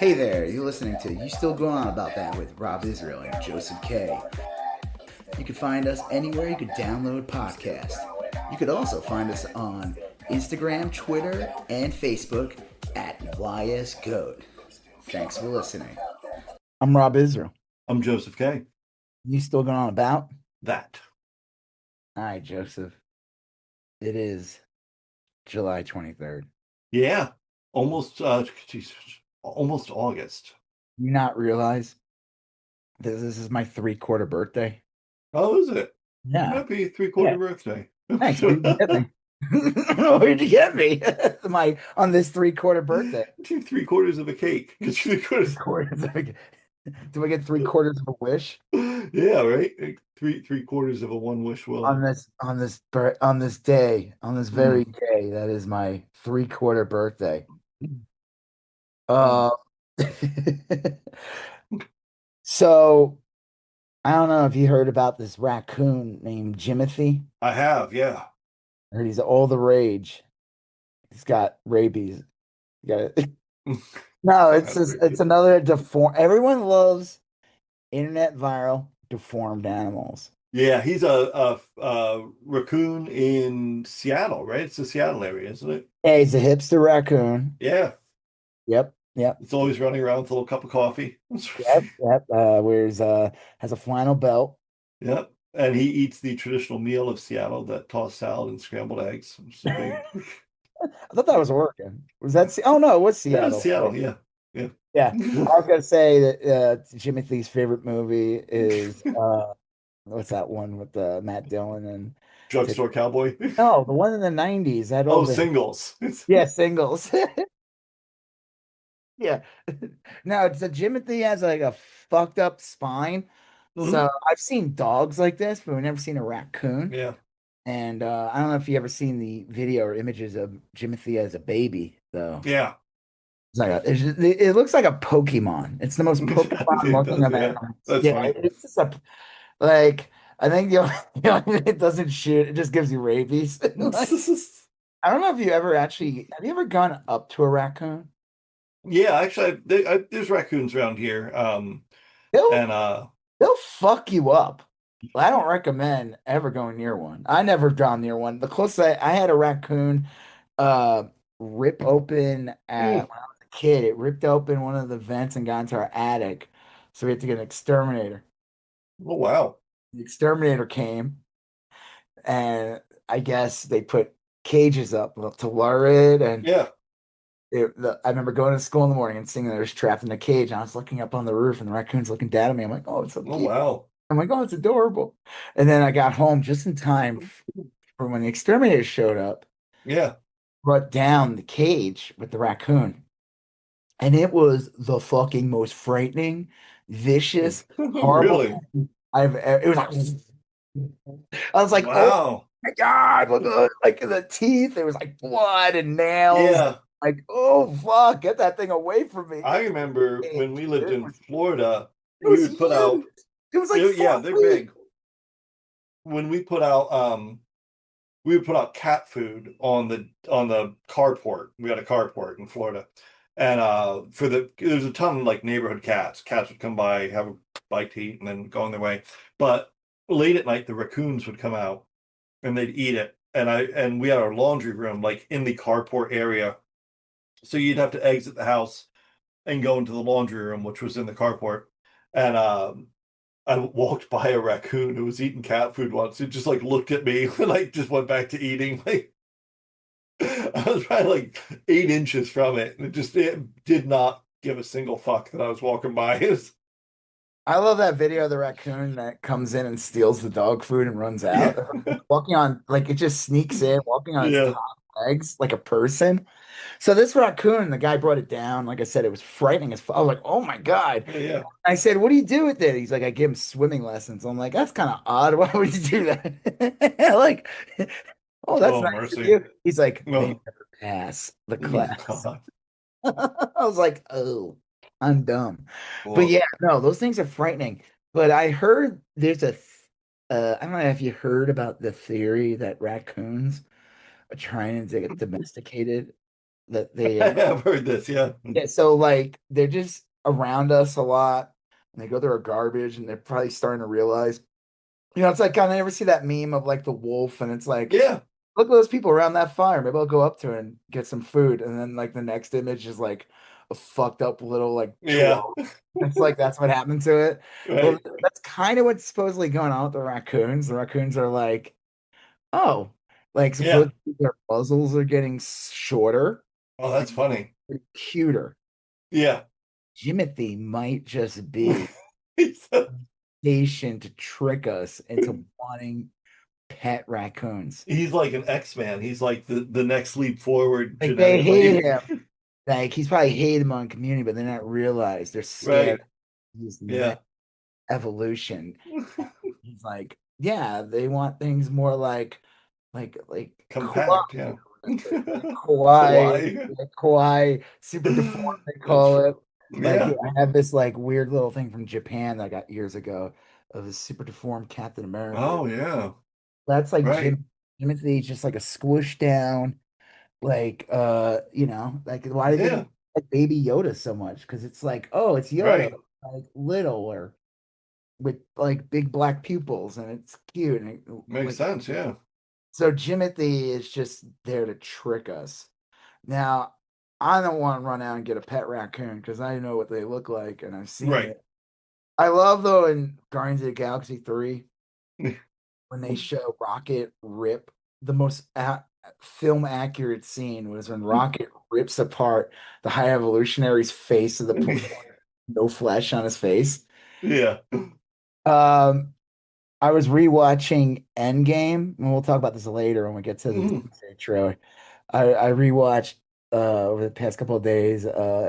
Hey there, you're listening to You Still Going On About That with Rob Israel and Joseph K. You can find us anywhere you could download podcasts. You could also find us on Instagram, Twitter, and Facebook at YSGOAT. Thanks for listening. I'm Rob Israel. I'm Joseph K. You still going on about that? All right, Joseph. It is July 23rd. Yeah, almost almost August. You not realize this is my 3/4 birthday? Oh, is it? Yeah. Happy 3/4 birthday. Thanks. Where'd you get me? Where'd you get me? On this 3/4 birthday. 3/4 of a cake. Do I get 3/4 of a wish? Yeah, right. Three-quarters of a one wish will. On this very day, that is my 3/4 birthday. So I don't know if you heard about this raccoon named Jimothy. I have, yeah. I heard he's all the rage. He's got rabies. No, it's another deformed. Everyone loves internet viral deformed animals. Yeah, he's a raccoon in Seattle, right? It's the Seattle area, isn't it? Yeah, he's a hipster raccoon. Yeah. Yep. It's always running around with a little cup of coffee. Yep. Has a flannel belt. Yep. And he eats the traditional meal of Seattle, that tossed salad and scrambled eggs. I thought that was Oregon. Was that? Oh no, it was Seattle. Yeah, Seattle. Yeah. Yeah. Yeah. I was gonna say that Jimothy's favorite movie is what's that one with Matt Dillon and Drugstore Cowboy? No, the one in the 90s. Singles. Yeah, Singles. Yeah. No, it's a Jimothy has like a fucked up spine. So I've seen dogs like this, but we've never seen a raccoon. Yeah. And I don't know if you ever seen the video or images of Jimothy as a baby, though. Yeah. It looks like a Pokemon. It's the most Pokemon looking of animals. That's funny. It's just I think the only thing it doesn't shoot, it just gives you rabies. I don't know if you ever have you ever gone up to a raccoon? Yeah, actually, there's raccoons around here. They'll fuck you up. I don't recommend ever going near one. I never gone near one. The closest I had a raccoon rip open when I was a kid. It ripped open one of the vents and got into our attic. So we had to get an exterminator. Oh, wow. The exterminator came, and I guess they put cages up to lure it. And yeah. I remember going to school in the morning and seeing that it was trapped in a cage. And I was looking up on the roof, and the raccoon's looking down at me. I'm like, oh, it's so cute. Oh, wow. I'm like, oh, it's adorable. And then I got home just in time for when the exterminator showed up. Yeah. Brought down the cage with the raccoon. And it was the fucking most frightening, vicious, horrible. Really? It was like, I was like, wow. Oh my God, look at like the teeth. It was like blood and nails. Yeah. Like, oh fuck, get that thing away from me. I remember when we lived in Florida, we would put out. It was like they're big. When we put out we would put out cat food on the carport. We had a carport in Florida. And there's a ton of like neighborhood cats. Cats would come by, have a bite to eat, and then go on their way. But late at night the raccoons would come out and they'd eat it. And we had our laundry room like in the carport area. So you'd have to exit the house and go into the laundry room, which was in the carport. And I walked by a raccoon who was eating cat food once. It just like looked at me and like just went back to eating. Like I was probably like 8 inches from it, and it did not give a single fuck that I was walking by. I love that video of the raccoon that comes in and steals the dog food and runs out. Walking on, like, it just sneaks in, walking on its top legs like a person. So this raccoon, the guy brought it down. Like I said, it was frightening as fuck. I was like, oh my God. Yeah. I said, what do you do with it? He's like, I give him swimming lessons. I'm like, that's kind of odd. Why would you do that? Like, oh, that's nice of you. He's like, they never pass the class. I was like, oh, I'm dumb. Cool. But yeah, no, those things are frightening. But I heard there's I don't know if you heard about the theory that raccoons are trying to get domesticated that they I've heard this, yeah. yeah, so like they're just around us a lot and they go through our garbage and they're probably starting to realize, it's like kind of ever see that meme of like the wolf and it's like, Yeah. look at those people around that fire. Maybe I'll go up to it and get some food. And then like the next image is like a fucked up little like Yeah. chihuahua. It's like that's what happened to it. Well, Right. that's kind of what's supposedly going on with the raccoons. The raccoons are like, oh, like Yeah. supposedly their muzzles are getting shorter Oh, that's and funny. cuter. Yeah. Jimothy might just be He's, station to trick us into wanting pet raccoons. he's like an X-Man. He's like the next leap forward Like they hate genetically. him. Like he's probably hated him on Community, but they not realize they're Right. scared of his Yeah. next evolution. He's like, yeah, they want things more like Compact, yeah. kawaii, Kawaii. kawaii, super deformed, they call it. Like Yeah. I have this like weird little thing from Japan that I got years ago of a super deformed Captain America. Oh, yeah. That's like Right. Timothy's just like a squish down, like like why do they think Yeah. like Baby Yoda so much? Because it's like, oh, it's Yoda, Right. like little or with like big black pupils, and it's cute and Makes like sense, yeah. so. Jimothy is just there to trick us. Now, I don't want to run out and get a pet raccoon because I know what they look like and I've seen Right. it. I love though in Guardians of the Galaxy 3 when they show Rocket rip the most film accurate scene was when Rocket rips apart the High Evolutionary's face of the point no flesh on his face. Yeah. Um, I was rewatching Endgame, and we'll talk about this later when we get to the Mhm. Doomsday trailer. I rewatched over the past couple of days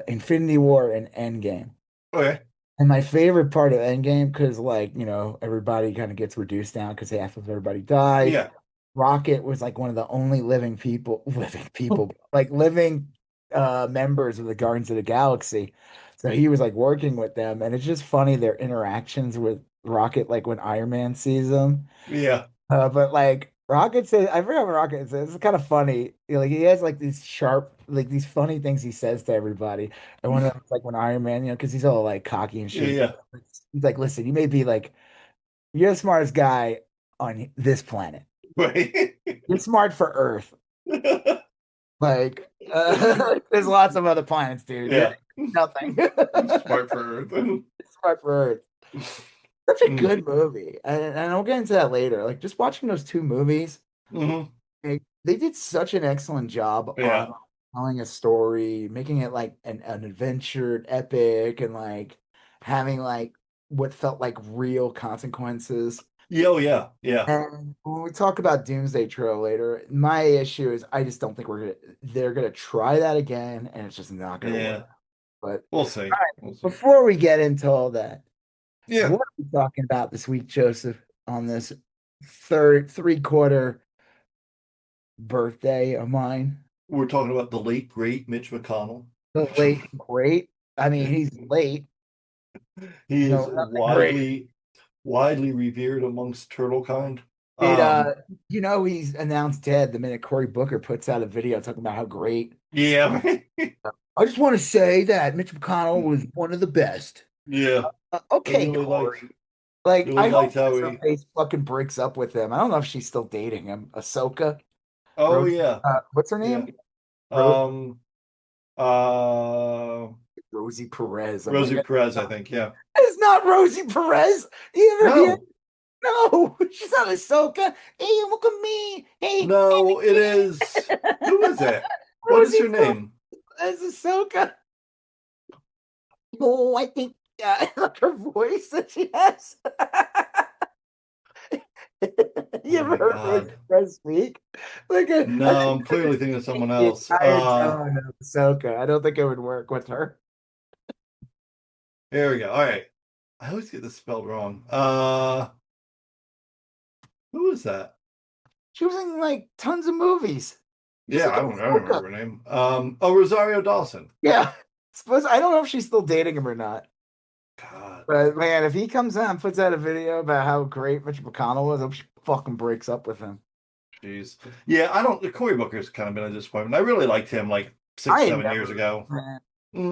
Infinity War and Endgame. Okay. And my favorite part of Endgame, because like, everybody kind of gets reduced down because half of everybody died. Yeah. Rocket was like one of the only like living members of the Guardians of the Galaxy. So he was like working with them, and it's just funny their interactions with Rocket, like when Iron Man sees him. Yeah. But like Rocket says, I forgot what Rocket says. It's kind of funny. Like he has like these sharp, like these funny things he says to everybody. And one of them is like when Iron Man, because he's all like cocky and Yeah. shit. Yeah. He's like, listen, you may be like you're the smartest guy on this planet. Right. You're smart for Earth. Like, there's lots of other planets, dude. You're Yeah. nothing. Smart for Earth. Smart for Earth. Such a Mm. good movie. And I'll get into that later. Like, just watching those two movies, Hmm. they did such an excellent job on Yeah. telling a story, making it like an adventure, an epic, and like having like what felt like real consequences. Yeah. Oh, yeah. Yeah. And when we talk about Doomsday Trail later, my issue is I just don't think they're gonna try that again, and it's just not gonna Yeah. work. But We'll all see. right, We'll see. before we get into all that, Yeah. what are we talking about this week, Joseph, on this third three-quarter birthday of mine? We're talking about the late, great Mitch McConnell. The late great. I mean, he's late. He is Nothing great. widely revered amongst turtle kind. It Um, he's announced dead the minute Cory Booker puts out a video talking about how great. yeah. I just want to say that Mitch McConnell was one of the best. Yeah. I Okay, Corey. Like, really I hope liked how her he. face fucking breaks up with him. I don't know if she's still dating him. Ahsoka, Oh Rose, yeah. what's her Yeah. name? Um. Uh. Rosie Perez. I'm like, Rosie Perez, I think. Yeah. it's not Rosie Perez. You ever hear? No. No, she's not Ahsoka. Hey, look at me. Hey, No. It is. Who is it? What is Rosie her name? Perez, Ahsoka. Oh, I think like her voice that she has. You Oh ever my heard Rosie God. Perez speak? Like I No, I'm clearly thinking of someone the else. entire tone of Ahsoka. I don't think it would work with her. Here we go. All right. I always get this spelled wrong. Who is that? She was in like tons of movies. Just Yeah, look at I don't Ahsoka. remember her name. Oh, Rosario Dawson. Yeah. Suppose I don't know if she's still dating him or not. God, But man, if he comes out and puts out a video about how great Mitch McConnell was, I hope she fucking breaks up with him. jeez. Yeah, I don't. Cory Booker's kind of been a disappointment. I really liked him, like six, I had 7 years never. ago. Man.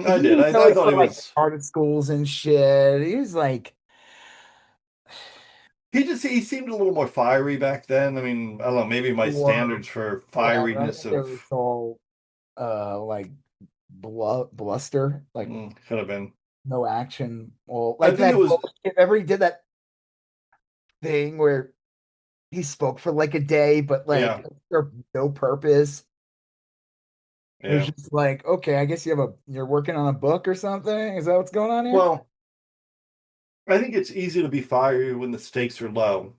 I He did. was I always thought for he like was. charter schools and shit. He was like, He seemed a little more fiery back then. I mean, I don't know, maybe my or standards for whatever. I fieriness think it of was all like bluster, like could have been. no action. Well, I like think it that was bullshit. Remember he did that thing where he spoke for like a day, but yeah, like for no purpose. It was yeah. just like, okay, I guess you're working on a book or something. Is that what's going on here? Well, I think it's easy to be fiery when the stakes are low,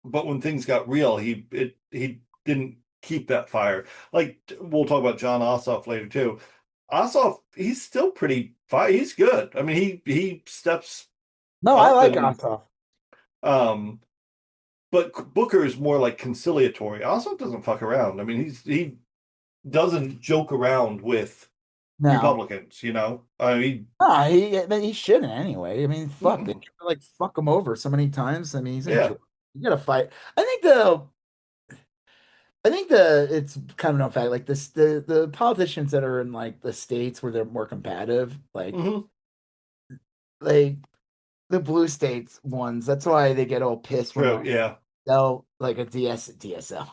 but when things got real, he didn't keep that fire. Like we'll talk about John Ossoff later too. Ossoff, he's still pretty fire. He's good. I mean, he steps No, I up like and Ossoff. um but Booker is more like conciliatory. Ossoff doesn't fuck around. I mean, he doesn't joke around with No. Republicans, you know? I mean, No, I mean, he shouldn't anyway. I mean, fuck, they mm, try to, like fuck him over so many times. I mean, he's in yeah. Georgia. You gotta fight. I think it's kind of no fact. Like this, the politicians that are in like the states where they're more combative, Hmm. like the blue states ones. That's why they get all pissed when True, like yeah. they'll like a DSL.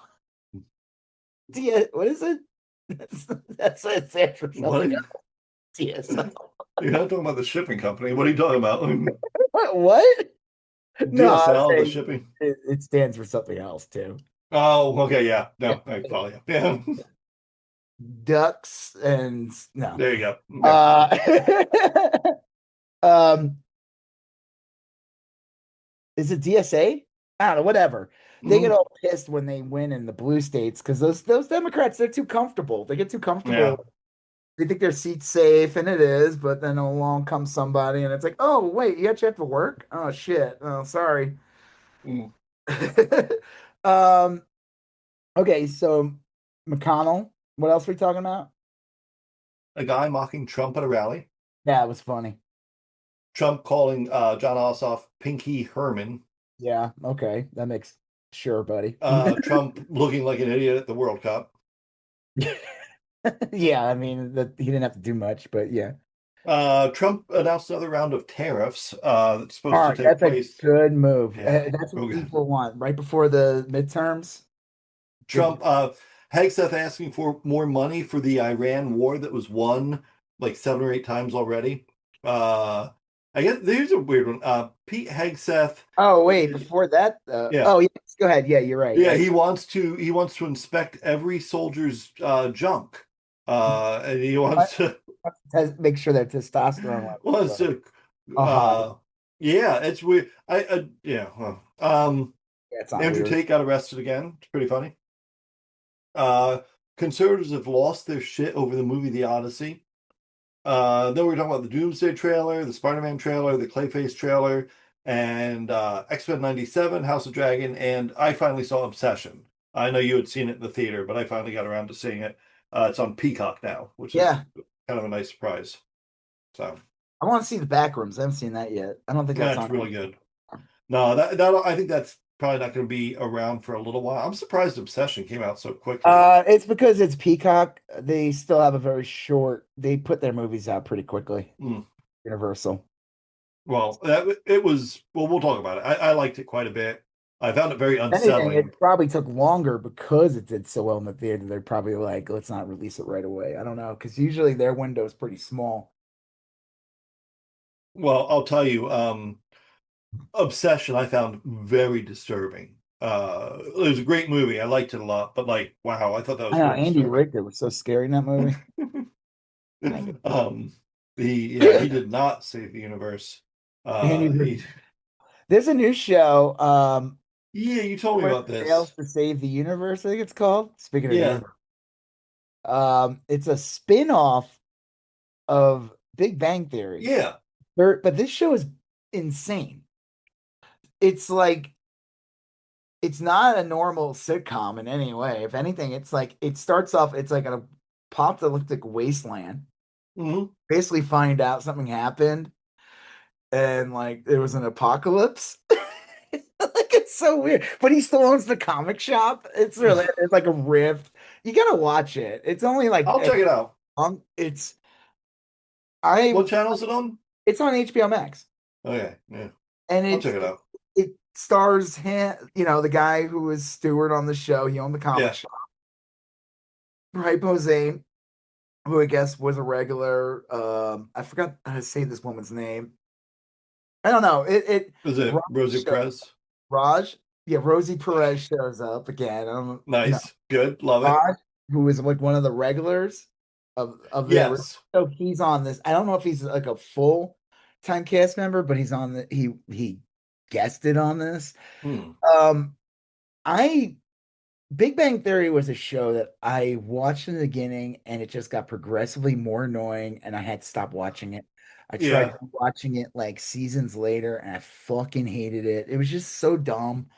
What is it? That's what it stands for What? something else. DSL. You're not talking about the shipping company. What are you talking about? What? No, I was DSL, the saying shipping. it stands for something else too. Oh, okay, yeah. No, I follow you. Yeah. Ducks and no. There you go. Okay. Uh um is it DSA? I don't know, whatever. They get Hmm. all pissed when they win in the blue states because those Democrats, they're too comfortable. They get too Yeah. comfortable. They think their seat's safe, and it is, but then along comes somebody and it's like, oh wait, you actually have to work? Oh shit. Oh, sorry. Mm. um okay, so McConnell, what else are we talking about? A guy mocking Trump at a rally. Yeah, it was funny. Trump calling John Ossoff Pinky Herman. Yeah, okay. That makes sure, buddy. Trump looking like an idiot at the World Cup. Yeah, I mean that he didn't have to do much, but yeah. Trump announced another round of tariffs that's supposed All to right, take that's a place. good move. Yeah, That's what real good. people want right before the midterms. Give Trump, Hegseth asking for more money for the Iran war that was won like 7 or 8 times already. Uh, I guess there's a weird one. Pete Hegseth Oh, wait, is, before that, yeah, oh yes, go ahead. Yeah, you're right. yeah. He wants to inspect every soldier's junk, and he What? wants to Make sure their testosterone levels wants to, are high. yeah. It's weird. Yeah. Well, Yeah, it's not Andrew weird. Tate got arrested again. It's pretty funny. Uh, Conservatives have lost their shit over the movie The Odyssey. Then we were talking about the Doomsday trailer, the Spider-Man trailer, the Clayface trailer, and X-Men 97, House of Dragon, and I finally saw Obsession. I know you had seen it in the theater, but I finally got around to seeing it. It's on Peacock now, which is Yeah, kind of a nice surprise. So I want to see the back rooms. I haven't seen that yet. I don't think yeah, that's it's on. really good. No, that I think that's probably not going to be around for a little while. I'm surprised Obsession came out so quickly. It's because it's Peacock. They still have a very short. They put their movies out pretty quickly. Mm. Universal. Well, it was. Well, we'll talk about it. I liked it quite a bit. I found it very If anything, unsettling. it probably took longer because it did so well in the theater. They're probably like, let's not release it right away. I don't know, because usually their window is pretty small. Well, I'll tell you, Obsession I found very disturbing. It was a great movie. I liked it a lot, but like, wow, I thought that I was know very Andy disturbing. Richter was so scary in that movie. Um, he did not save the universe. Andy He, Richter. There's a new show, yeah, you told me where about it fails this. to save the universe, I think it's called. Speaking of the Yeah. universe. It's a spin-off of Big Bang Theory. Yeah. But this show is insane. It's like it's not a normal sitcom in any way. If anything, it's like it starts off, it's like an apocalyptic wasteland. Hmm. Basically find out something happened and like there was an apocalypse. Like it's so weird. But he still owns the comic shop. It's like a rift. You gotta watch it. It's only like I'll check it out. It's I What channel is it on? it's on HBO Max, Okay, yeah, and I'll check it out. it stars him, the guy who was Stewart on the show. He owned the comic Yeah, shop, right? Posehn, who I guess was a regular. I forgot how to say this woman's name. I don't know. is it Raj, Rosie Perez? Raj, yeah, Rosie Perez shows up again. Nice, good, love it. Raj, who is like one of the regulars of the original Yes. show, he's on this. I don't know if he's like a full time cast member, but he's on the he guested on this. Hmm. Um, I Big Bang Theory was a show that I watched in the beginning and it just got progressively more annoying and I had to stop watching it. I tried Yeah, watching it like seasons later and I fucking hated it. It was just so dumb.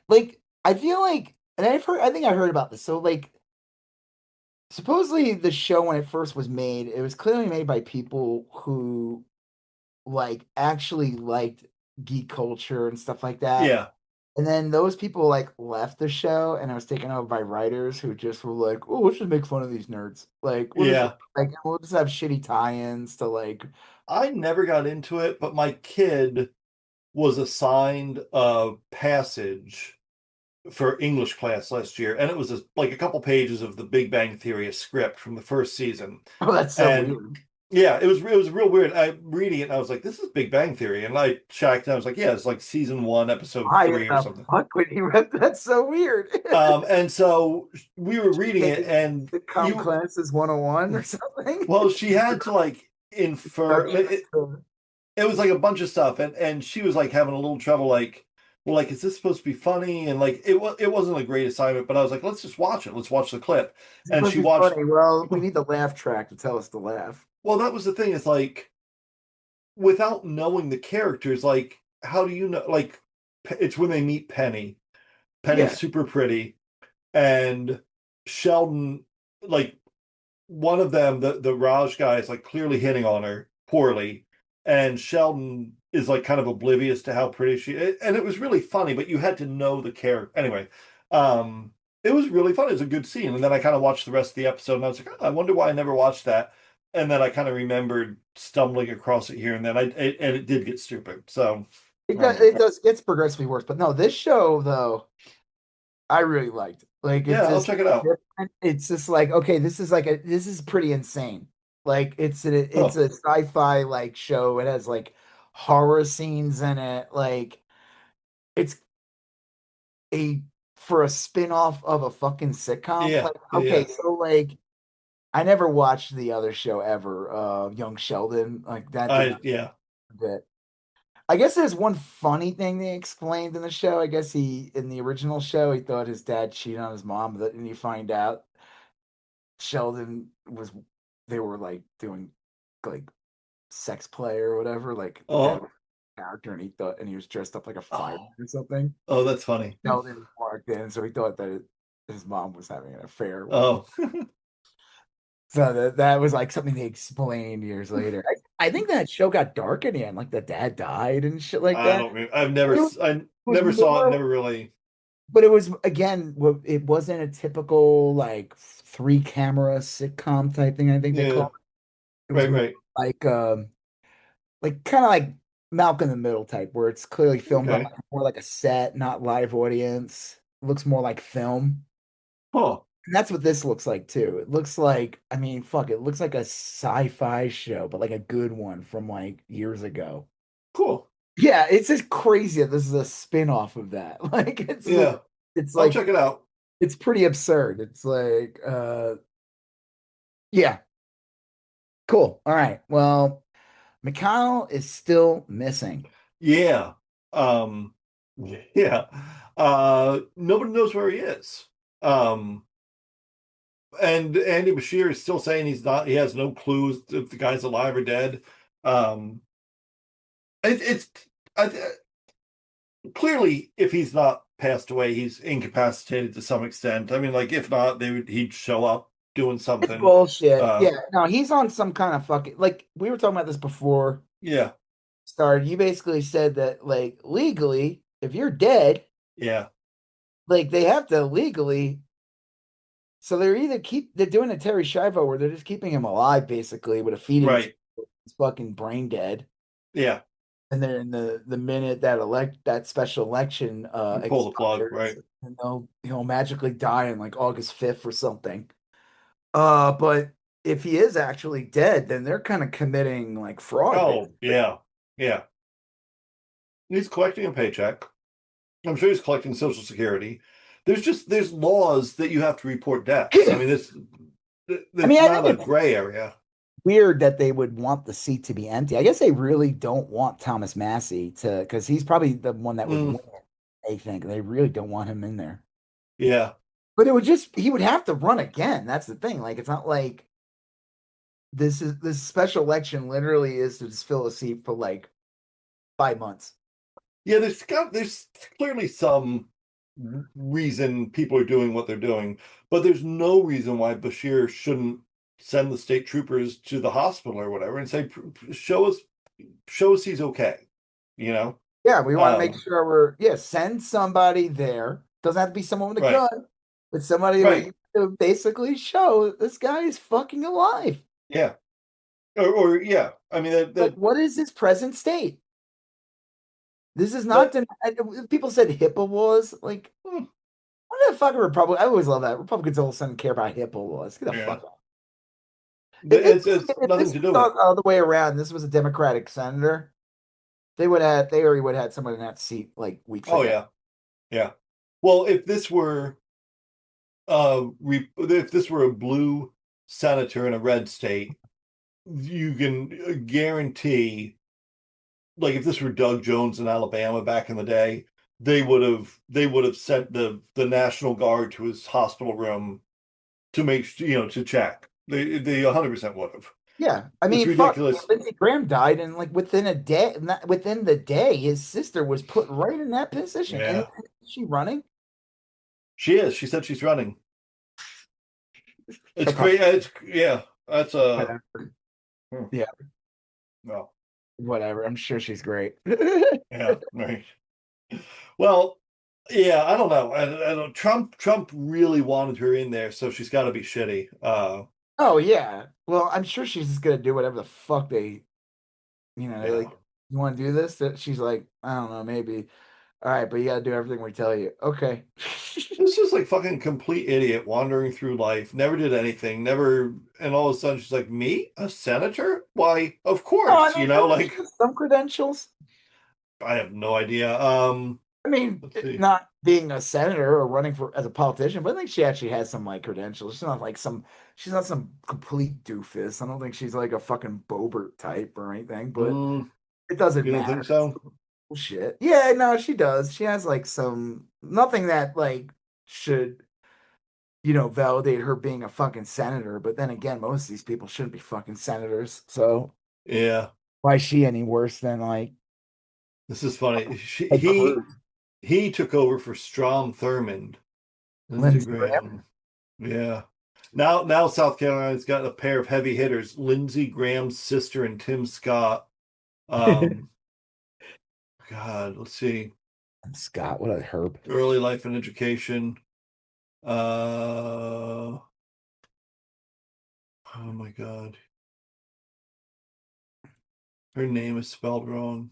Like, I feel like, and I think I heard about this. So, like, supposedly the show when it first was made, it was clearly made by people who like actually liked geek culture and stuff like that. yeah, And then those people like left the show and it was taken over by writers who just were like, oh, let's just make fun of these nerds. Like, yeah. we'll just have shitty tie-ins to like. I never got into it, but my kid was assigned a passage for English class last year, and it was like a couple pages of the Big Bang Theory script from the first season. Oh, that's so And weird. yeah, it was real weird. I reading it and I was like, this is Big Bang Theory. And I checked and I was like, yeah, it's like season one, episode Why in 3 or the something. fuck would he rep? That's so weird. And so we were reading it Taking and sitcom classes 101 or something. well, she had to like infer Introduction to- it was like a bunch of stuff and she was like having a little trouble like well like is this supposed to be funny and like it wasn't a great assignment but I was like let's just watch it, let's watch the clip. It's And supposed she to be watched funny. Well, we need the laugh track to tell us to laugh. well that was the thing, it's like without knowing the characters, like how do you know like it's when they meet Penny's Yeah. super pretty and Sheldon, like one of them, the Raj guy is like clearly hitting on her poorly, and Sheldon is like kind of oblivious to how pretty she is. And it was really funny, but you had to know the character. Anyway, it was really fun. It was a good scene. And then I kind of watched the rest of the episode and I was like, oh, I wonder why I never watched that. And then I kind of remembered stumbling across it here and then and it did get stupid. So It does gets progressively worse. But no, this show though, I really liked. Like yeah, it's I'll just check it out. different. It's just like, okay, this is pretty insane. Like it's Huh. a sci-fi like show. It has like horror scenes in it. Like it's a for a spin-off of a fucking sitcom. Yeah, Like, yeah, okay, yeah. so like I never watched the other show ever, Young Sheldon. Like that did not Yeah. fit. I guess there's one funny thing they explained in the show. I guess in the original show, he thought his dad cheated on his mom, but then you find out Sheldon was, they were like doing like sex play or whatever. Like the dad Oh, was a character and and he was dressed up like a fireman oh, or something. oh, that's funny. Sheldon walked in, so he thought that his mom was having an affair with. Oh, So that was like something they explained years later. I think that show got dark in the end, like the dad died and shit like I that. don't. I've never. It I was never saw it. more, Never really. but it was again, it wasn't a typical like three camera sitcom type thing. I think they Yeah. call it. It was Right. more Right. like kind of like Malcolm in the Middle type, where it's clearly filmed on Okay. like, more like a set, not live audience. It looks more like film. Huh. And that's what this looks like too. It looks like, I mean, fuck, it looks like a sci-fi show, but like a good one from like years ago. Cool. Yeah, it's just crazy that this is a spin-off of that. Like Yeah. it's I'll like check it out. it's pretty absurd. It's like yeah, cool. All right. Well, McConnell is still missing. Yeah. Um. Yeah. Nobody knows where he is. Um. And Andy Bashir is still saying he's not. He has no clues if the guy's alive or dead. Um. It's. I, clearly, if he's not passed away, he's incapacitated to some extent. I mean, like if not, he'd show up doing It's something. bullshit. Uh, Yeah, no, he's on some kind of fucking like we were talking about this before yeah, started. You basically said that like legally, if you're dead, yeah, like they have to legally So they're doing a Terry Schiavo where they're just keeping him alive basically with a feeding tube. Right. He's fucking brain dead. Yeah. And then the minute that special election You pull the plug, expires, right? and he'll magically die on like August 5th or something. But if he is actually dead, then they're kind of committing like fraud, Oh, basically. yeah. Yeah. He's collecting a paycheck. I'm sure he's collecting Social Security. There's laws that you have to report deaths. I mean, I mean, it's I not think a it's gray area. weird that they would want the seat to be empty. I guess they really don't want Thomas Massey to, because he's probably the one that would Mm, win. I think they really don't want him in there. yeah. But he would have to run again. That's the thing. Like, it's not like this special election literally is to just fill a seat for like 5 months. Yeah, there's clearly some reason people are doing what they're doing, but there's no reason why Bashir shouldn't send the state troopers to the hospital or whatever and say, show us he's okay, you know? Yeah, we want to make Um, sure send somebody there. Doesn't have to be someone with a right, gun, but somebody right, to basically show this guy is fucking alive. yeah, or yeah. I mean Like, that what is his present state? This is not that people said HIPAA was like, hmm, what the fuck are Republicans? I always love that. Republicans all of a sudden care about HIPAA laws. Get the yeah, fuck out. If it's nothing this to was do with it. all the way around, this was a Democratic senator, they already would have had someone in that seat like weeks Oh ago. yeah, yeah. Well, if this were a blue senator in a red state, you can guarantee, like if this were Doug Jones in Alabama back in the day, they would have sent the National Guard to his hospital room to to check. They 100% would have. Yeah, I It's mean, fuck. ridiculous. Lindsey Graham died, and like within the day, his sister was put right in that position. And Yeah, is she running? she is. She said she's running. It's She'll probably, crazy. It's yeah. That's a yeah, no. whatever. I'm sure she's great. Yeah, right. Well, yeah, I don't know. I don't. Trump really wanted her in there, so she's got to be shitty. Oh yeah. Well, I'm sure she's just gonna do whatever the fuck they're Yeah. like, you want to do this? She's like, I don't know, maybe. All right, but you gotta do everything we tell you. Okay. It's just like fucking complete idiot wandering through life, never did anything, never, and all of a sudden she's like, me, a senator? Why, of Oh, I course, mean, doesn't she like have some credentials? I have no idea. I mean, Let's see. not being a senator or running for as a politician, but I think she actually has some like credentials. She's not some complete doofus. I don't think she's like a fucking Bobert type or anything, but Mm, it doesn't you don't think matter. It's so? bullshit. Yeah, no, she does. She has like some nothing that like should, validate her being a fucking senator. But then again, most of these people shouldn't be fucking senators. So Yeah, why is she any worse than like this is funny. Ted Cruz, He took over for Strom Thurmond, Lindsey Lindsey Graham? Graham. Yeah. Now South Carolina's got a pair of heavy hitters, Lindsey Graham's sister and Tim Scott. Um, God, let's see. Scott, what a herb. Early life and education. Oh my God. Her name is spelled wrong.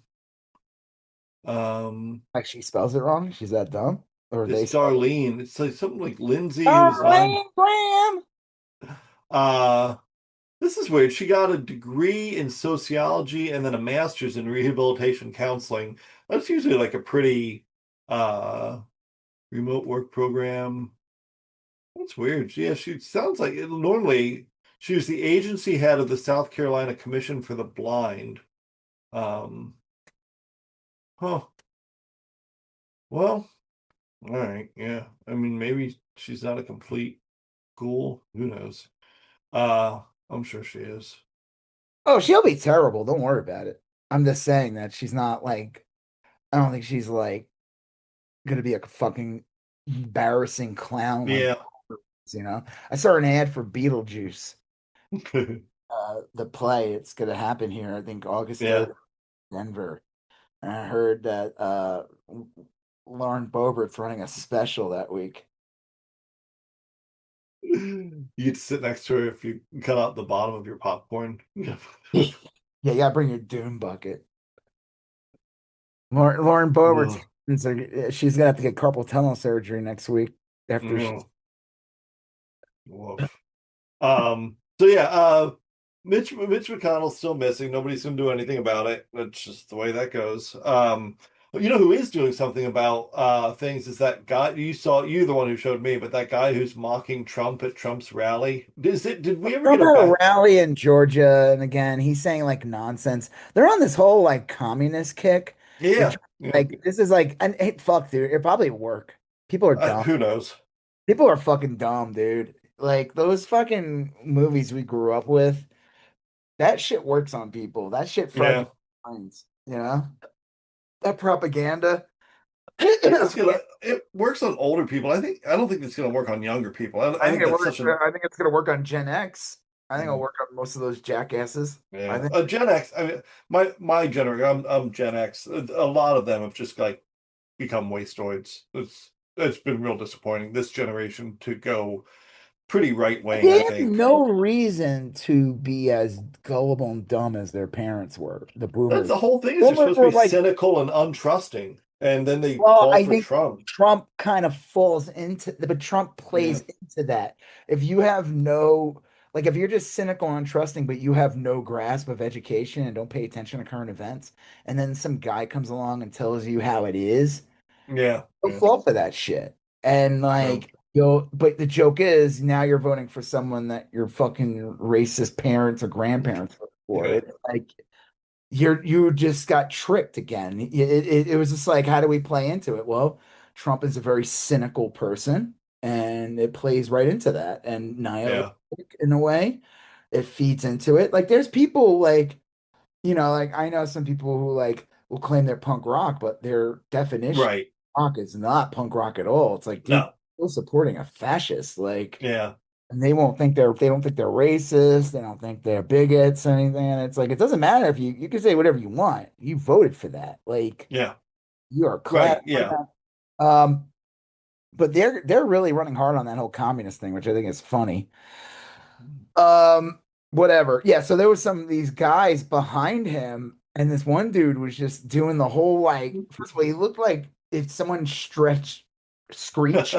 Um, Like she spells it wrong? She's that dumb? Or it's they spell it? Darlene. It's like something like Lindsay, who's on. Darlene Graham. Uh, this is weird. She got a degree in sociology and then a master's in rehabilitation counseling. That's usually like a pretty uh remote work program. That's weird. Yeah, she sounds like normally she was the agency head of the South Carolina Commission for the Blind. Um, huh. Well, all right. Yeah. I mean, maybe she's not a complete ghoul. Who knows? Uh, I'm sure she is. Oh, she'll be terrible. Don't worry about it. I'm just saying that she's not like, I don't think she's like gonna be a fucking embarrassing clown like, Yeah. I saw an ad for Beetlejuice, the play. It's gonna happen here, I think August Yeah. 3rd, in Denver. And I heard that Lauren Boebert's running a special that week. You get to sit next to her if you cut out the bottom of your popcorn. Yeah, you gotta bring your doom bucket. Lauren Boebert's Ugh. she's gonna have to get carpal tunnel surgery next week after she. Mm, woof. So yeah, Mitch McConnell's still missing. Nobody's gonna do anything about it. That's just the way that goes. But you know who is doing something about things is that guy you're the one who showed me, but that guy who's mocking Trump at Trump's rally. Did we ever Trump get a had a back? rally in Georgia, and again, he's saying like nonsense. They're on this whole like communist kick. They're Yeah, yeah. like this is like, and hey, fuck, dude, it probably work. People are dumb. Who knows? People are fucking dumb, dude. Like those fucking movies we grew up with, that shit works on people. That shit fried Yeah. people's minds, you know? That propaganda. I think it's I gonna it works on older people. I don't think it's gonna work on younger people. I think think it that's works. such an I think it's gonna work on Gen X. I think it'll work on most of those jackasses. I yeah. think. Gen X. I mean, my generation. I'm Gen X. A lot of them have just like become wastoids. It's been real disappointing. This generation to go pretty right wing. They I have think no reason to be as gullible and dumb as their parents were, the that's boomers. the whole thing. Is they're Boomers supposed to were be like, cynical and untrusting, and then they well, fall I for think Trump. Trump kind of falls into, but Trump Yeah. plays into that. If you have no, like, if you're just cynical and untrusting, but you have no grasp of education and don't pay attention to current events, and then some guy comes along and tells you how it is, Yeah. you'll Yeah. fall for that shit. And No. like, but the joke is now you're voting for someone that your fucking racist parents or grandparents voted for. Yeah. It's like, you just got tricked again. It was just like, how do we play into it? Well, Trump is a very cynical person, and it plays right into that. And Yeah. nihilistic in a way, it feeds into it. Like there's people like, like I know some people who like will claim they're punk rock, but their definition Right. of rock is not punk rock at all. It's like, dude, No. you're supporting a fascist, like. Yeah. And they don't think they're racist. They don't think they're bigots or anything. And it's like, it doesn't matter if you can say whatever you want. You voted for that. Like Yeah. you are class. Right. Yeah. Um, but they're really running hard on that whole communist thing, which I think is funny. Um, Whatever. Yeah, so there was some of these guys behind him, and this one dude was just doing the whole like, first of all, he looked like if someone stretched Screech.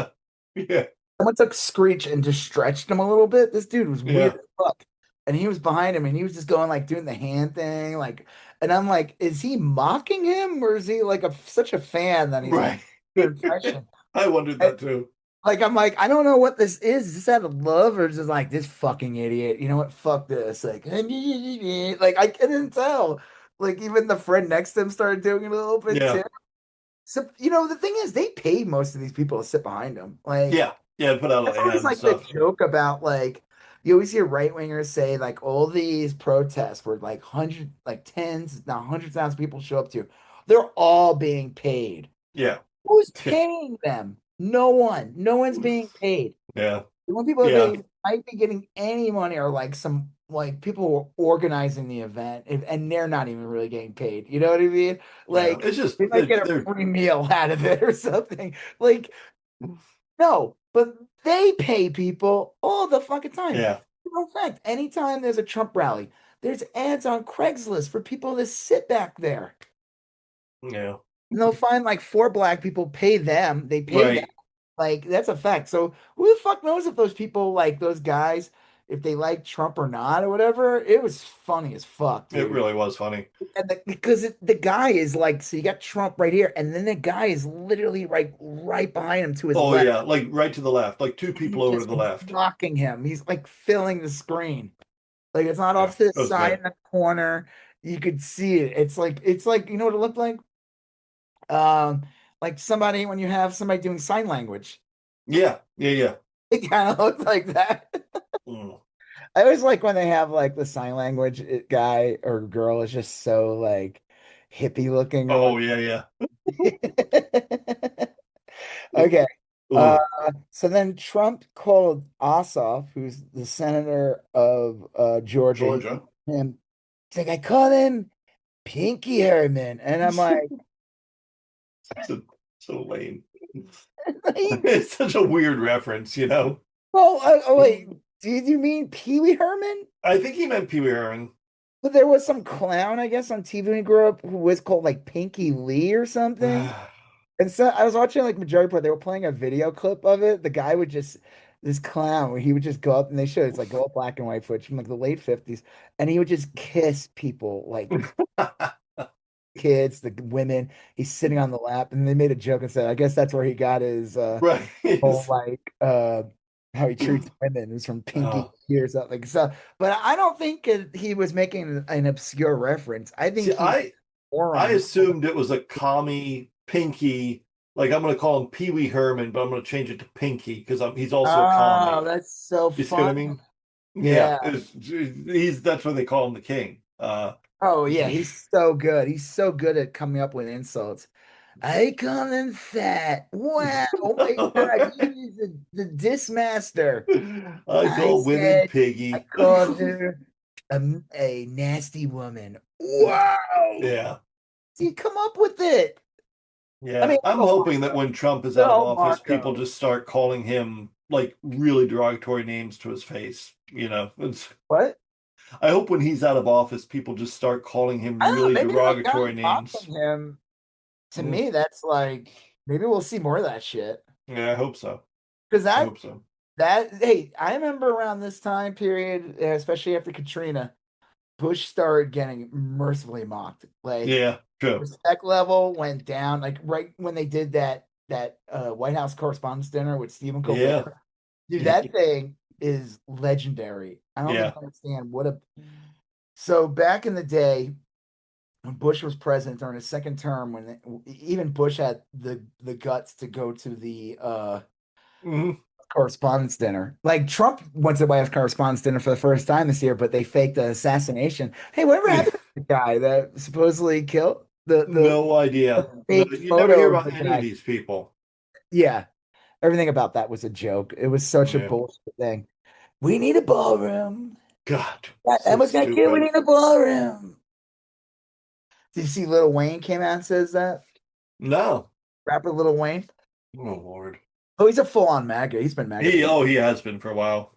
Yeah. Someone took Screech and just stretched him a little bit. This dude was weird Yeah. as fuck. And he was behind him and he was just going like doing the hand thing. Like, and I'm like, is he mocking him or is he like such a fan that he's like Right. good impression? I wondered I- that too. like, I'm like, I don't know what this is. Is this out of love or is this like this fucking idiot? You know what? Fuck this. Like, like I couldn't tell. Like, even the friend next to him started doing it a little bit Yeah. too. So, the thing is, they paid most of these people to sit behind them. Like, Yeah. Yeah. Put out that's an ad always and like the stuff. joke about like you always hear right wingers say like all these protests where like like tens, now hundreds of thousands of people show up to. They're all being paid. Yeah. Who's paying them? No one. No one's being paid. Yeah. The only people that Yeah. might be getting any money are like some like people who are organizing the event and they're not even really getting paid. You know what I mean? Yeah. Like It's just they might get a they're free meal out of it or something. Like no, but they pay people all the fucking time. yeah. In fact, anytime there's a Trump rally, there's ads on Craigslist for people to sit back there. Yeah. And they'll find like four black people, pay them. They pay them. Right. Like that's a fact. So who the fuck knows if those people like those guys, if they like Trump or not or whatever? It was funny as fuck, It dude. really was funny. And because the guy is like, so you got Trump right here, and then the guy is literally right behind him to his Oh left. yeah, like right to the left, like two He's people over to just the left. blocking him. He's like filling the screen. Like it's not Yeah, off to the that was side good. in the corner. You could see it. It's like you know what it looked like? Like somebody when you have somebody doing sign language. Yeah, yeah, yeah. It kind of looked like that. Mm. I always like when they have like the sign language guy or girl is just so like hippie looking or Oh what. yeah, yeah. Okay. Uh, Ugh. so then Trump called Ossoff, who's the senator of Georgia. Georgia. Him, he's like, I call him Pinky Herman. And I'm like, So, so lame. he, It's such a weird reference, you know? Oh, wait. Did you mean Pee Wee Herman? I think he meant Pee Wee Herman. But there was some clown, I guess, on TV when he grew up who was called like Pinky Lee or something. And so I was watching like majority part. They were playing a video clip of it. The guy would just this clown where he would just go up and they showed it's like go up black and white footage from like the late 50s, and he would just kiss people like kids, the women. He's sitting on the lap, and they made a joke and said, I guess that's where he got his Right. whole like how he treats women is from Pinky Oh. or something. So, but I don't think he was making an obscure reference. I think See, he more I on. assumed it was a commie Pinky. Like I'm going to call him Pee Wee Herman, but I'm going to change it to Pinky because he's also a Oh, commie. that's so You see what I fun. mean? Yeah, Yeah. he's that's what they call him, the king. Oh yeah, he's so good. He's so good at coming up with insults. I call him fat. Wow. Oh my God. He's the diss master. I I call women said I piggy. called her a nasty woman. Wow. Yeah, See, come up with it. I yeah. mean, I'm oh, hoping that when Trump is out of no, office, people Marco. just start calling him like really derogatory names to his face. What? I hope when he's out of office, people just start calling him I don't know. really Maybe that guy derogatory names. mocking him. To Mm, me, that's like maybe we'll see more of that shit. yeah, I hope so. Because I that hope so. that hey, I remember around this time period, especially after Katrina, Bush started getting mercifully mocked. Like Yeah, true. respect level went down. Like right when they did that White House Correspondents' Dinner with Stephen Yeah, Colbert. Dude, that thing is legendary. I don't think yeah. you understand what a so back in the day when Bush was president during his second term, even Bush had the guts to go to the Mhm. correspondence dinner. Like Trump went to the White House correspondence dinner for the first time this year, but they faked the assassination. Hey, whatever happened to the guy that supposedly killed No idea. the No, fake you never hear photo of about the any of guy? these people. Yeah, everything about that was a joke. It was such a Yeah. bullshit thing. We need a ballroom. God, That so was gonna kill. We stupid. need a ballroom. Did you see Lil Wayne came out and says that? No. Rapper Lil Wayne. Oh Lord. Oh, he's a full-on MAGA. He's been MAGA for. He has been for a while.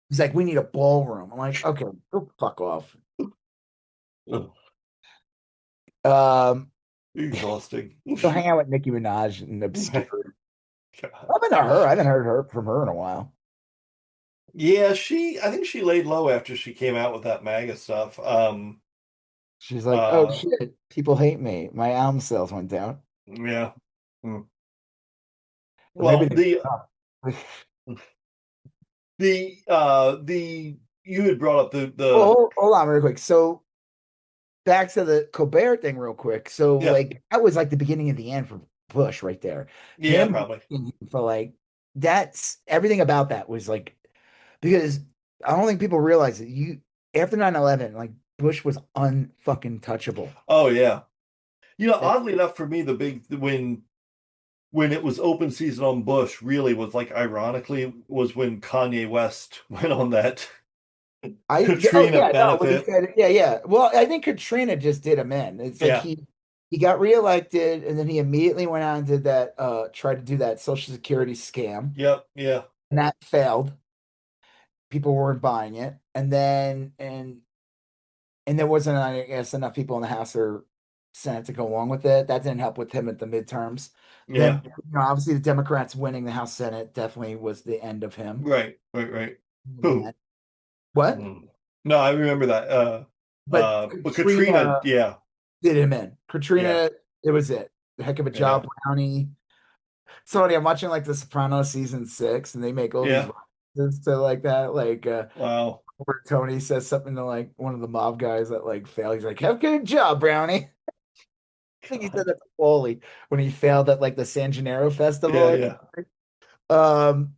He's like, we need a ballroom. I'm like, okay, go fuck off. Ugh, Um, exhausting. go hang out with Nicki Minaj and obscure. God. I've been to her. I haven't heard her from her in a while. Yeah, I think she laid low after she came out with that MAGA stuff. She's like, oh Uh, shit, people hate me. My album sales went down. yeah. Hmm. But maybe Well, you had brought up the hold on real quick. So back to the Colbert thing real quick. So yeah, like that was like the beginning of the end for Bush right there. yeah, Him probably. for like that's everything about that was like because I don't think people realize that you after 9/11, like Bush was unfucking touchable. Oh yeah. That Oddly enough for me, the big when it was open season on Bush really was like ironically was when Kanye West went on that oh Katrina yeah, no, when he benefit. said yeah, yeah. Well, I think Katrina just did him in. It's like Yeah. he got reelected and then he immediately went on and did that tried to do that Social Security scam Yep. Yeah. and that failed. People weren't buying it. And there wasn't, I guess, enough people in the House or Senate to go along with it. That didn't help with him at the midterms. Yeah. Then, obviously, the Democrats winning the House Senate definitely was the end of him. Right. Right. Right. And Who? that, what? Hmm. No, I remember that. But But Katrina, Katrina yeah. did him in. Yeah. Katrina, it was it. A heck of a Yeah. job, Brownie. Sorry, I'm watching like The Sopranos season 6, and they make all these Yeah. references to like that. Like Wow. where Tony says something to like one of the mob guys that like failed. He's like, "Have a good job, Brownie." I think he said God. that to Foley when he failed at like the San Gennaro Yeah. festival. Yeah. Um,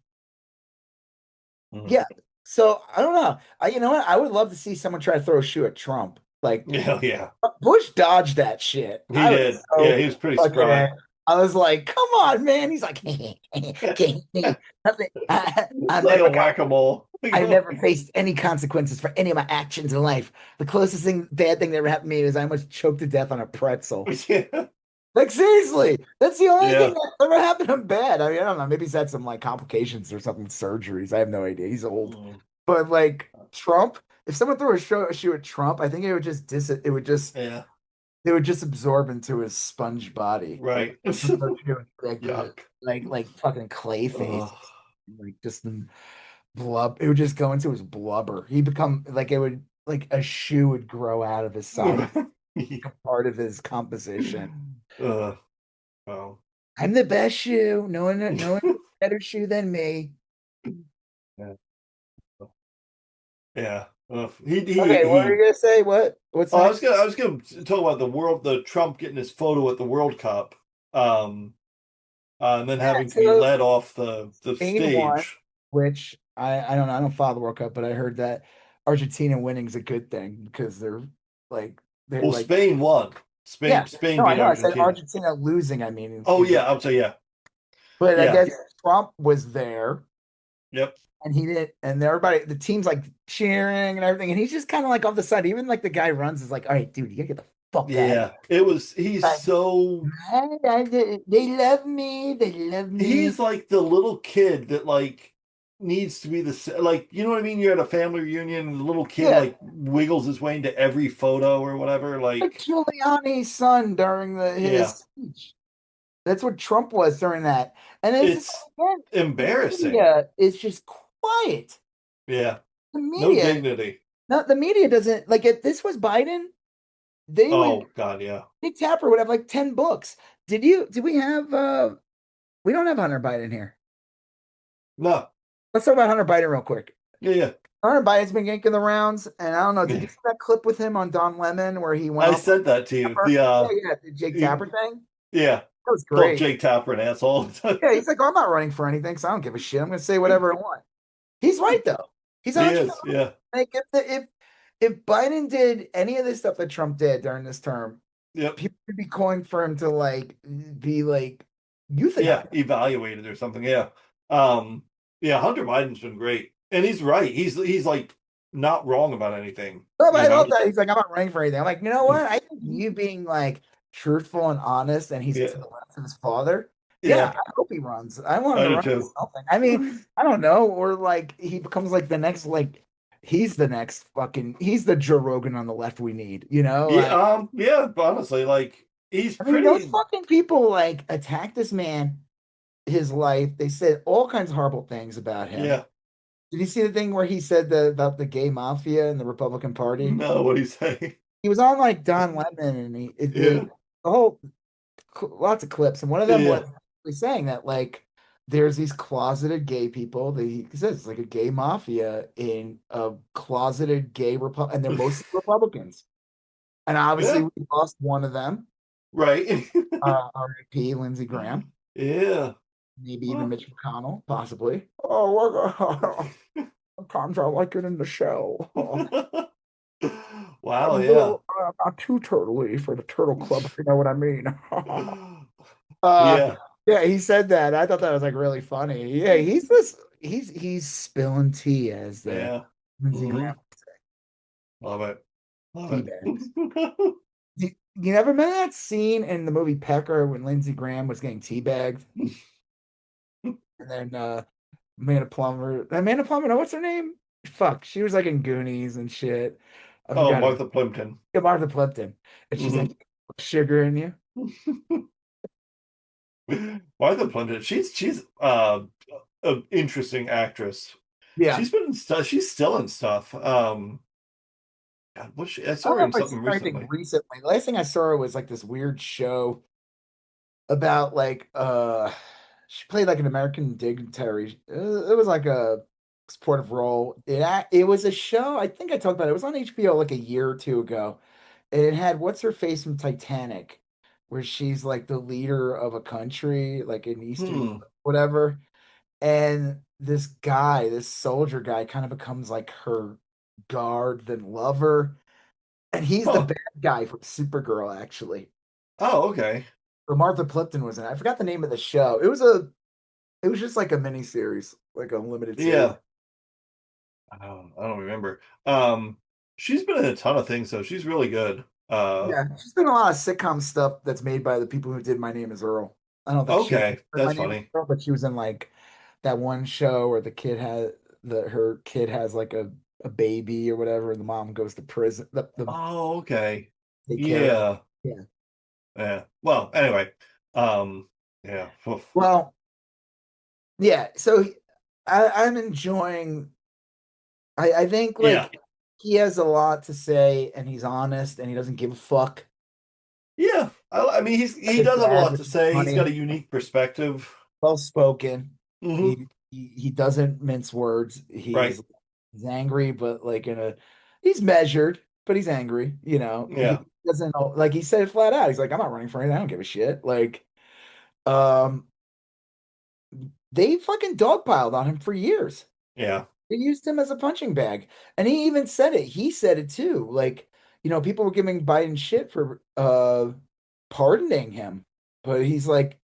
Mhm. yeah. So I don't know. You know what? I would love to see someone try to throw a shoe at Trump. Like Yeah. Yeah. Bush dodged that shit. He I was did. Yeah. so He was pretty fucking. spry. I was like, come on, man. He's like, nothing. I've Like never a got. whack-a-mole. I've never faced any consequences for any of my actions in life. The closest thing, bad thing that ever happened to me is I almost choked to death on a pretzel. Yeah. Like seriously, that's the only thing Yeah. that ever happened to him bad. I mean, I don't know. Maybe he's had some like complications or something, surgeries. I have no idea. He's old, Mm. but like Trump, if someone threw a shoe at Trump, I think it would just Yeah. it would just absorb into his sponge body. Like Right. Yuck. like fucking Clayface, Ugh. like just the blub. It would just go into his blubber. He become like it would like a shoe would grow out of his side, a part of his composition. Well. I'm the best shoe. No one better shoe than me. Yeah. Yeah. Okay, what were you gonna say? What's Oh, next? I was gonna talk about the Trump getting his photo at the World Cup, um, and then Yeah, having to be so led off the Spain won, stage. which I don't know. I don't follow the World Cup, but I heard that Argentina winning is a good thing because they're Well, like Spain won. yeah. Spain No, I beat know. I said Argentina. Argentina losing. I mean, Oh yeah, I would say yeah, but I yeah, guess Trump was there yep, and he did, and everybody, the team's like cheering and everything, and he's just kind of like off the side. Even like the guy runs is like, all right, dude, you gotta get the fuck out of yeah. here. It was. He's Like, so. they love me. They love me. He's like the little kid that like needs to be like you know what I mean. You're at a family reunion and the little kid Yeah, like wiggles his way into every photo or whatever. like Like Giuliani's son during his yeah, speech. That's what Trump was during that. And this is it's again, the embarrassing. media is just quiet. Yeah, The no media, dignity. no, the media doesn't like if this was Biden, they would Oh God, yeah. Nick Tapper would have like 10 books. Did we have we don't have Hunter Biden here. No, Let's talk about Hunter Biden real quick. yeah, yeah. Hunter Biden's been making the rounds, and I don't know, did Yeah. you see that clip with him on Don Lemon where he went I off on sent that to you. Tapper? Yeah, yeah, the Jake You- Tapper thing. yeah, That was called great. Jake Tapper an asshole. Yeah, he's like, oh, I'm not running for anything, so I don't give a shit. I'm gonna say whatever I want. He's right though. He's He 100% is, yeah, like if Biden did any of this stuff that Trump did during this term, yep, people would be calling for him to like be like yeah, euthanized. evaluated or something. Yeah, um, yeah. Hunter Biden's been great, and he's right. He's like not wrong about anything. No, but You I love know? that. He's like, I'm not running for anything. I'm like, you know what? I think you being like truthful and honest, and he's to Yeah, the left of his father. Yeah, yeah. I hope he runs. I want him I to do run for too. something. I mean, I don't know, or like he becomes like the next like he's the next fucking he's the Joe Rogan on the left we need, you know? Yeah, Like yeah. Honestly, like he's I mean, those pretty. fucking people like attacked this man, his life. They said all kinds of horrible things about him. Yeah. Did you see the thing where he said about the gay mafia and the Republican Party? No, what do you say? He was on like Don Lemon, and Yeah, the whole lots of clips, and one of them was yeah. saying that like there's these closeted gay people. He says it's like a gay mafia in a closeted gay Repu and they're mostly Republicans. And obviously, Yeah, we lost one of them, right. R.I.P. Lindsey Graham. Yeah. Maybe even Well, Mitch McConnell, possibly. Oh, sometimes I like it in the show. wow, I'm a yeah. little not too turtly for the Turtle Club, if you know what I mean. Yeah. Yeah, he said that. I thought that was like really funny. Yeah, he's spilling tea as the Yeah. Lindsey Hmm. Graham Love it. Love tea bags. it. You never remember that scene in the movie Pecker when Lindsey Graham was getting teabagged? And then Amanda Plummer, no, what's her name? Fuck, she was like in Goonies and shit. I Oh, forgot her. Martha Plimpton. Yeah, Martha Plimpton. And she's Hmm. like, sugar in you. Martha Plimpton. She's an interesting actress. Yeah. She's been in stuff. She's still in stuff. God, I I saw don't her know in if I've seen something anything recently. recently. The last thing I saw her was like this weird show about like she played like an American dignitary. It was like a supportive role. It was a show. I think I talked about it. It was on HBO like a year or two ago. And it had what's her face from Titanic, where she's like the leader of a country, like in Eastern Hmm. Europe, whatever. And this guy, this soldier guy, kind of becomes like her guard, then lover. And he's the Huh. bad guy from Supergirl, actually. Oh, okay. Or Martha Plimpton was in it. I forgot the name of the show. It was just like a mini series, like a limited series. Yeah. I don't remember. She's been in a ton of things though. She's really good. Uh, Yeah, she's been in a lot of sitcom stuff that's made by the people who did My Name Is Earl. I don't think she was okay, in My that's Name Is funny. Earl, but she was in like that one show where her kid has like a baby or whatever, and the mom goes to prison. The Oh, okay. take care of. Yeah. Yeah. Yeah. Well, anyway. Um, yeah. Oof. Well, yeah. So I'm enjoying. I think Yeah. like he has a lot to say, and he's honest, and he doesn't give a fuck. Yeah. I mean, he His does have a dad, lot which to is say. He's got funny, a unique perspective. well spoken. Hmm. He doesn't mince words. Right. He's angry, but like he's measured, but he's angry. Yeah. He doesn't like he said it flat out. He's like, I'm not running for anything. I don't give a shit. Like, um, they fucking dogpiled on him for years. Yeah. They used him as a punching bag. And he even said it. He said it too. Like, people were giving Biden shit for pardoning him. But he's like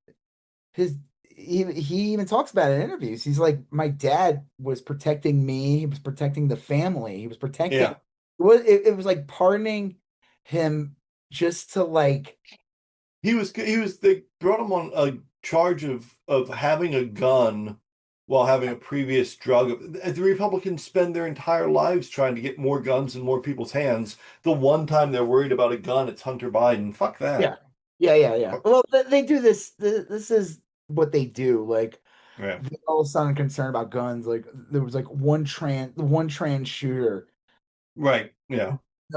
he even talks about it in interviews. He's like, my dad was protecting me, he was protecting the family, he was protecting Yeah. it was like pardoning him just to like They brought him on a charge of having a gun while having a previous drug. The Republicans spend their entire lives trying to get more guns in more people's hands. The one time they're worried about a gun, it's Hunter Biden. Fuck yeah. that. Yeah. Well, they do this. This is what they do. Like, Yeah. they all of a sudden concerned about guns. Like, there was like one trans shooter. Right. Yeah.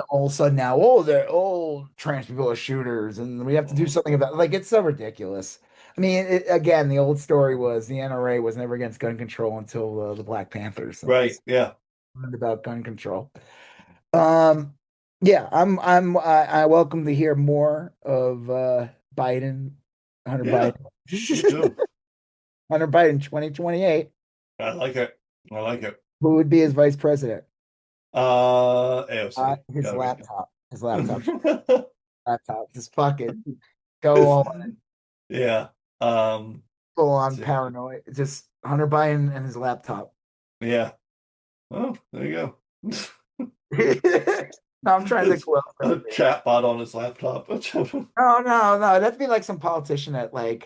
All of a sudden now, oh, they're all trans people are shooters, and we have to do something about. Like, it's so ridiculous. I mean, again, the old story was the NRA was never against gun control until the Black Panthers Right. Yeah. learned about gun control. Um, yeah, I welcome to hear more of Biden, Hunter Yeah. Biden, Me too. Hunter Biden, 2028. I like it. I like it. Who would be his vice president? AOC. His Gotta be. laptop, just fucking go all Yeah. full Let's on see. paranoid. Just Hunter Biden and his laptop. Yeah. Oh, there you go. No, I'm trying to think It's who else that a would be. chatbot on his laptop. No. That'd be like some politician at what's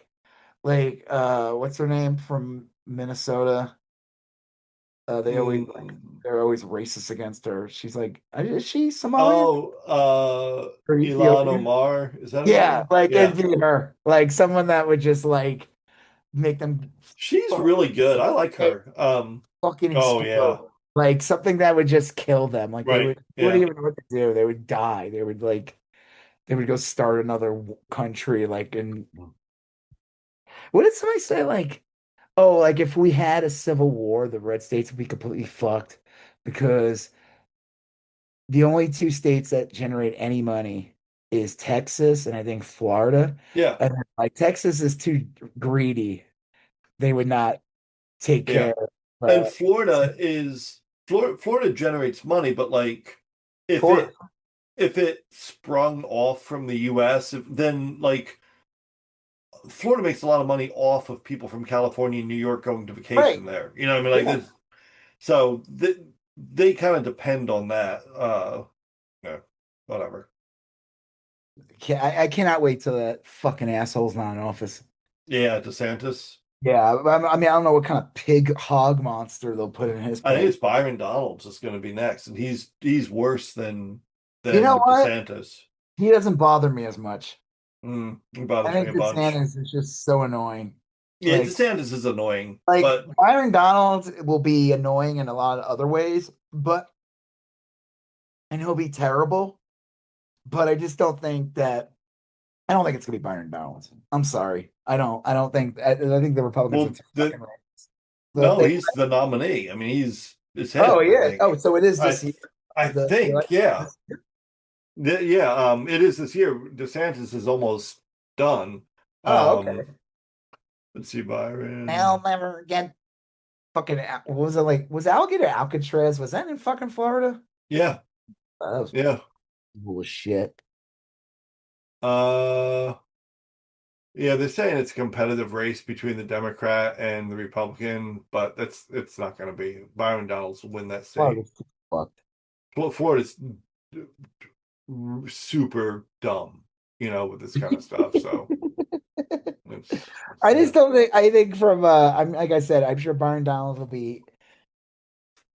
her name from Minnesota? They always Mm. they're always racist against her. She's like, is she Somalian Oh, or Ilhan Ethiopian? Omar. Is that her Yeah, name? like it'd Yeah. be her, like someone that would just like make them She's fuck- really good. I like her. fucking Oh yeah. explode. Like something that would just kill them. Like Right. they wouldn't Yeah. even know what to do. They would die. They would go start another country. Like, and what did somebody say? Like, oh, like if we had a civil war, the red states would be completely fucked because the only two states that generate any money is Texas and I think Florida. Yeah. And like Texas is too greedy. They would not take Yeah. care of And Florida generates money, but like if Florida. it if it sprung off from the US, then like Florida makes a lot of money off of people from California and New York going to Right. vacation there. You know what I mean? Like Yeah. this, so they kind of depend on that. Yeah, whatever. I cannot wait till that fucking asshole's not in office. Yeah, DeSantis. Yeah, I mean, I don't know what kind of pig hog monster they'll put in his I think place. it's Byron Donalds is going to be next, and he's worse You know than what? DeSantis. He doesn't bother me as much. He I bothers me think a bunch. DeSantis is just so annoying. Yeah, Like, DeSantis is annoying, like but Byron Donalds will be annoying in a lot of other ways, but and he'll be terrible. But I just don't think that I don't think it's gonna be Byron Donalds. I'm sorry. I don't think I think the Republicans are well, too fucking right. no, They, he's the nominee. I mean, it's oh him. I yeah. Oh, think. so it is I this year. I The think, election yeah. this year? Yeah, it is this year. DeSantis is almost done. Oh, okay. Let's see, I'll Byron. never get fucking what was it like? Was Alligator Alcatraz? Was that in fucking Florida? Yeah, That was yeah. bullshit. Uh, yeah, they're saying it's a competitive race between the Democrat and the Republican, but it's not going to be. Byron Donalds will win that state. Florida's too fucked. Florida's super dumb, with this kind of stuff. So I yeah. just don't think. I think from I'm like I said, I'm sure Byron Donalds will be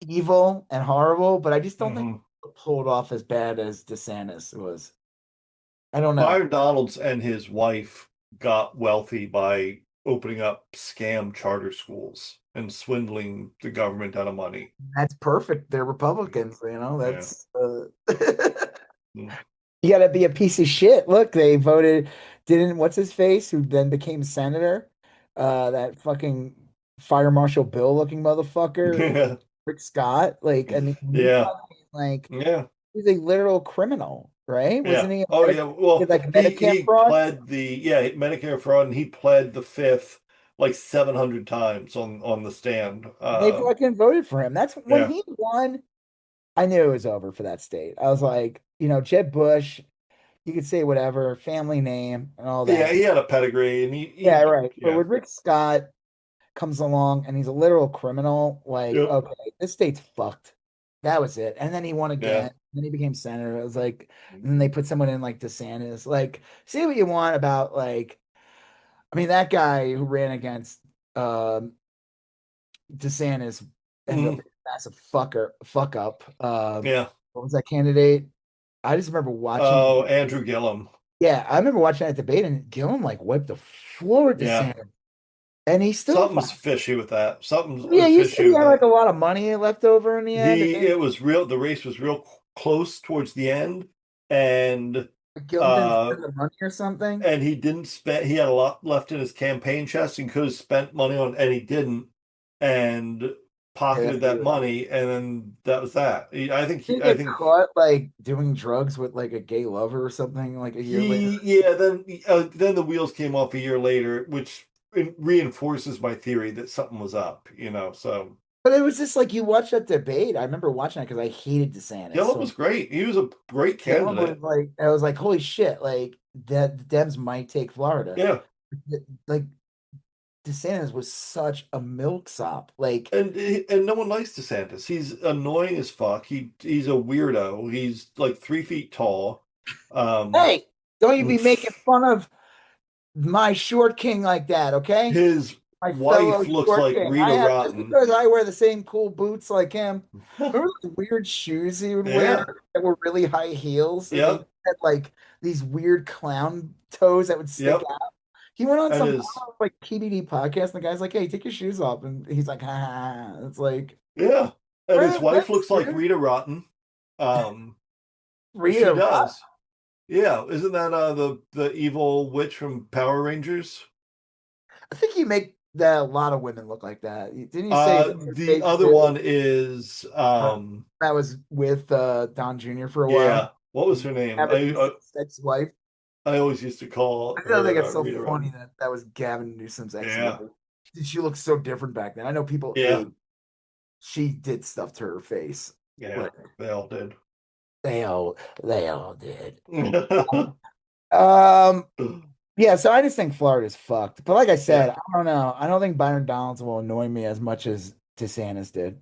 evil and horrible, but I just don't think Hmm. he'll pull it off as bad as DeSantis was. I don't know. Byron Donalds and his wife got wealthy by opening up scam charter schools and swindling the government out of money. That's perfect. They're Republicans, Yeah. That's Mm. you got to be a piece of shit. Look, they voted. Didn't what's his face, who then became senator? That fucking fire marshal Bill looking motherfucker, Yeah. Rick Scott. Like, I mean, Yeah. like Yeah. he's a literal criminal, right? Yeah. Wasn't he? Oh yeah. Well, Like Medicare he fraud. pled Medicare fraud, and he pled the fifth like 700 times on the stand. They fucking voted for him. That's when Yeah. he won. I knew it was over for that state. I was like, Jeb Bush, you could say whatever, family name and all Yeah, that. he had a pedigree, and Yeah, right. But yeah. when Rick Scott comes along and he's a literal criminal, like, Yep. okay, this state's fucked. That was it. And then he won Yeah. again. Then he became senator. It was like, and then they put someone in like DeSantis. Like, say what you want about like, I mean, that guy who ran against um DeSantis ended up Mhm. being a massive fuck up. Yeah. What was that candidate? I just remember watching. Oh, Andrew Gillum. Yeah, I remember watching that debate and Gillum like wiped the floor with Yeah. DeSantis, and he still Something's fought. fishy with that. Yeah, Something's you said fishy he with had like that. a lot of money left over in the end, and then It was real. The race was real close towards the end, and Gillum didn't uh, spend the money or something. and he didn't spend. He had a lot left in his campaign chest and could have spent money on, and he didn't, and Yeah, pocketed that's that weird. money, and then that was that. I think Did he I get think caught like doing drugs with like a gay lover or something like a year later? yeah. Then the wheels came off a year later, which reinforces my theory that something was up. So. But it was just like you watched that debate. I remember watching it because I hated DeSantis. Gillum So was great. He was a great Gillum was candidate. like, I was like, holy shit, like that the Dems might take Florida. Yeah. Like DeSantis was such a milksop. Like, And no one likes DeSantis. He's annoying as fuck. He's a weirdo. He's like 3 feet tall. Um, hey, don't you be making fun of my short king like that, okay? his My fellow wife looks short like king. I Rita have just Rotten. because I wear the same cool boots like him. Remember those weird shoes he would wear Yeah. that were really high heels and they Yep. had like these weird clown toes that would stick Yep. out? He went on And some his like PBD podcast, and the guy's like, "Hey, take your shoes off," and he's like, "Ha." It's like, yeah. And his wife relax, looks like dude. Rita Rotten. Um, she Rita Rot. does. Yeah. Isn't that the evil witch from Power Rangers? I think you make that a lot of women look like that. Didn't you say what's her The face other too? one is That was with Don Jr. for a yeah. while. What was her name? Gavin Newsom's ex-wife. I always used to call I still think her it's so Rita funny Rotten. that that was Gavin Newsom's ex-wife. Yeah. She looked so different back then. I know people Yeah. age. She did stuff to her face. Yeah. Like They all did. they all they all did. Um yeah, so I just think Florida's fucked. But like I said, Yeah. I don't know. I don't think Byron Donalds will annoy me as much as DeSantis did.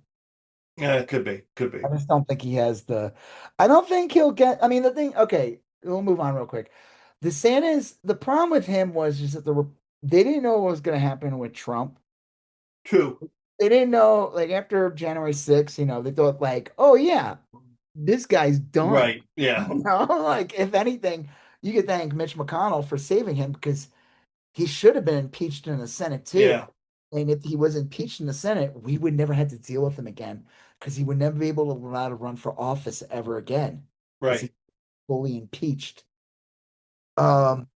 Yeah, it could be. Could be. I just don't think he has the. I don't think he'll get. I mean, the thing. Okay, we'll move on real quick. DeSantis. The problem with him was just that they didn't know what was going to happen with Trump. True. They didn't know like after January 6th, they thought like, oh yeah, this guy's done. Right. Yeah. Like if anything, you could thank Mitch McConnell for saving him because he should have been impeached in the Senate too. Yeah. And if he was impeached in the Senate, we would never have to deal with him again because he would never be able to allow to run for office ever again because Right. he's fully impeached. Um,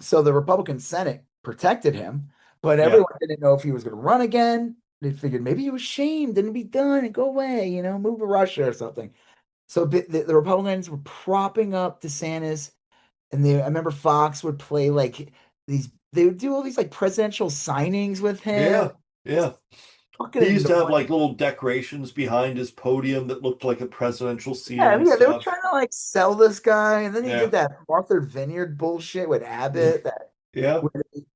so the Republican Senate protected him, but Yeah. everyone didn't know if he was going to run again. They figured maybe he was shamed and be done and go away, move to Russia or something. So the Republicans were propping up DeSantis, and I remember Fox would play like they would do all these like presidential signings with him. Yeah. Yeah. Fucking He used to have annoying. like little decorations behind his podium that looked like a presidential seal Yeah, and yeah, they were stuff. trying to like sell this guy, and then he did Yeah. that Martha Vineyard bullshit with Abbott. Yeah.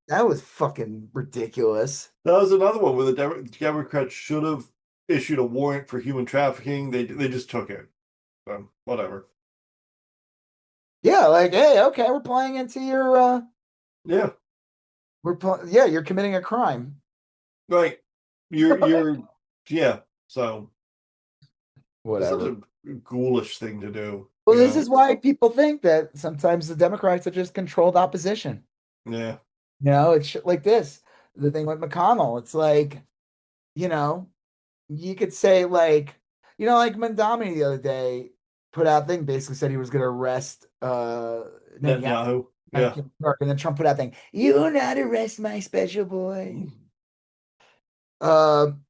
That was fucking ridiculous. That was another one where the Democrats should have issued a warrant for human trafficking. They just took it. So, whatever. Yeah, like, hey, okay, we're playing into your Yeah, yeah, you're committing a crime. right. You're yeah. So it's such Whatever. a ghoulish thing to do, Well, you this know? is why people think that sometimes the Democrats are just controlled opposition. Yeah. It's shit like this. The thing with McConnell, it's like, you know, you could say like, like Mandami the other day put out a thing basically said he was going to arrest Netanyahu, Netanyahu. Yeah. and then Trump put out a thing, you will not arrest my special boy. Um,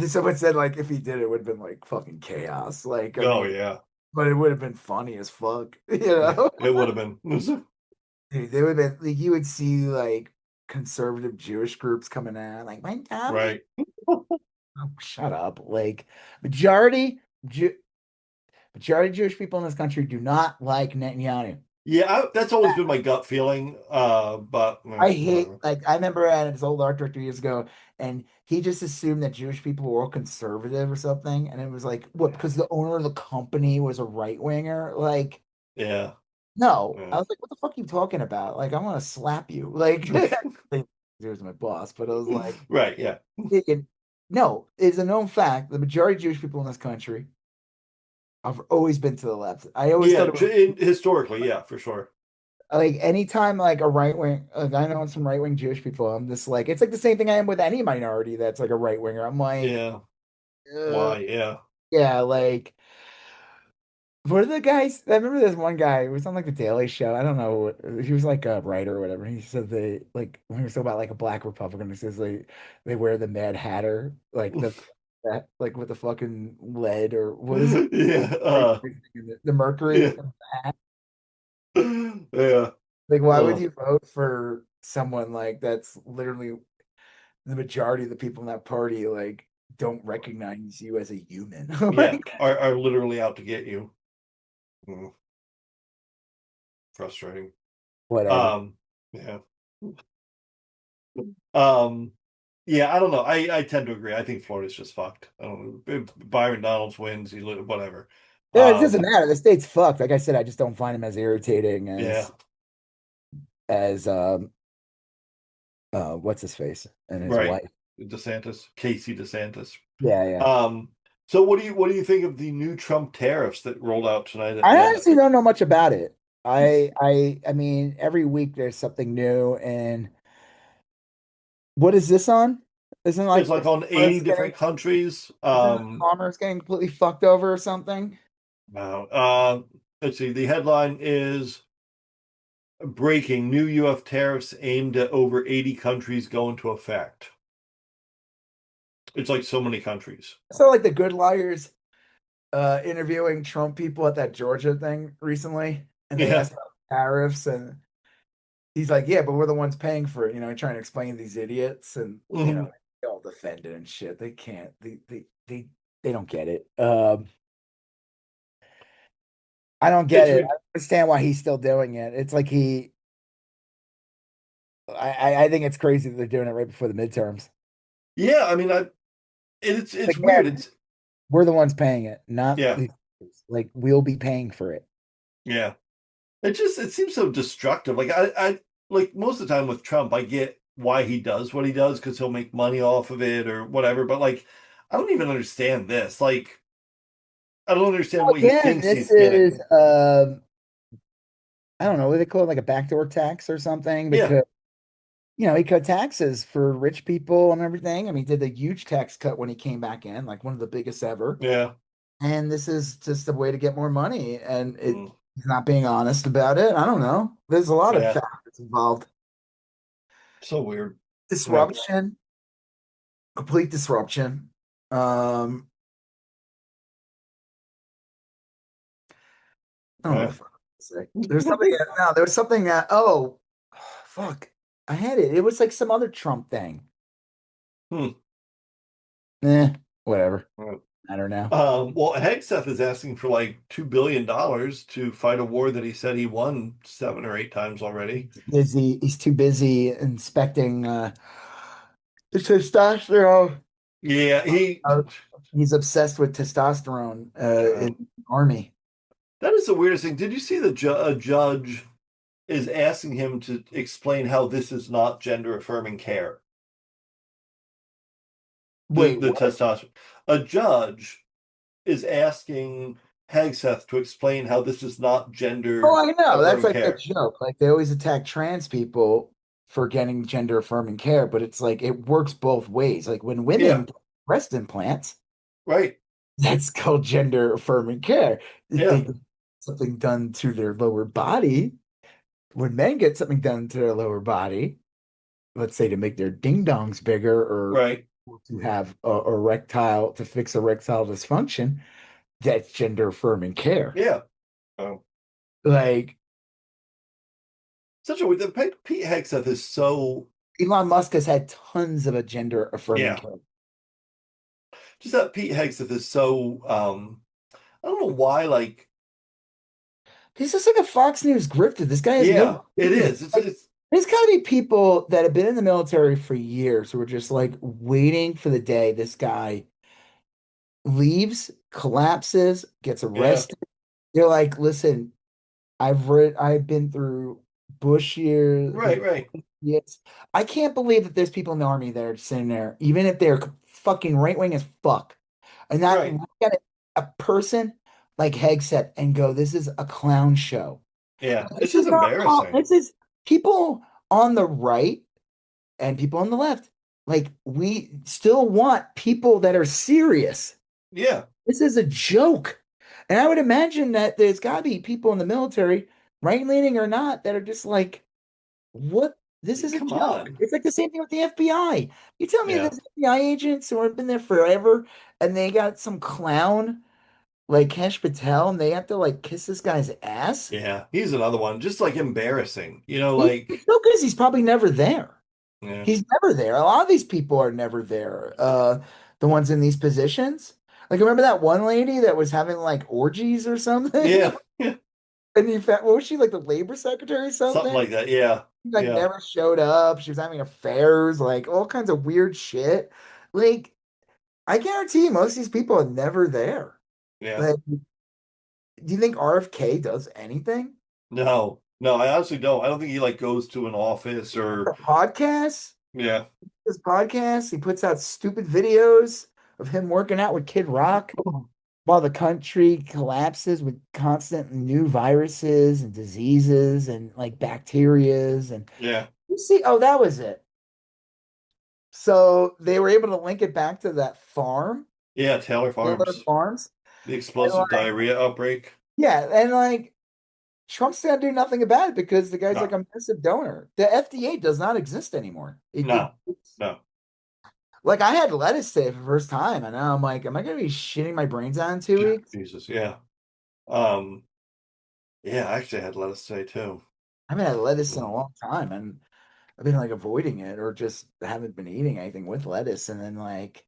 someone said like if he did, it would have been like fucking chaos. Like, I Oh mean, yeah. but it would have been funny as fuck, Yeah. It would have been. Dude, they would have been like you would see like conservative Jewish groups coming out, like my Tommy. Right. Oh, shut up. Like majority Jew majority of Jewish people in this country do not like Netanyahu. Yeah, that's always been my gut feeling. But I hate whatever. like I remember I had his old art director years ago, and he just assumed that Jewish people were all conservative or something. And it was like, what, because the owner of the company was a right winger? Like, Yeah. no. I Yeah. was like, what the fuck are you talking about? Like, I want to slap you. Like, he was my boss, but I was like, Right. Yeah. it- no, it's a known fact. The majority of Jewish people in this country have always been to the left. I always thought Yeah. it was Historically, yeah, for sure. like anytime like a right wing, like I know some right wing Jewish people, I'm just like, it's like the same thing I am with any minority that's like a right winger. I'm like, Yeah. uh, Why? Yeah. yeah, like what are the guys? I remember this one guy who was on like the Daily Show. I don't know. He was like a writer or whatever. He said they like when he was talking about like a black Republican, he says they wear the Mad Hatter, like that like with the fucking lead or what is it? Yeah. The mercury Yeah. in the hat. Yeah. Like, why would Uh, you vote for someone like that's literally the majority of the people in that party like don't recognize you as a human? yeah. Like, Are literally out to get you. Mm, frustrating. whatever. Um. Yeah. Um. Yeah. I don't know. I tend to agree. I think Florida's just fucked. I don't know. If Byron Donalds wins, whatever. Yeah, it doesn't Um. matter. The state's fucked. Like I said, I just don't find him as irritating Yeah. as what's his face and his Right. wife. DeSantis, Casey DeSantis. Yeah, yeah. Um, so what do you think of the new Trump tariffs that rolled out tonight at I midnight? honestly don't know much about it. I mean, every week there's something new, and what is this on? Isn't It's like like on 80 commerce getting different countries. isn't commerce getting completely fucked over or something? Wow. Let's see. The headline is breaking new UF tariffs aimed at over 80 countries go into effect. It's like so many countries. So like the Good Liars interviewing Trump people at that Georgia thing recently, and they Yeah. asked about tariffs, and he's like, "Yeah, but we're the ones paying for it." Trying to explain to these idiots, and Mhm. they all defend it and shit. They can't. They don't get it. I don't get It's it. I don't understand why he's still doing it. It's like he. I think it's crazy that they're doing it right before the midterms. yeah, I mean it's weird. Again, It's we're the ones paying it, not yeah. the like we'll be paying for it. Yeah. It seems so destructive. Like I like most of the time with Trump, I get why he does what he does because he'll make money off of it or whatever. But like, I don't even understand this. Like, I don't understand what he Again, thinks this he's is getting. I don't know what they call it, like a backdoor tax or something, Yeah, because he cut taxes for rich people and everything. I mean, he did a huge tax cut when he came back in, like one of the biggest ever. yeah, And this is just a way to get more money, and mm, he's not being honest about it. I don't know. There's a lot of yeah. factors involved. So weird. Yeah, Disruption, complete disruption. Um, I don't know what yeah. the fuck to say. There's something. No, there was something that. Oh, fuck! I had it. It was like some other Trump thing. Hmm. Whatever. Well, I don't know. well, Hegseth is asking for like $2 billion to fight a war that he said he won 7 or 8 times already. Busy. He's too busy inspecting the testosterone. Yeah, he Uh, he's obsessed with testosterone uh, in the army. That is the weirdest thing. Did you see a judge is asking him to explain how this is not gender affirming care? Wait, The what? testosterone. A judge is asking Hegseth to explain how this is not Oh, gender I know. That's affirming like the care. joke. Like they always attack trans people for getting gender affirming care, but it's like it works both ways. Like when women Yeah, get breast implants, right. that's called gender affirming care. If they Yeah, get something done to their lower body, when men get something done to their lower body, let's say to make their ding dongs bigger or right. to have erectile to fix erectile dysfunction, that's gender affirming care. Yeah. Oh, Like such a the Pete Hegseth is so Elon Musk has had tons of a gender affirming yeah. care. Just that Pete Hegseth is so I don't know why like He's just like a Fox News grifter. This guy has yeah, no it business. is. Like, there's got to be people that have been in the military for years who are just like waiting for the day this guy leaves, collapses, gets Yeah. arrested. They're like, listen, I've been through Bush years, Right, right, yes. I can't believe that there's people in the army that are sitting there, even if they're fucking right wing as fuck, and not right. look at a person like Hegseth and go, "This is a clown show." Yeah. It's This just is not embarrassing. this is people on the right and people on the left. Like we still want people that are serious. Yeah. This is a joke. And I would imagine that there's got to be people in the military, right leaning or not, that are just like, what? This is a Come joke. on. It's like the same thing with the FBI. You tell me Yeah. there's FBI agents who have been there forever and they got some clown like Kesh Patel and they have to like kiss this guy's ass. Yeah. He's another one. Just like embarrassing. You know, It's like so good he's probably never there. yeah. He's never there. A lot of these people are never there. The ones in these positions. Like remember that one lady that was having like orgies or something? Yeah. Yeah. And you found, what was she like the labor secretary or Something something? like that. Yeah. She, like Yeah. never showed up. She was having affairs, like all kinds of weird shit. Like I guarantee you, most of these people are never there. Yeah. Like, do you think RFK does anything? No. No, I honestly don't. I don't think he like goes to an office or The podcasts, yeah. his podcasts, he puts out stupid videos of him working out with Kid Rock while the country collapses with constant new viruses and diseases and like bacterias and Yeah. you see, oh, that was it. So they were able to link it back to that farm, Yeah, Taylor Taylor Farms. Farms. The And explosive like, diarrhea outbreak. yeah, and like Trump's gonna do nothing about it because the guy's like No. a massive donor. The FDA does not exist anymore. No. No. Like I had lettuce today for the first time, and now I'm like, am I gonna be shitting my brains out in 2 weeks? Jesus. Yeah. Um yeah, I actually had lettuce today too. I haven't had lettuce in a Mm. long time, and I've been like avoiding it or just haven't been eating anything with lettuce. And then like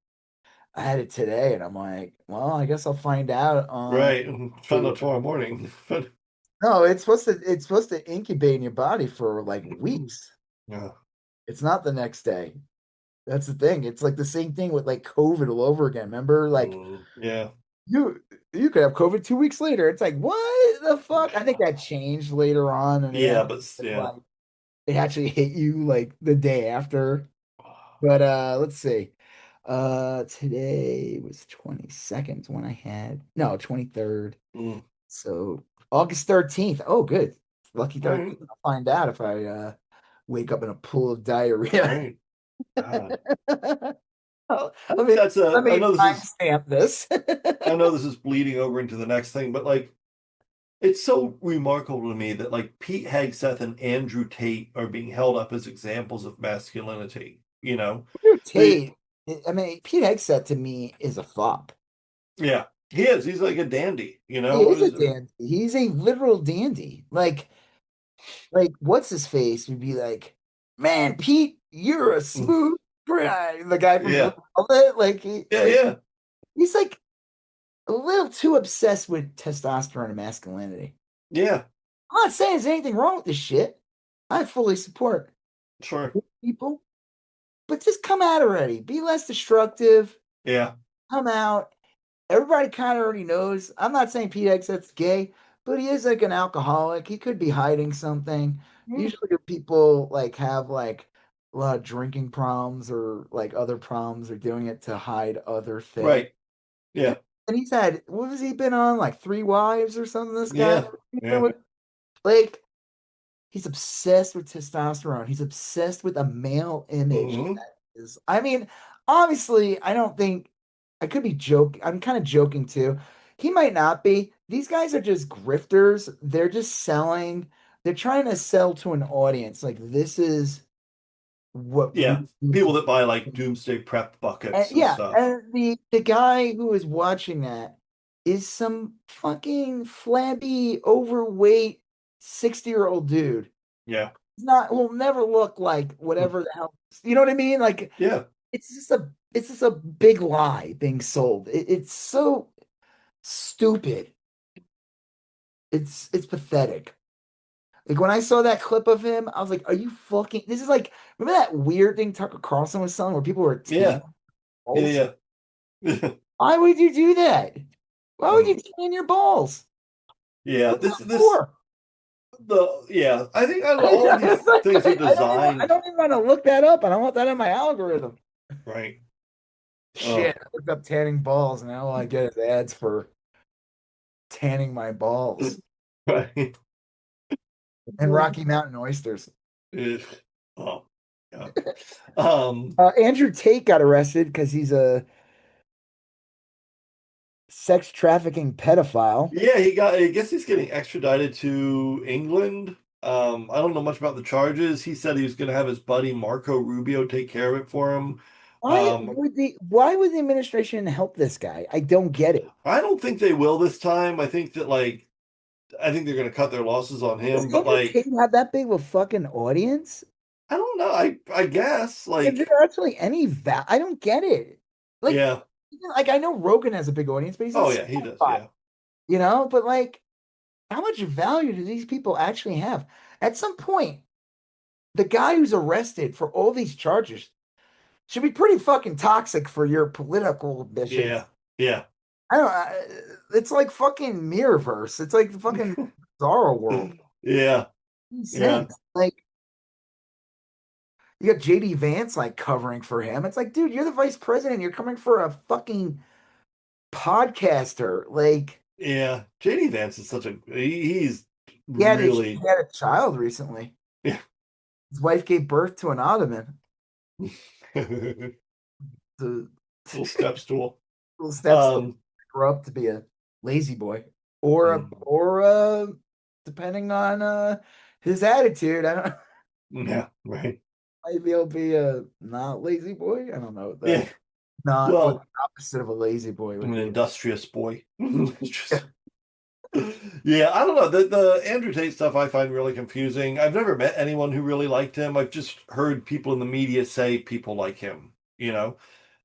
I had it today, and I'm like, well, I guess I'll find out on. Right. Found out tomorrow morning. But No, it's supposed to incubate in your body for like weeks. yeah. It's not the next day. That's the thing. It's like the same thing with like COVID all over again. Remember, like Yeah. you you could have COVID 2 weeks later. It's like, what the fuck? I think that changed later on, and Yeah, then but yeah. like it actually hit you like the day after. But let's see. Today was 22nd when I had no 23rd. Mm. So August 13th. Oh, good. Lucky All right. 13th. I'll find out if I wake up in a pool of diarrhea. Right. God. Oh, I think that's let a me timestamp this. I know this is bleeding over into the next thing, but like it's so remarkable to me that like Pete Hegseth and Andrew Tate are being held up as examples of masculinity, you know? They Tate, I mean, Pete Hegseth to me is a fop. yeah, he is. He's like a dandy, you He know? What is a is it? dandy. He's a literal dandy. Like what's his face would be like, man, Pete, you're a smooth guy. The guy from Blue Yeah. Velvet, Yeah, yeah. he's like a little too obsessed with testosterone and masculinity. Yeah. I'm not saying there's anything wrong with this shit. I fully support Sure. people, but just come out already. Be less destructive. Yeah. Come out. Everybody kind of already knows. I'm not saying Pete Hegseth's gay, but he is like an alcoholic. He could be hiding something. Mm. Usually people like have like a lot of drinking problems or like other problems or doing it to hide other things. Right. Yeah. And he's had, what has he been on? Like three wives or something, this guy? Yeah. Yeah. Like, he's obsessed with testosterone. He's obsessed with a male image. Hmm. That is, I mean, obviously, I don't think I could be joking. I'm kind of joking too. He might not be. These guys are just grifters. They're just selling. They're trying to sell to an audience. Like, this is what Yeah. we need to People that buy like do. doomsday prep And buckets and yeah, stuff. and the guy who is watching that is some fucking flabby, overweight 60-year-old dude. Yeah. He's not will never look like whatever the hell. You know what I mean? Like Yeah. it's just a big lie being sold. It's so stupid. It's pathetic. Like when I saw that clip of him, I was like, "Are you fucking?" This is like remember that weird thing Tucker Carlson was selling where people were Yeah. tanning balls? Yeah. Yeah. Why would you do that? Why would you Mm. tan your balls? Yeah. What's This that this for? the yeah. I think all of these It's like, things are I designed don't even want to look that up. I don't want that in my algorithm. right. Shit, Oh. I looked up tanning balls, and now all I get is ads for tanning my balls Right. and Rocky Mountain oysters. Ugh. Oh. Yeah. Um. Andrew Tate got arrested because he's a sex trafficking pedophile. Yeah, he got. I guess he's getting extradited to England. I don't know much about the charges. He said he was going to have his buddy Marco Rubio take care of it for him. Um, Why would the administration help this guy? I don't get it. I don't think they will this time. I think that I think they're going to cut their losses on Does him. But Andrew Tate have that big of a fucking audience? I don't know. I guess Is there actually any I don't get it. Like, yeah. like I know Rogan has a big audience, but he's on Oh yeah, he does. Spotify, Yeah. But like, how much value do these people actually have? At some point, the guy who's arrested for all these charges should be pretty fucking toxic for your political ambitions. Yeah. Yeah. I don't. It's like fucking Mirrorverse. It's like the fucking Bizarro world. Yeah. Yeah. Sense. Like you got JD Vance like covering for him. It's like, dude, you're the vice president. You're coming for a fucking podcaster. Like, Yeah. JD Vance is he's he really had a child recently. yeah. His wife gave birth to an ottoman. The Little step stool. little steps to Um, grow up to be a lazy boy, or mm, depending on his attitude, I don't. yeah, right. Maybe he'll be a not lazy boy. I don't know what Yeah. what the Well, opposite of a lazy boy I'm would an be. industrious boy. Yeah. Just- yeah, I don't know. The Andrew Tate stuff I find really confusing. I've never met anyone who really liked him. I've just heard people in the media say people like him, you know?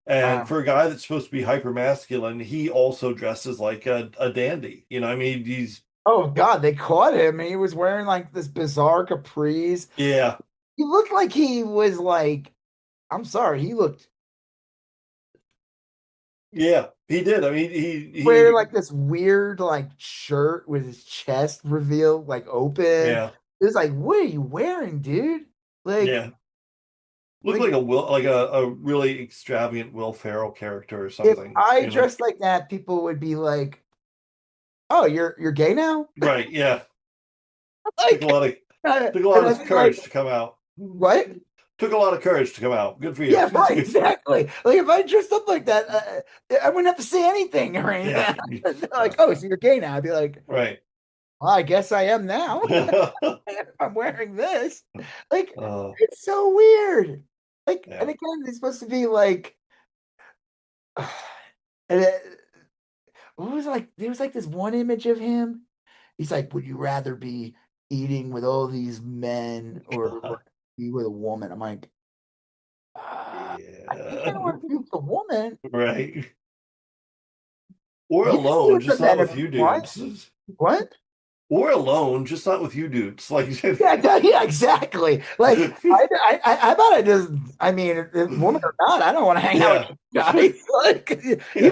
And Wow. for a guy that's supposed to be hyper masculine, he also dresses like a dandy. I mean, he's Oh God, they caught him. He was wearing like this bizarre capris. yeah, He looked like he was like, I'm sorry, he looked yeah, he did. I mean, wear he like this weird like shirt with his chest revealed, like open. yeah, It was like, what are you wearing, dude? Like, yeah. Looked like like a really extravagant Will Ferrell character or if something, I dressed like that, people would be like, "Oh, you're gay now?" Right, yeah. Took a Like, lot of took a and lot I'd of be courage like, to come out. "What?" Took a lot of courage to come out. Good for you. Yeah, right, exactly. Like if I dressed up like that, I wouldn't have to say anything or Yeah. anything. Yeah. Like, oh, so you're gay now? I'd be like, Right. well, I guess I am now. If I'm wearing this. Like, uh, it's so weird. Like, and yeah. again, it's supposed to be like, and what was it like? There was like this one image of him. He's like, would you rather be eating with all these men or be with a woman? I'm like, I think I Yeah. want to be with a woman. Right. Or You can be alone, with the just not men with if you you want. dudes. What? or alone, just not with you dudes. Like, Yeah, exactly. Like, I thought I just, I mean, woman or not, I don't want to hang out yeah. with you guys. Like, Yeah.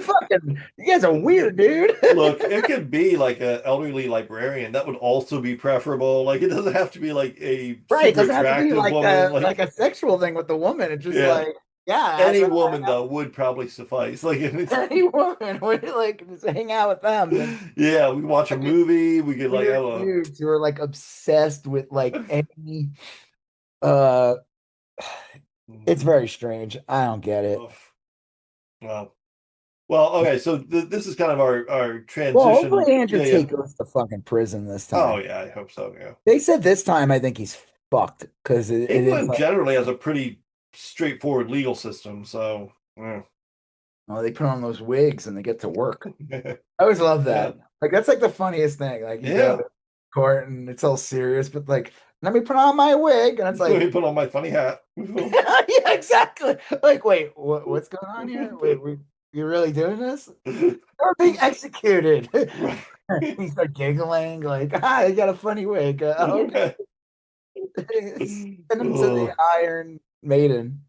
you guys are weird, dude. Look, it could be like an elderly librarian. That would also be preferable. Like, it doesn't have to be like a Right. It super doesn't have to be attractive like woman. a sexual thing with the woman. It's just Yeah. like, yeah, I'd Any rather woman hang out though would probably suffice. Like, if with it's any woman. Would like just hang out with them than yeah, we watch a fucking movie. We get like I weird don't dudes who are like obsessed with like any uh it's know. very strange. I don't get it. Ugh. Well, well, okay. So this is kind of our Well, transition. hopefully Andrew Yeah, yeah. Tate goes to fucking prison this Oh time. yeah, I hope so. Yeah. They said this time I think he's fucked because it is England like, generally has a pretty straightforward legal system, so yeah. oh, they put on those wigs and they get to work. I always love Yeah. that. Like that's like the funniest thing. Like you go Yeah. to court and it's all serious, but like let me put on my wig, and it's Let like, me put on my funny hat. yeah, exactly. Like, wait, what's going on here? Wait, you really doing this? You're being executed. Right. He start giggling, like, you got a funny wig. Okay. Send him to the Oh Iron Maiden.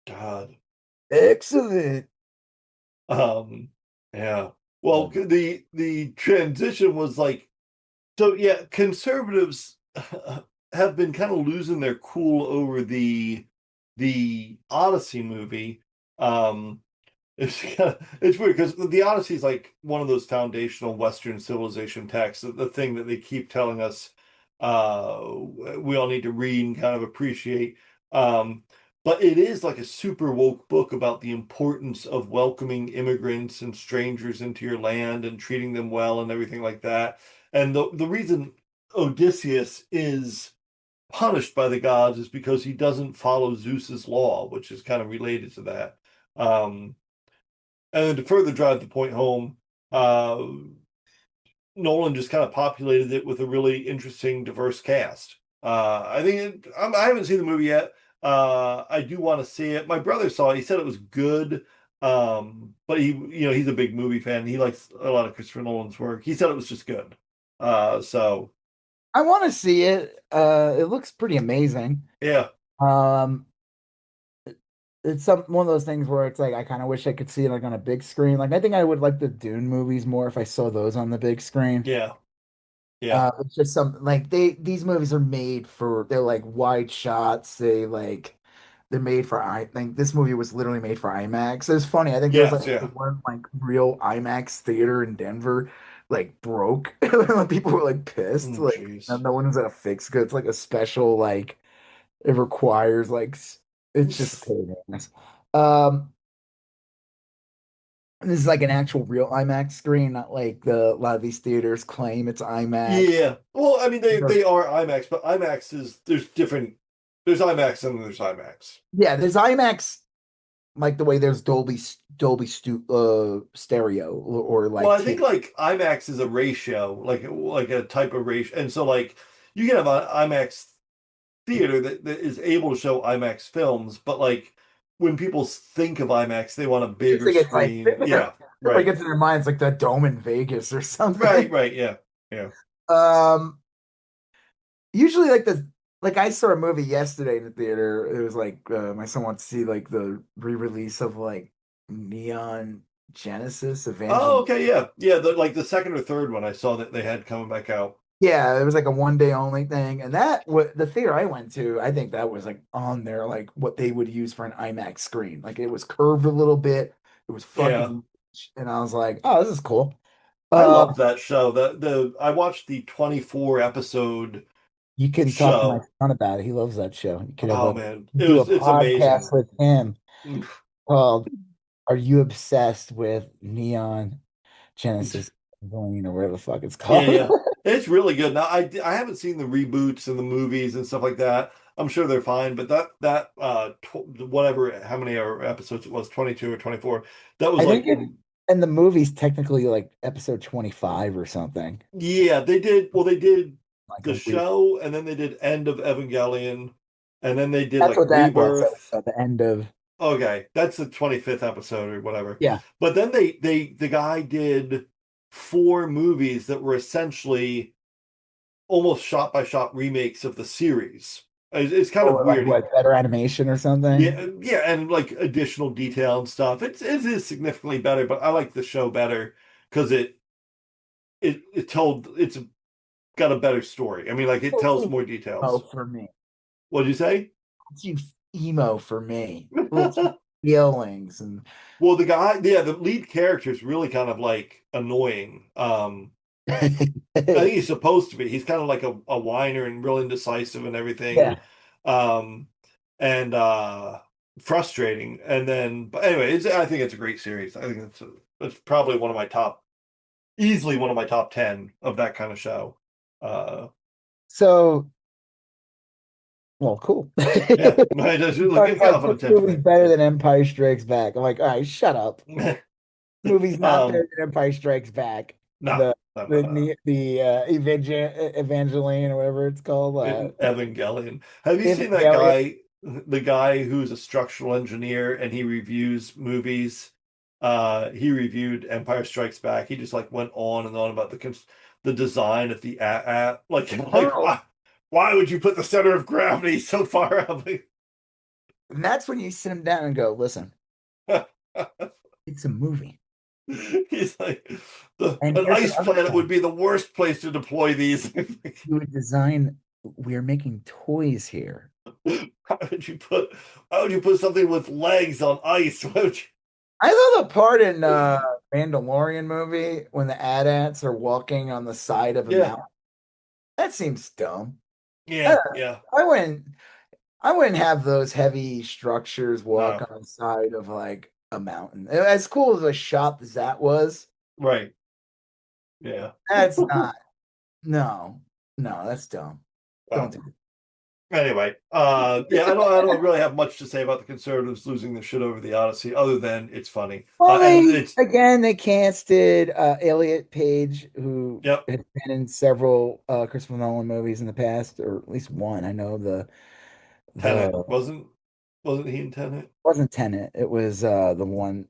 God. Excellent. Um, yeah. Well, Um, the transition was like so yeah, conservatives have been kind of losing their cool over the Odyssey movie. Um, it's weird because the Odyssey is like one of those foundational Western civilization texts, the thing that they keep telling us we all need to read and kind of appreciate. Um, but it is like a super woke book about the importance of welcoming immigrants and strangers into your land and treating them well and everything like that. And the reason Odysseus is punished by the gods is because he doesn't follow Zeus's law, which is kind of related to that. Um, and then to further drive the point home, uh, Nolan just kind of populated it with a really interesting, diverse cast. I think I haven't seen the movie yet. I do want to see it. My brother saw it. He said it was good. But he's a big movie fan. He likes a lot of Christopher Nolan's work. He said it was just good. So I want to see it. It looks pretty amazing. yeah, Um, it's one of those things where it's like I kind of wish I could see it like on a big screen. Like I think I would like the Dune movies more if I saw those on the big screen. yeah, yeah, It's just something like these movies are made for they're like wide shots. They're made for I think this movie was literally made for IMAX. It's funny. I think there was yes, like yeah. one like real IMAX theater in Denver like broke when people were like pissed. Oh, Like jeez. no one was at a fix good. It's like a special like it requires like it's just a pain in the ass. Um this is like an actual real IMAX screen, not like a lot of these theaters claim it's IMAX. Yeah. Well, I mean they are IMAX, but IMAX is there's different. There's IMAX and there's IMAX. Yeah, there's IMAX like the way there's stereo or Well, like I think tape. like IMAX is a ratio, like a type of ratio, and so like you can have an IMAX theater that is able to show IMAX films, but like when people think of IMAX, they want a Just bigger think it's like screen. Yeah, everybody right, gets in their minds like the dome in Vegas or right, something. right. Yeah, yeah, Um, usually like I saw a movie yesterday in the theater. It was like my son wants to see like the re-release of like Neon Genesis Oh, Avengers. okay, yeah, yeah. Like the second or third one I saw that they had coming back out. Yeah, it was like a one day only thing, and that what the theater I went to, I think that was like on there, like what they would use for an IMAX screen. Like it was curved a little bit, it was Yeah, fucking, and I was like, oh, this is cool. I Uh, loved that show. The I watched the 24 episode you can talk to my show. son about it. He loves that show. You could have Oh a man, do a it's podcast amazing. with him called "Are You Obsessed with Neon Genesis Evangelion or whatever the fuck it's Yeah, called?" yeah. It's really good. Now I haven't seen the reboots and the movies and stuff like that. I'm sure they're fine, but that tw whatever how many episodes it was, 22 or 24. That was I think like it and the movie's technically like episode 25 or something. yeah, they did Like the a weird. show and then they did End of Evangelion and then they did That's like what that was Rebirth. at the end of. Okay, that's the 25th episode or whatever. Yeah. But then the guy did four movies that were essentially almost shot by shot remakes of the series. It's kind of Or like weird. what, better animation or something? Yeah, yeah, and like additional detail and stuff. It is significantly better, but I like the show better because it's got a better story. I mean, like it tells more Oh, details. for me. What did you say? It's you emo for me. Little feelings and Well, the guy, yeah, the lead character is really kind of like annoying. I think he's supposed to be. He's kind of like a whiner and real indecisive and everything. yeah. Um, and frustrating. And then, but anyway, I think it's a great series. I think it's probably one of my top, easily one of my top 10 of that kind of show. Uh, So, well, cool. yeah, I just look, Like, it's got like up on a this 10 for movie's me. better than Empire Strikes Back. I'm like, all right, shut up. Movie's not Um, better than Empire Strikes Back. no, no, no, no. The Evangeline or whatever it's called. Evangelion. Have you seen that Evangelion. guy, the guy who's a structural engineer and he reviews movies? He reviewed Empire Strikes Back. He just like went on and on about the design of the like Oh, why would you put the center of gravity so far up? and that's when you sit him down and go, listen, it's a movie. He's like And an here's the ice other planet would thing. be the worst place to deploy these. You would design, we're making toys here. Why would you put why would you put something with legs on ice? Why would I love the part in you... Mandalorian movie when the AT-ATs are walking on the side of a Yeah, mountain. That seems dumb. I, yeah, yeah. I wouldn't I wouldn't have those heavy structures walk No, on the side of like a mountain. As cool as a shot as that was, right. Yeah. that's not no, no, that's dumb. Don't Well, do it. anyway, yeah, I don't really have much to say about the conservatives losing their shit over the Odyssey, other than it's funny. Well, And they it's again they casted Elliot Page, who yep, has been in several Christopher Nolan movies in the past, or at least one. I know Tenet the wasn't he in Tenet? wasn't Tenet. It was the one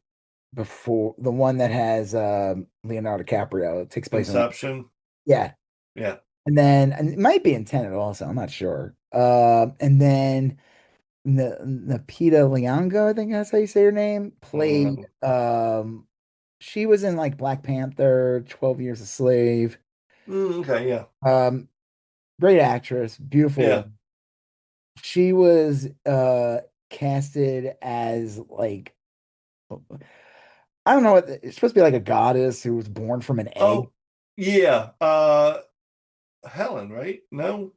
before the one that has Leonardo DiCaprio. It takes place in like Inception. yeah, Yeah. and then and it might be in Tenet also. I'm not sure. And then Napita Lianga, I think that's how you say her name, played Mm, she was in like Black Panther, 12 Years a Slave. okay, yeah. Um, Great actress, Yeah. beautiful. She was casted as like I don't know what it's supposed to be like a goddess who was born from an egg. Oh, yeah. Helen, right? No?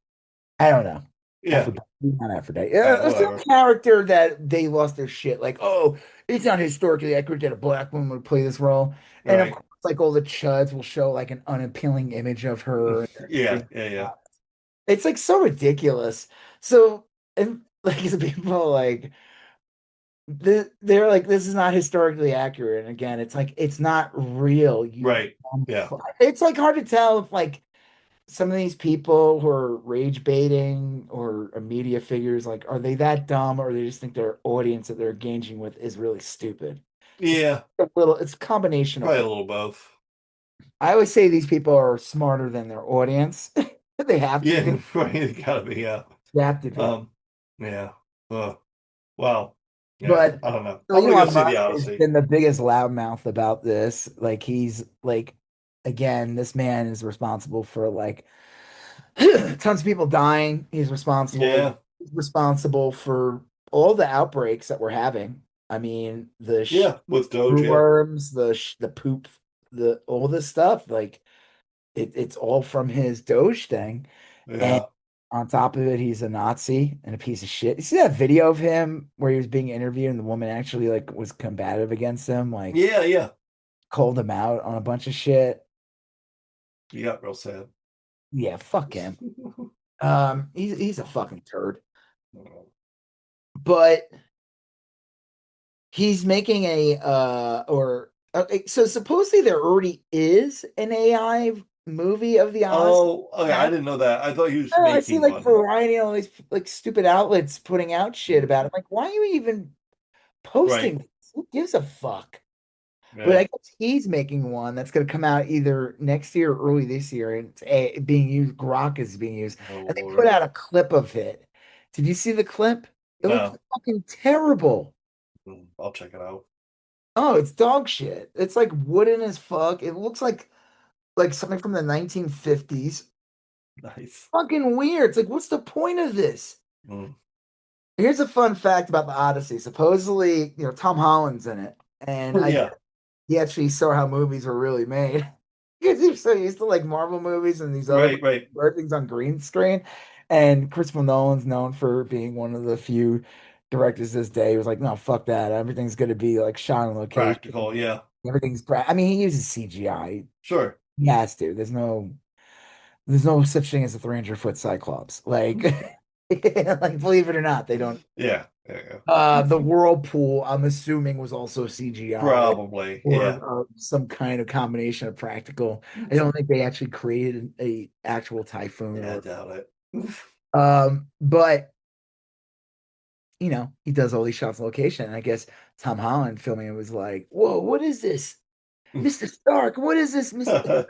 I don't know. Yeah. Aphrodite, not Aphrodite. Some Whatever. character that they lost their shit. Like, oh, it's not historically accurate that a black woman would play this role. And of Right. course, like all the chuds will show like an unappealing image of her. Yeah, yeah, yeah. It's like so ridiculous. So, and like the people like they're like, this is not historically accurate. And again, it's like it's not real. You, Right. Yeah. it's like hard to tell if like some of these people who are rage baiting or media figures, like, are they that dumb or they just think their audience that they're engaging with is really stupid? It's Yeah. a little, it's a combination of Probably a both. little both. I always say these people are smarter than their audience. They have to be. Yeah, right. It gotta be, yeah. They have to be. Um, yeah. Well, yeah, But I don't know. so I'm gonna go Elon see the Musk has Odyssey. been the biggest loudmouth about this. Like he's like, again, this man is responsible for like tons of people dying. Yeah, He's responsible for all the outbreaks that we're having. I mean, yeah, with screw Doge, yeah. worms, the poop, the all this stuff. Like it's all from his Doge thing. And Yeah. on top of it, he's a Nazi and a piece of shit. You see that video of him where he was being interviewed and the woman actually like was combative against him, like Yeah, yeah. called him out on a bunch of shit. You got real sad. Yeah, fuck him. He's a fucking turd. But he's making a or okay, so supposedly there already is an AI movie of the Oz. Oh, okay. I didn't know that. I thought he was I see making like one. Variety and all these like stupid outlets putting out shit about it. Like, why are you even Right. posting this? Who gives a fuck? But I Yeah. guess he's making one that's going to come out either next year or early this year, and it's being used. Grok is being used, Oh and they put Lord. out a clip of it. Did you see the clip? It looks No. fucking terrible. I'll check it out. Oh, it's dog shit. It's like wooden as fuck. It looks like something from the 1950s. Nice. Fucking weird. It's like, what's the point of this? Mm. Here's a fun fact about the Odyssey. Supposedly, Tom Holland's in it, and I Yeah. he actually saw how movies were really made because he's so used to like Marvel movies and these other Right, right. things on green screen. And Christopher Nolan's known for being one of the few directors this day. He was like, no, fuck that. Everything's going to be like shot on location. Practical, yeah. I mean, he uses CGI. Sure. He has to. There's no such thing as a 300-foot Cyclops. Like, like believe it or not, they don't. Yeah. Yeah. The whirlpool, I'm assuming, was also CGI Probably. Yeah. or some kind of combination of practical. I don't think they actually created a actual typhoon Yeah, I or doubt it. but he does all these shots on location. And I guess Tom Holland filming it was like, whoa, what is this? Mr. Stark, what is this, Mr.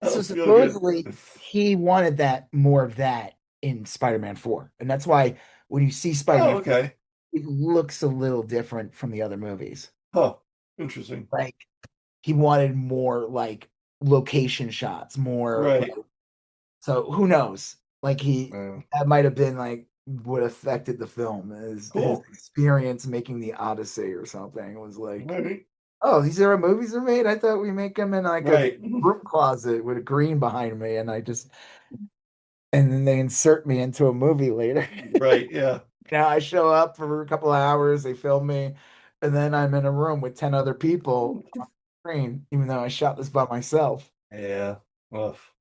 I So don't feel good. supposedly he wanted that more of that in Spider-Man 4. And that's why when you see Oh, Spider-Man 4, okay. it looks a little different from the other movies. Huh. Interesting. Like he wanted more like location shots, more like, Right. so who knows? Like Yeah. that might have been like what affected the film is his Cool. experience making the Odyssey or something. It was like, Right. oh, these are movies are made. I thought we make them in like a Right. room closet with a green behind me, and then they insert me into a movie later. Right. Yeah. Now I show up for a couple of hours, they film me, and then I'm in a room with 10 other people on screen, even though I shot this by myself. Yeah. Woof.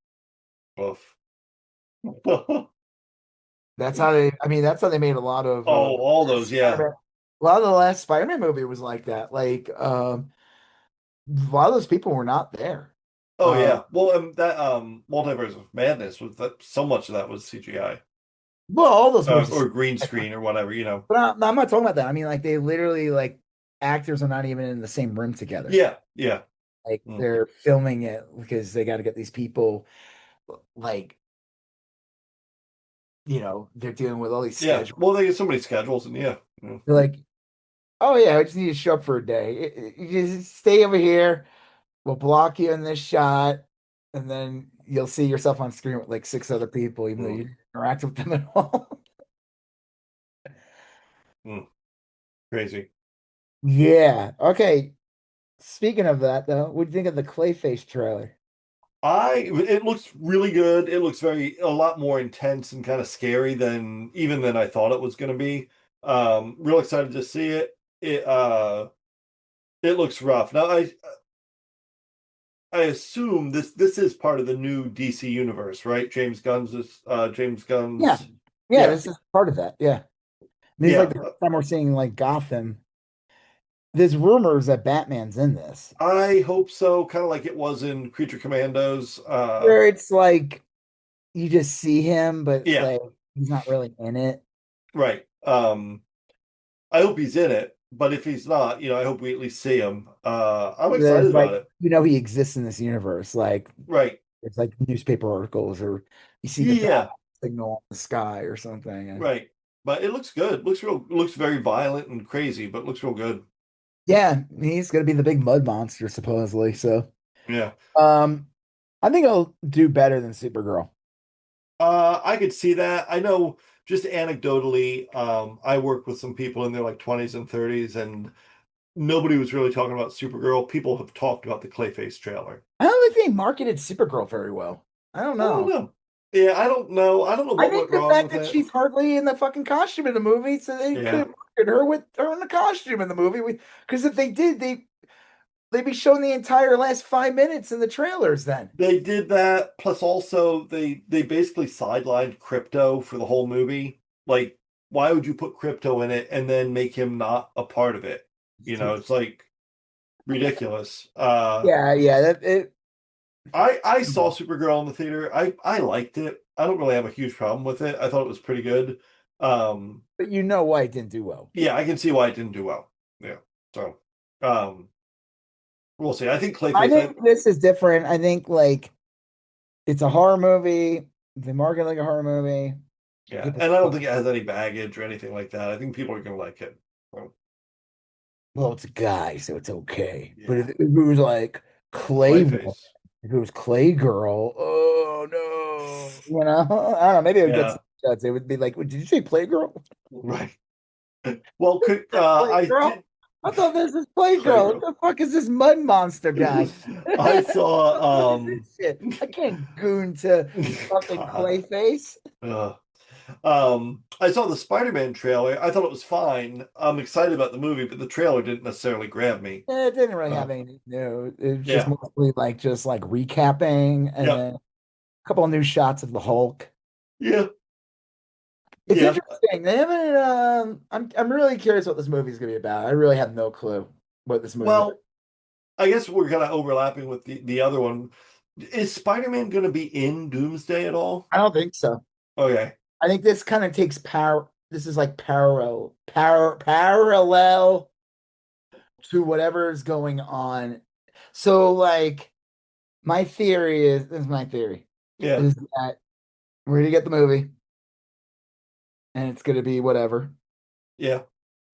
Woof. That's how they made a lot of Oh, all those. Yeah. Spider-Man. A lot of the last Spider-Man movie was like that. Like, a lot of those people were not there. Oh, Uh, yeah. Well, that Multiverse of Madness was that so much of that was CGI well, all those movies, or green screen or whatever. but I'm not talking about that. I mean, like they literally like actors are not even in the same room together. Yeah. Yeah. Like Mm. they're filming it because they got to get these people like they're dealing with all these Yeah. schedules. Well, they get so many schedules, and yeah. Yeah. They're like, oh yeah, I just need to show up for a day. You just stay over here. We'll block you in this shot, and then you'll see yourself on screen with like six other people, even though Mm. you didn't interact with them at all. Mm. Crazy. Yeah. Okay. Speaking of that, though, what do you think of the Clayface trailer? It looks really good. It looks a lot more intense and kind of scary than I thought it was going to be. Real excited to see it. It looks rough. Now I assume this is part of the new DC universe, right? James Yeah. Gunn's. Yeah, Yeah. this is part of that. Yeah. I mean, it's like Yeah. the first time we're seeing like Gotham. There's rumors that Batman's in this, I hope so, kind of like it was in Creature Commandos. where it's like you just see him, but Yeah, like he's not really in it. right. I hope he's in it, but if he's not, I hope we at least see him. I'm excited There's about like it. he exists in this universe. Like Right. it's like newspaper articles, or you see the bat Yeah, signal in the sky or something. And right. But it looks good. Looks very violent and crazy, but looks real good. yeah, he's gonna be the big mud monster supposedly. So Yeah. um, I think I'll do better than Supergirl. I could see that. I know just anecdotally, I work with some people in their like 20s and 30s, and nobody was really talking about Supergirl. People have talked about the Clayface trailer. I don't think they marketed Supergirl very well. I don't I don't know. know. Yeah, I don't know. I don't know I what think went the wrong fact with that it. she's hardly in the fucking costume in the movie, so they could Yeah. have marketed her with her in the costume in the movie. Because if they did, they'd be showing the entire last 5 minutes in the trailers then. They did that. Plus, also they basically sidelined crypto for the whole movie. Like, why would you put crypto in it and then make him not a part of it? It's like ridiculous. Yeah, yeah, that it. I saw Supergirl in the theater. I liked it. I don't really have a huge problem with it. I thought it was pretty good. Um, But you know why it didn't do well. yeah, I can see why it didn't do well. Yeah. So, um, We'll see. I think I Clayface. think this is different. I think like it's a horror movie. They market it like a horror movie. Yeah, People, and I don't think it has any baggage or anything like that. I think people are gonna like it. So, well, it's a guy, so it's okay. But yeah, if it was like Clay, Clayface. if it was Clay Girl, oh no, I don't know. Maybe it would get Yeah, some shots. It would be like, did you say Playgirl? right. Well, could I Playgirl? did I thought this is Playgirl. What Playgirl. the fuck is this mud monster guy? I What the fuck saw is this shit? I can't goon to fucking God. Clayface. I saw the Spider-Man trailer. I thought it was fine. I'm excited about the movie, but the trailer didn't necessarily grab me. It didn't really Uh, have anything new. It was just yeah, mostly like recapping and yeah, then a couple of new shots of the Hulk. yeah, It's yeah. interesting. They haven't. I'm really curious what this movie is going to be about. I really have no clue what this movie is about. Well, I guess we're kind of overlapping with the other one. Is Spider-Man going to be in Doomsday at all? I don't think so. Okay. I think this kind of takes power. This is like parallel to whatever is going on. So, like, my theory is this is my theory Yeah. is that we're gonna get the movie and it's gonna be whatever. Yeah.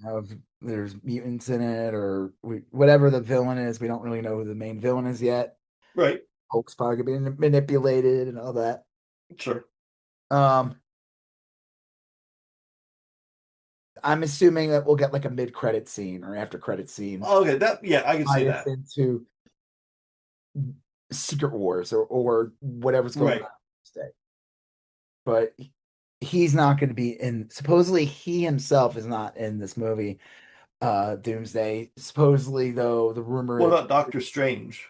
Of there's mutants in it or whatever the villain is. We don't really know who the main villain is yet. Right. Hulk's probably gonna be manipulated and all that. Sure. Um, I'm assuming that we'll get like a mid-credit scene or after credit scene Okay. That. Yeah, I can see tie us that. into Secret Wars or whatever's going Right. on today. But he's not going to be in. Supposedly, he himself is not in this movie, Doomsday. Supposedly, though, the rumor What is about Doctor Strange?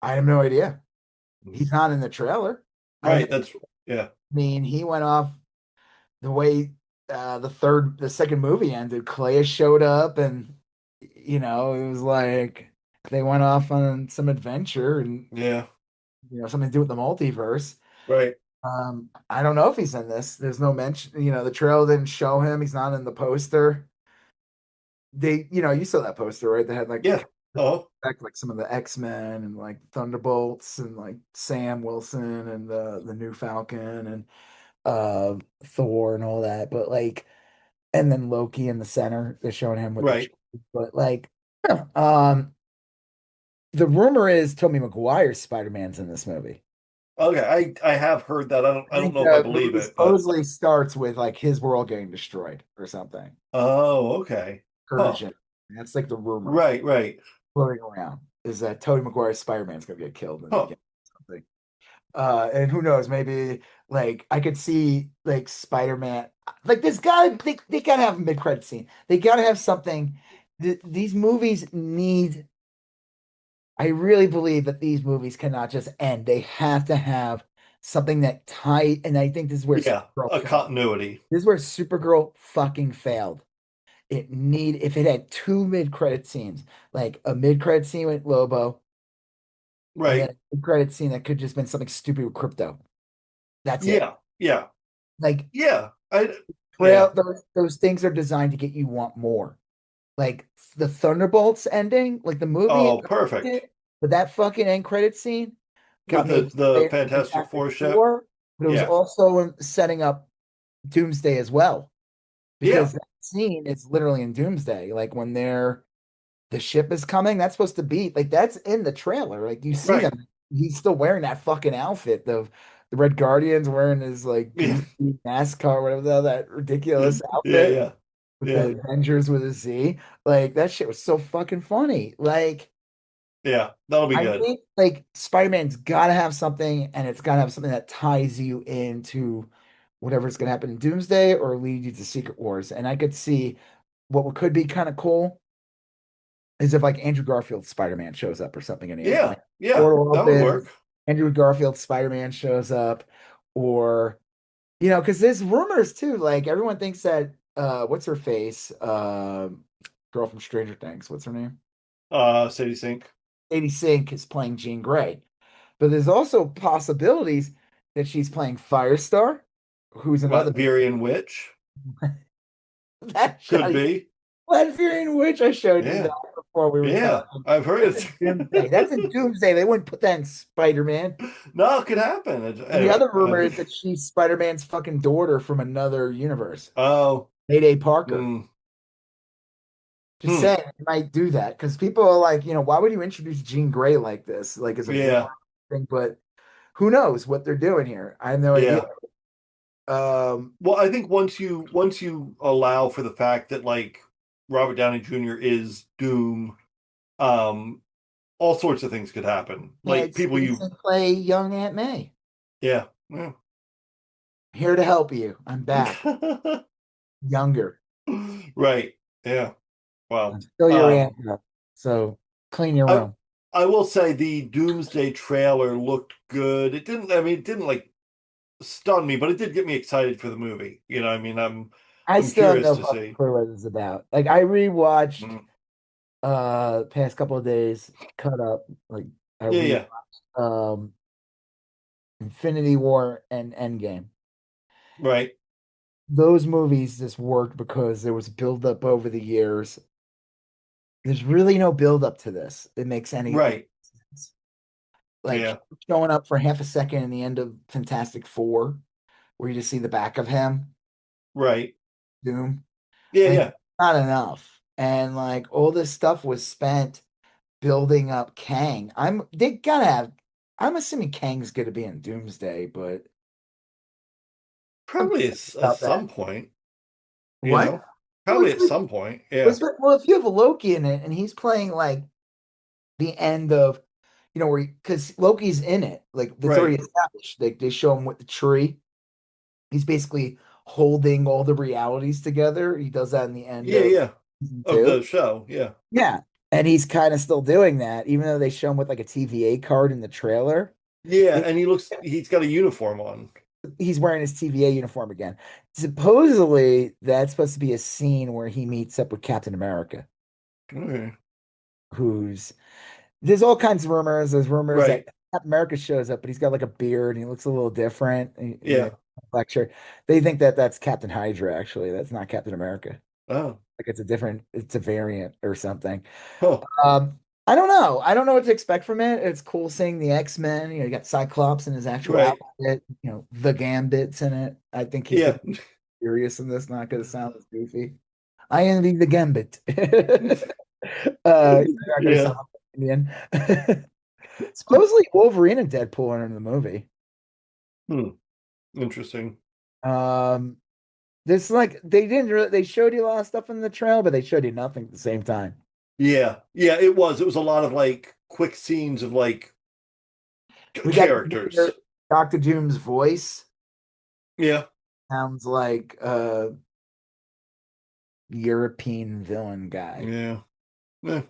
I have no idea. He's not in the trailer. I have no Right. That's yeah. I mean, he went off the way the second movie ended. Clay showed up, and it was like they went off on some adventure, and Yeah. something to do with the multiverse. Right. I don't know if he's in this. There's no mention. The trailer didn't show him. He's not in the poster. You saw that poster, right? They had Yeah. Oh. like some of the X-Men and like Thunderbolts and like Sam Wilson and the new Falcon and Thor and all that, but like, and then Loki in the center, they're showing him with the, Right. but like, um, the rumor is Tobey Maguire's Spider-Man's in this movie. Okay. I have heard that. I I don't think know if I the believe movie it, but supposedly starts with like his world getting destroyed or something. oh, okay. Huh. Version. That's like the rumor Right. Right. floating around is that Tobey Maguire's Spider-Man's gonna get killed in the Huh. beginning. Something. And who knows, maybe like I could see like Spider-Man, like this guy, they gotta have a mid-credit scene. They gotta have something. These movies need, I really believe that these movies cannot just end. They have to have something that tie, and I think this is where Yeah. Supergirl A failed. continuity. This is where Supergirl fucking failed. If it had two mid-credit scenes, like a mid-credit scene with Lobo, and then Right. a mid-credit scene that could just been something stupid with Crypto. That's it. Yeah. Yeah. Like Yeah. Yeah. trail those things are designed to get you want more. Like the Thunderbolts ending, like the movie, Oh, perfect. but that fucking end credit scene got With me the excited for Fantastic Fantastic Four ship. Four, but it was Yeah. also setting up Doomsday as well. Yeah. Because that scene is literally in Doomsday. Like when the ship is coming, that's supposed to be like that's in the trailer. Like you see Right. them, he's still wearing that fucking outfit. The Red Guardian's wearing his like Yeah. goofy NASCAR, whatever the hell, that ridiculous Yeah. outfit Yeah. with Yeah. the Avengers with a Z. Like that shit was so fucking funny. Like Yeah. That'll be I good. think like Spider-Man's gotta have something and it's gotta have something that ties you into whatever's gonna happen in Doomsday or lead you to Secret Wars. And I could see what could be kind of cool is if like Andrew Garfield's Spider-Man shows up or something in the end. Yeah. Like Yeah. portal That would opens, work. Andrew Garfield's Spider-Man shows up, or because there's rumors too. Like everyone thinks that what's her face? Girl from Stranger Things. What's her name? Sadie Sink. Sadie Sink is playing Jean Grey. But there's also possibilities that she's playing Firestar, who's another Latvian Witch. that Could shot be. Latvian witch. I showed you Yeah, that before we were yeah, talking. I've heard That's in Doomsday. it. That's in Doomsday. They wouldn't put that in Spider-Man. No, it could happen. And the Anyway, other rumor is that she's Spider-Man's fucking daughter from another universe. oh, Mayday Parker. mm, Just hmm, saying, they might do that because people are like, why would you introduce Jean Grey like this, like as a villain yeah, thing? But who knows what they're doing here? I have no idea. yeah. Um, Well, I think once you allow for the fact that like Robert Downey Jr. is Doom, um, all sorts of things could happen. Like Ted people you, Stevens play young Aunt May. yeah, yeah. Here to help you. I'm back, younger. Right, yeah. I'm Well, still your aunt, though. So clean your I room. I will say the Doomsday trailer looked good. It didn't. I mean, it didn't like stun me, but it did get me excited for the movie. I mean, I I'm still have curious no to fucking see. clue what this is about. Like I rewatched Mm. past couple of days, cut up. Like I Yeah, rewatched yeah, Infinity War and Endgame. right, Those movies just worked because there was build up over the years. There's really no build up to this. It makes any right, sense. Like yeah, showing up for half a second in the end of Fantastic Four, where you just see the back of him, right, Doom. yeah, Like yeah. not enough. And like all this stuff was spent building up Kang. They gotta have I'm assuming Kang's gonna be in Doomsday, but I'm Probably curious at about that. some point. You What? know, Well, probably at some point. Yeah, well, if you have Loki in it and he's playing like the end of, where because Loki's in it, like that's already right. established. They show him with the tree. He's basically holding all the realities together. He does that in the end Yeah, of yeah. season Of two. the show. Yeah, Yeah. And he's kind of still doing that, even though they show him with like a TVA card in the trailer. yeah. They, And he's got a uniform on. he's wearing his TVA uniform again. Supposedly, that's supposed to be a scene where he meets up with Captain America, Okay. who's there's all kinds of rumors. There's rumors that Right. Captain America shows up, but he's got like a beard and he looks a little different. Yeah. Black shirt. They think that that's Captain Hydra, actually. That's not Captain America. Oh. Like it's a variant or something. Huh. I don't know. I don't know what to expect from it. It's cool seeing the X-Men. You got Cyclops in his actual Right. outfit, the Gambit's in it. I think he's Yeah. gonna be serious in this, not gonna sound as goofy. I envy the Gambit. He's not gonna Yeah. sound like an Indian. Supposedly Wolverine and Deadpool are in the movie. Hmm. Interesting. Um, this like they showed you a lot of stuff in the trail, but they showed you nothing at the same time. Yeah. Yeah. It was. It was a lot of like quick scenes of like We got to characters. hear Doctor Doom's voice. Yeah. Sounds like a European villain guy. Yeah. Eh,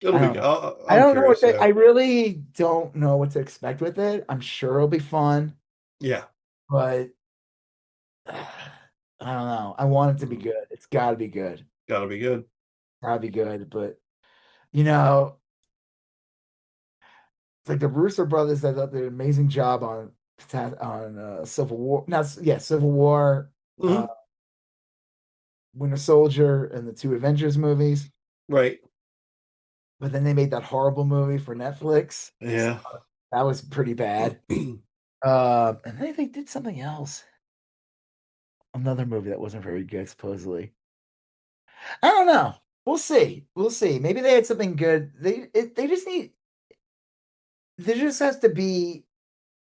it'll I be don't good. know. I I'm don't know curious. Yeah. I really don't know what to expect with it. I'm sure it'll be fun, Yeah. but I don't know. I want it to be Hmm. good. It's got to be good. Gotta be good. Gotta be good. But you know, it's like the Russo brothers that did an amazing job on Civil War. Not yeah, Civil War, uh, Hmm. Winter Soldier, and the two Avengers movies. Right. But then they made that horrible movie for Netflix. So Yeah. that was pretty bad. And then they did something else. Another movie that wasn't very good, supposedly. I don't know. We'll see. We'll see. Maybe they had something good. They just need. There just has to be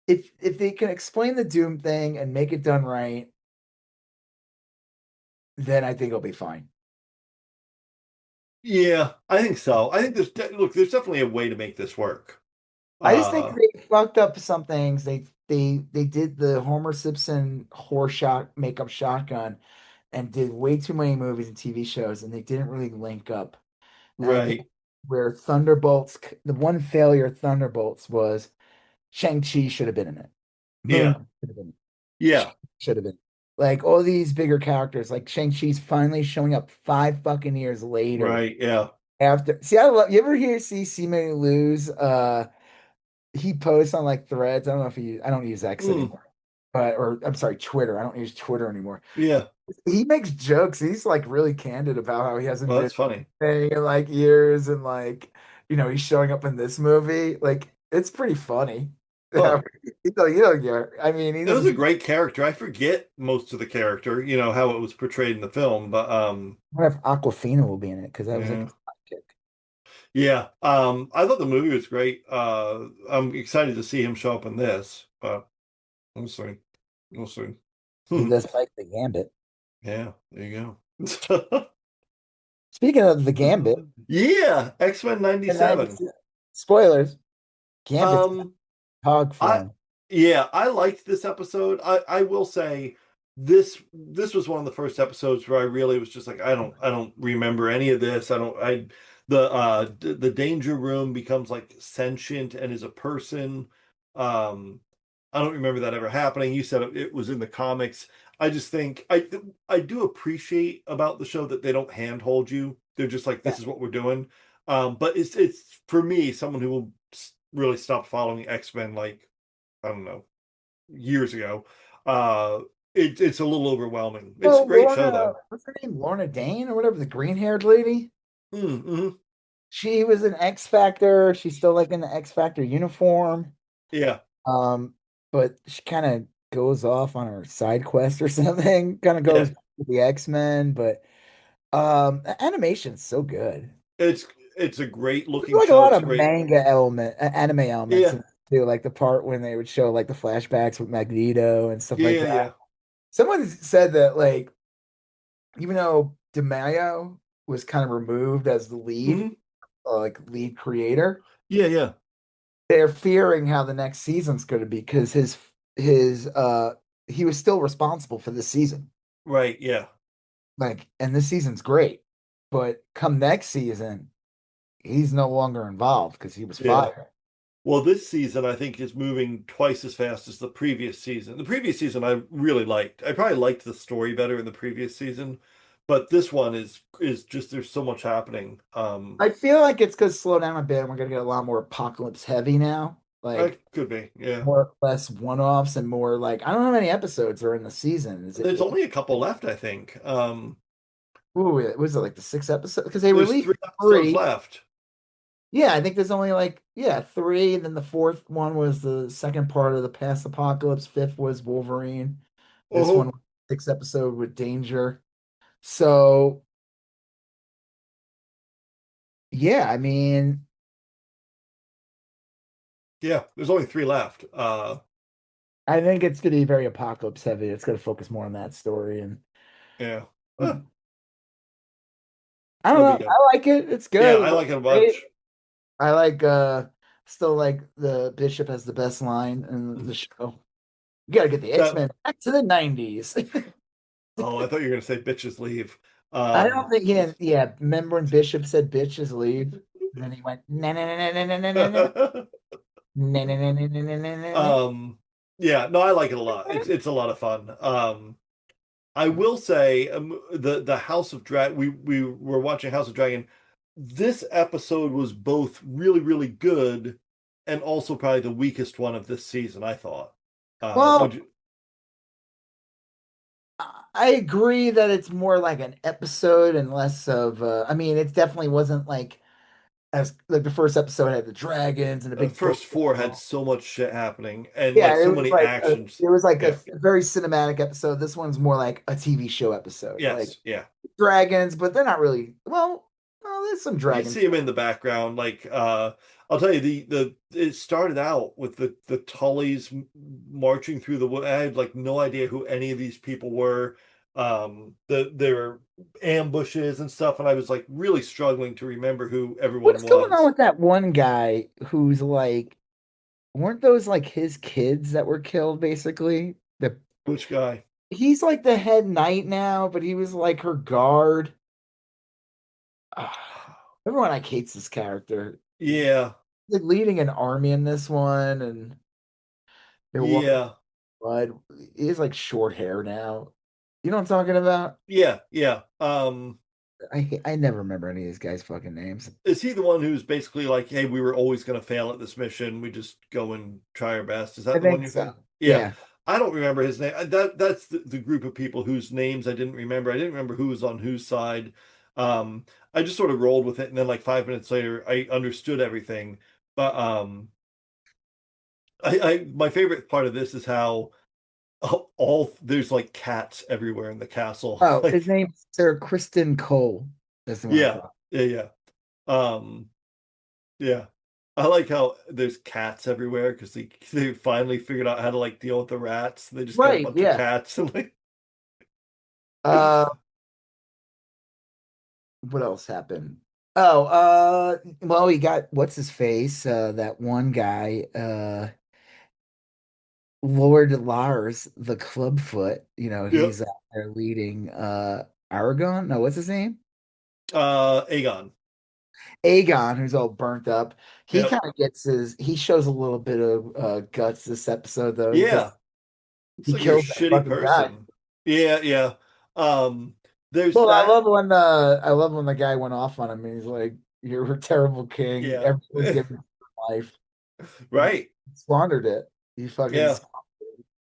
if they can explain the Doom thing and make it done right, then I think it'll be fine. Yeah, I think so. I think there's definitely a way to make this work. I just think Uh, they fucked up some things. They did the Homer Simpson horror shot makeup shotgun and did way too many movies and TV shows, and they didn't really link up. And I think right. where Thunderbolts, the one failure of Thunderbolts was Shang-Chi should have been in it. Yeah. Moon should have been. Yeah. Should have been. Like all these bigger characters, like Shang-Chi's finally showing up 5 fucking years later. Right. Yeah. After see, I love you ever hear see Simu lose? He posts on like threads. I don't know if he I don't use X Mm. anymore. or I'm sorry, Twitter. I don't use Twitter anymore. Yeah. He makes jokes. He's like really candid about how he hasn't Well, been that's funny. anything in like years, and like he's showing up in this movie. Like it's pretty funny. Oh, Yeah. I mean, he it was doesn't. a great character. I forget most of the character, how it was portrayed in the film, but I wonder if Aquafina will be in it because that was like yeah. his sidekick. Yeah. I thought the movie was great. I'm excited to see him show up in this, but we'll see. We'll see. He does fight the Gambit. Yeah, there you go. Speaking of the Gambit, Yeah, X-Men the 97. 90s, spoilers, Gambit's Um, hog I form. yeah, I liked this episode. I will say this was one of the first episodes where I really was just like I don't remember any of this. I don't I the danger room becomes like sentient and is a person. Um I don't remember that ever happening. You said it was in the comics. I just think I do appreciate about the show that they don't handhold you. They're just like Yeah. this is what we're doing. But it's for me someone who will really stop following X-Men like I don't know, years ago. Uh, it's a little overwhelming. It's a Well, great show Lorna, though. what's her name? Lorna Dane or whatever, the green-haired lady. Mm-hmm. She was in X Factor. She's still like in the X Factor uniform. Yeah, Um, but she kind of goes off on her side quest or something. Kind of yeah. goes to the X-Men, but the animation's so good. It's it's a great There's looking like a show. lot It's a of great. anime elements Yeah, in it too, like the part when they would show like the flashbacks with Magneto and stuff like yeah, that. yeah. Someone said that like even though DeMaio was kind of removed as the lead, Hmm. like lead creator, Yeah, yeah. they're fearing how the next season's going to be because his he was still responsible for this season. Right, yeah, Like, and this season's great, but come next season, he's no longer involved because he was yeah. fired. Well, this season I think is moving twice as fast as the previous season. The previous season I really liked. I probably liked the story better in the previous season, but this one is just there's so much happening. I feel like it's because slow down a bit and we're gonna get a lot more apocalypse heavy now. I Like could be, yeah. more less one-offs and more like I don't know how many episodes are in the season. Is it There's eight? only a couple left, I think. Ooh, was it like the six episodes? Because they There's released three episodes three. left. Yeah, I think there's only like three. And then the fourth one was the second part of the past apocalypse. Fifth was Wolverine. This one Oh, was sixth episode with Danger. So yeah, I mean, yeah. There's only three left. I think it's gonna be very apocalypse heavy. It's gonna focus more on that story and Yeah. I don't It'll be know. good. I like it. It's Yeah, good. It I looks like it a great. bunch. I like still like the Bishop has the best line in the show. You gotta get the That. X-Men back to the 90s. Oh, I thought you were gonna say bitches leave. I don't think he Just- didn't. Yeah, remember when Bishop said bitches leave? And then he went, na na na na na na na na na na na na na na na na na. um. Yeah. No, I like it a lot. It's a lot of fun. I will say the House of Dragon. We were watching House of Dragon. This episode was both really really good and also probably the weakest one of this season. I thought. Would Well, you? I agree that it's more like an episode and less of I mean, it definitely wasn't like as like the first episode had the dragons and the The big book. first four had so much shit happening and Yeah, like so many actions. it was like a Yeah. very cinematic episode. This one's more like a TV show episode. Like Yes. Yeah. dragons, but they're not really well, there's some You dragons. see him in the background. Like I'll tell you, the it started out with the Tullys marching through the wood. I had like no idea who any of these people were. There were ambushes and stuff, and I was like really struggling to remember who everyone What's going on was. with that one guy who's like, weren't those like his kids that were killed basically? Which guy? He's like the head knight now, but he was like her guard. Everyone like hates this character. Yeah, Like leading an army in this one, and they're walking yeah, blood. He has like short hair now. You know what I'm talking about? yeah, yeah. I never remember any of these guys' fucking names. Is he the one who's basically like, "Hey, we were always going to fail at this mission. We just go and try our best." Is I that the one think you're so. thinking? Yeah. Yeah. I don't remember his name. That's the group of people whose names I didn't remember. I didn't remember who was on whose side. I just sort of rolled with it, and then like 5 minutes later, I understood everything. But I my favorite part of this is how all there's like cats everywhere in the castle. Oh, his Like, name's Sir Kristen Cole. That's the one I'm yeah, talking. yeah, yeah. Um, yeah. I like how there's cats everywhere because they finally figured out how to like deal with the rats. They just got a Right, bunch of yeah. cats and like Uh, what else happened? Oh, well, we got what's his face? That one guy, Lord Lars, the Clubfoot. You know, yep. he's out there leading Aragon. No, what's his name? Aegon. Aegon, who's all burnt up. He Yep. kind of gets he shows a little bit of guts this episode though. Yeah. It's He like you're a kills that shitty fucking guy. person. Yeah, yeah. There's Well, that. I love when the guy went off on him and he's like, "You're a terrible king. Yeah. Everyone's giving you life." And he Right. squandered it. He fucking Yeah.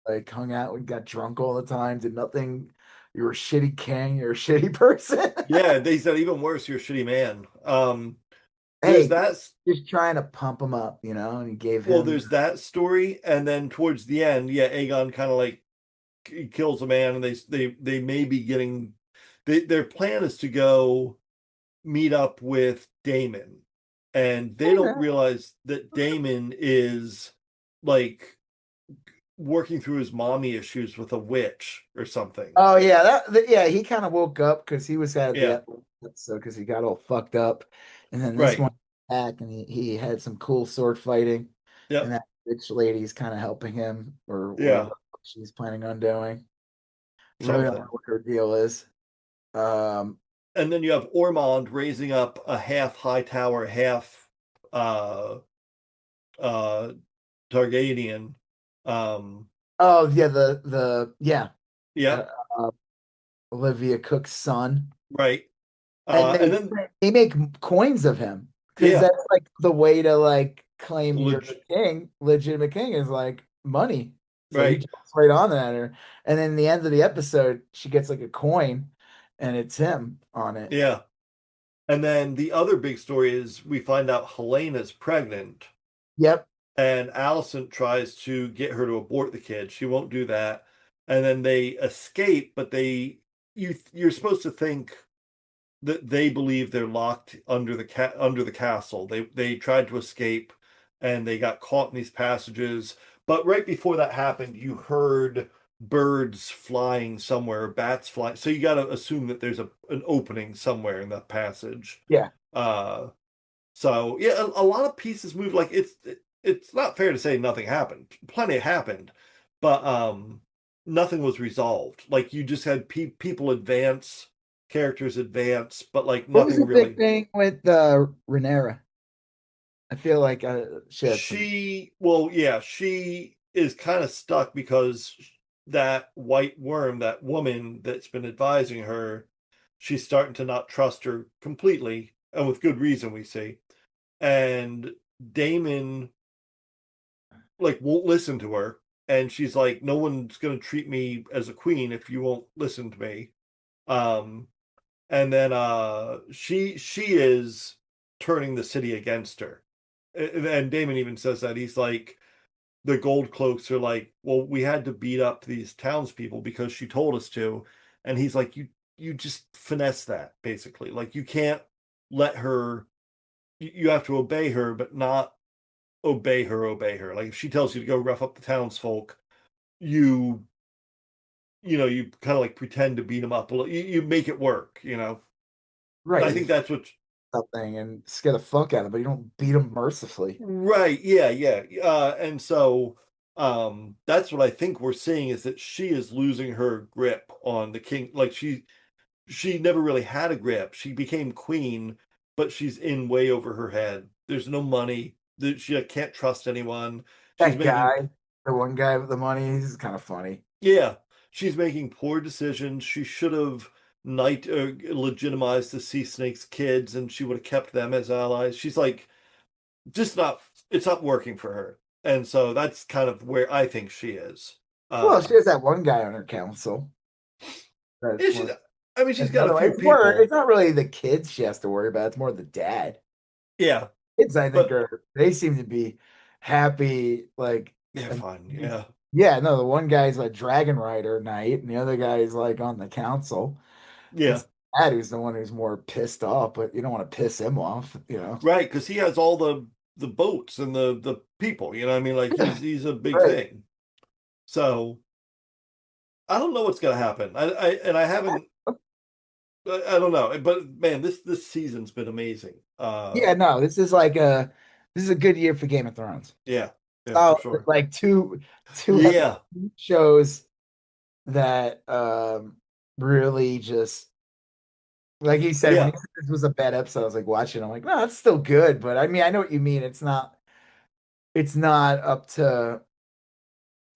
like hung out and got drunk all the time, did nothing. You're a shitty king. You're a shitty person. Yeah, they said even worse, you're a shitty man. There's Hey, that just trying to pump him up, you know, and he gave well, him. there's that story, and then towards the end, yeah, Aegon kind of like he kills a man, and they may be getting their plan is to go meet up with Damon, and they don't realize that Damon is like working through his mommy issues with a witch or something. Oh yeah, yeah, he kind of woke up because he was at Yeah, the episode because he got all fucked up, and then this right. one back and he had some cool sword fighting, and Yep. that bitch lady's kind of helping him or Yeah. whatever she's planning on doing. Really don't know Something. what her deal is. Um, And then you have Ormond raising up a half high tower, half uh uh Targaryen. Um, oh yeah, the yeah, uh, yep, uh, Olivia Cook's son. right. And And then they make coins of him because yeah, that's like the way to like claim you're leg the king, legitimate king is like money. So he right. jumps right on that her. And then the end of the episode, she gets like a coin and it's him on it. Yeah. And then the other big story is we find out Helena's pregnant, Yep. and Allison tries to get her to abort the kid. She won't do that. And then they escape, but you're supposed to think that they believe they're locked under the castle. They tried to escape and they got caught in these passages. But right before that happened, you heard birds flying somewhere, bats flying. So you got to assume that there's an opening somewhere in that passage. Yeah. Uh, so yeah, a lot of pieces move. Like it's not fair to say nothing happened. Plenty happened, but nothing was resolved. Like you just had people advance, characters advance, but like What was nothing the big really. thing with Rhaenyra? I feel like she had some. Well, yeah, she is kind of stuck because that white worm, that woman that's been advising her, she's starting to not trust her completely, and with good reason, we see. And Damon like won't listen to her, and she's like, no one's going to treat me as a queen if you won't listen to me. um and then she is turning the city against her. And Damon even says that he's like, the gold cloaks are like, well, we had to beat up these townspeople because she told us to. And he's like, you just finesse that, basically. Like you can't let her, you have to obey her, but not obey her. Like if she tells you to go rough up the townsfolk, you you kind of like pretend to beat them up. You make it work. And Right. I You think that's what. something and scare the fuck out of them, but you don't beat them mercifully. Right, yeah, yeah. And so that's what I think we're seeing is that she is losing her grip on the king. Like she never really had a grip. She became queen, but she's in way over her head. There's no money. She can't trust anyone. She's That making guy, the one guy with the money, he's kind of funny. Yeah, she's making poor decisions. She should have legitimized the sea snake's kids, and she would have kept them as allies. She's like just not. It's not working for her, and so that's kind of where I think she is. Well, she has that one guy on her council. Yeah, That's one. I mean, she's That's got a another one. few It's more. It's people. not really the kids she has to worry about. It's more the dad. Yeah, Kids, I think, but are they seem to be happy. Like, yeah, and fine. Yeah, yeah, no, the one guy's a dragon rider knight, and the other guy's like on the council. yeah, It's the dad who's the one who's more pissed off, but you don't want to piss him off, you know. right. Because he has all the boats and the people. You know, what I mean, like he's a big Right. thing. So I don't know what's gonna happen. I haven't. I don't know, but man, this season's been amazing. Yeah, no, this is a good year for Game of Thrones. Yeah, yeah, for Oh, sure. like two epic Yeah, shows that really just like you said when you yeah, said this was a bad episode, I was like watching. I'm like, no, it's still good, but I mean, I know what you mean. It's not up to